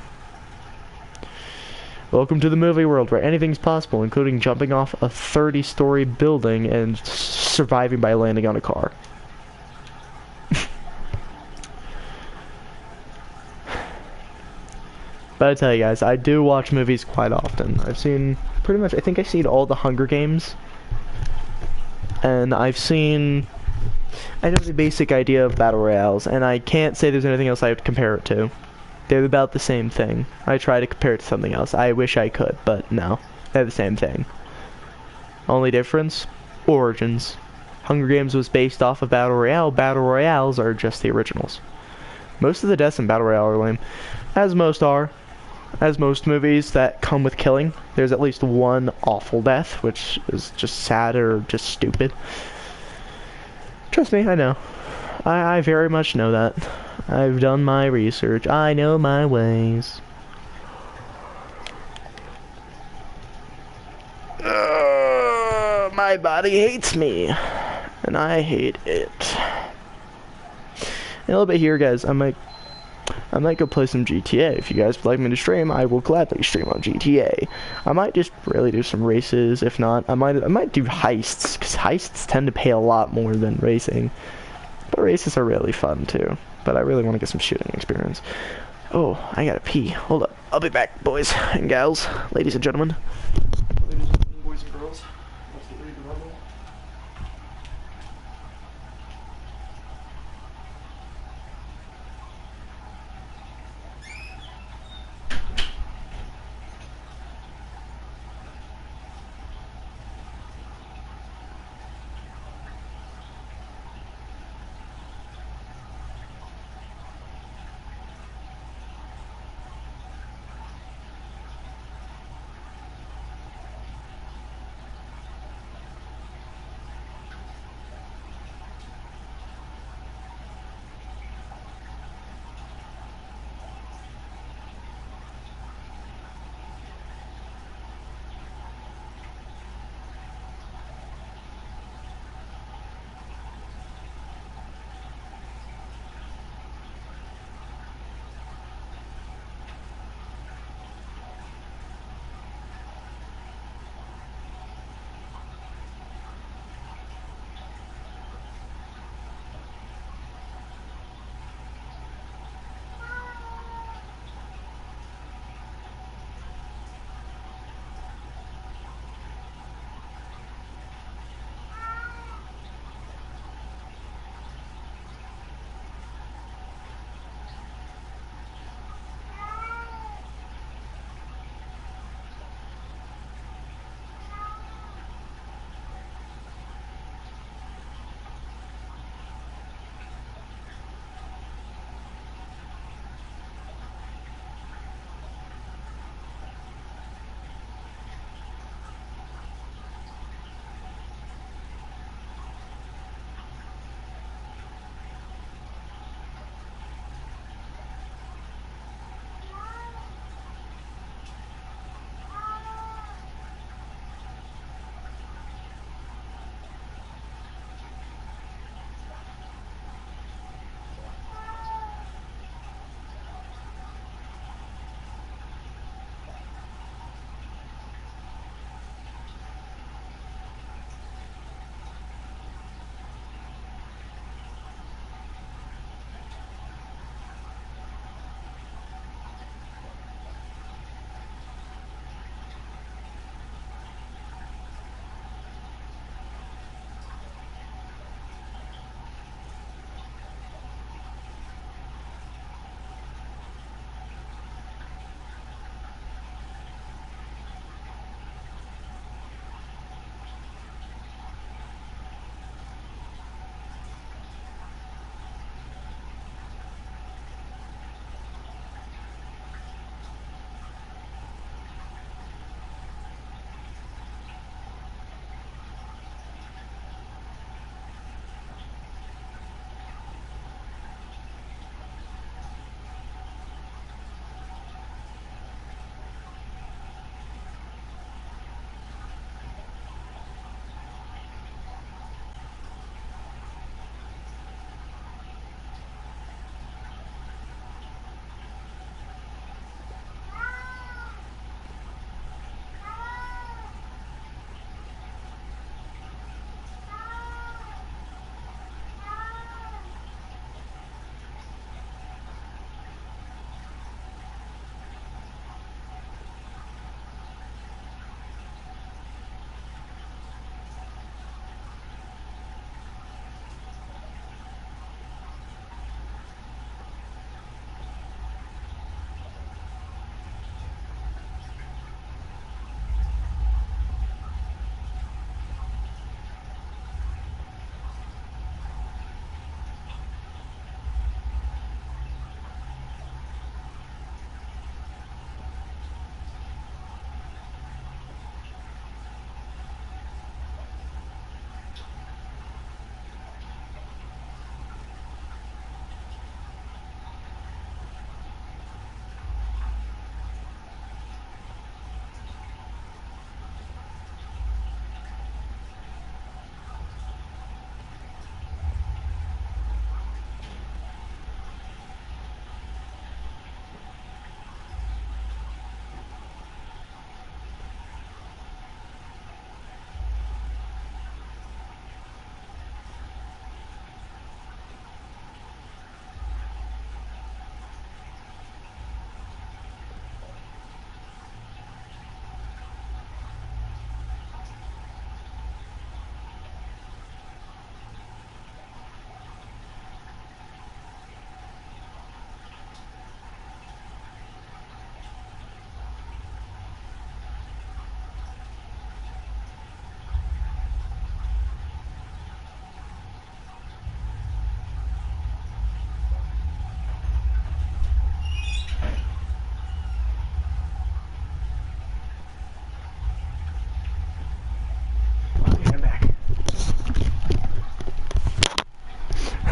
Welcome to the movie world where anything's possible, including jumping off a 30-story building and surviving by landing on a car. But I tell you guys, I do watch movies quite often. I've seen pretty much, I think I've seen all the Hunger Games. And I know the basic idea of battle royales, and I can't say there's anything else I would compare it to. They're about the same thing. I try to compare it to something else. I wish I could, but no. They're the same thing. Only difference? Origins. Hunger Games was based off of Battle Royale. Battle Royales are just the originals. Most of the deaths in Battle Royale are lame. As most are. As most movies that come with killing. There's at least one awful death, which is just sad or just stupid. Trust me, I know. I very much know that. I've done my research. I know my ways. My body hates me. And I hate it. In a little bit here, guys, I might go play some GTA. If you guys would like me to stream, I will gladly stream on GTA. I might just really do some races. If not, I might do heists, because heists tend to pay a lot more than racing. But races are really fun too. But I really want to get some shooting experience. Oh, I gotta pee. Hold up. I'll be back, boys and gals, ladies and gentlemen. Ladies and boys and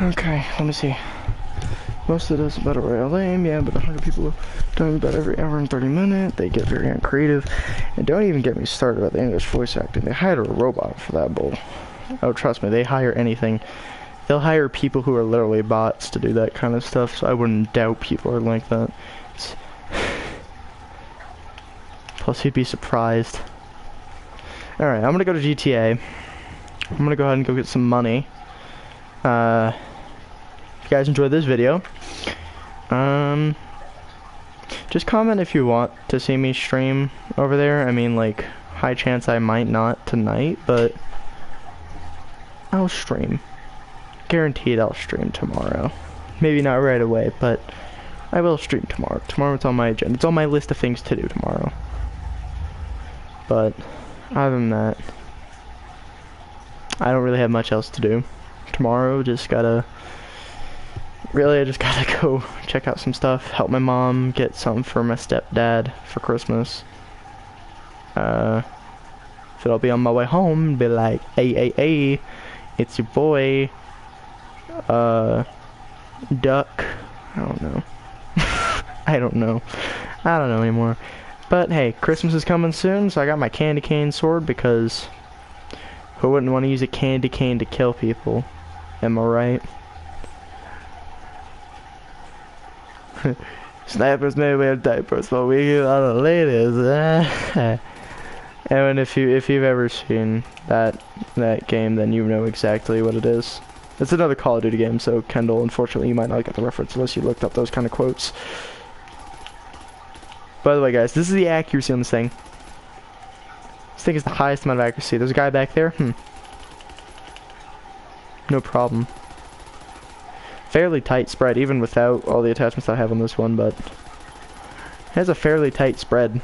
Okay, let me see. Most of this is Battle Royale lame, yeah, but 100 people talking about every hour and 30 minutes. They get very uncreative. And don't even get me started about the English voice acting. They hired a robot for that bull. Oh, trust me, they hire anything. They'll hire people who are literally bots to do that kind of stuff, so I wouldn't doubt people are like that. Plus, you'd be surprised. Alright, I'm gonna go to GTA. I'm gonna go ahead and go get some money. If you guys enjoyed this video, just comment if you want to see me stream over there. I mean, like, high chance I might not tonight, but I'll stream. Guaranteed I'll stream tomorrow. Maybe not right away, but I will stream tomorrow. Tomorrow it's on my agenda. It's on my list of things to do tomorrow. But other than that, I don't really have much else to do. Tomorrow, I just gotta go check out some stuff, help my mom get something for my stepdad for Christmas. So I'll be on my way home and be like, hey, it's your boy, Duck. I don't know. I don't know anymore. But hey, Christmas is coming soon, so I got my candy cane sword because who wouldn't want to use a candy cane to kill people? Am I right? Snipers may wear diapers, but we get a lot of ladies. And if you've ever seen that game, then you know exactly what it is. It's another Call of Duty game, so Kendall, unfortunately, you might not get the reference unless you looked up those kind of quotes. By the way, guys, this is the accuracy on this thing. This thing is the highest amount of accuracy. There's a guy back there. No problem. Fairly tight spread, even without all the attachments I have on this one, but it has a fairly tight spread.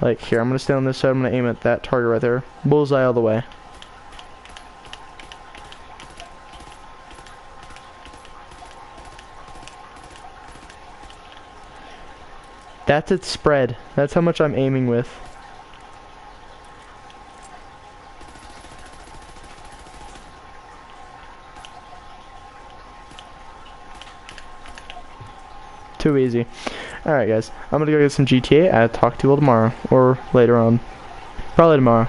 Like, here, I'm gonna stay on this side, I'm gonna aim at that target right there. Bullseye all the way. That's its spread. That's how much I'm aiming with. Too easy. Alright guys, I'm gonna go get some GTA. I'll talk to you all tomorrow. Or later on. Probably tomorrow.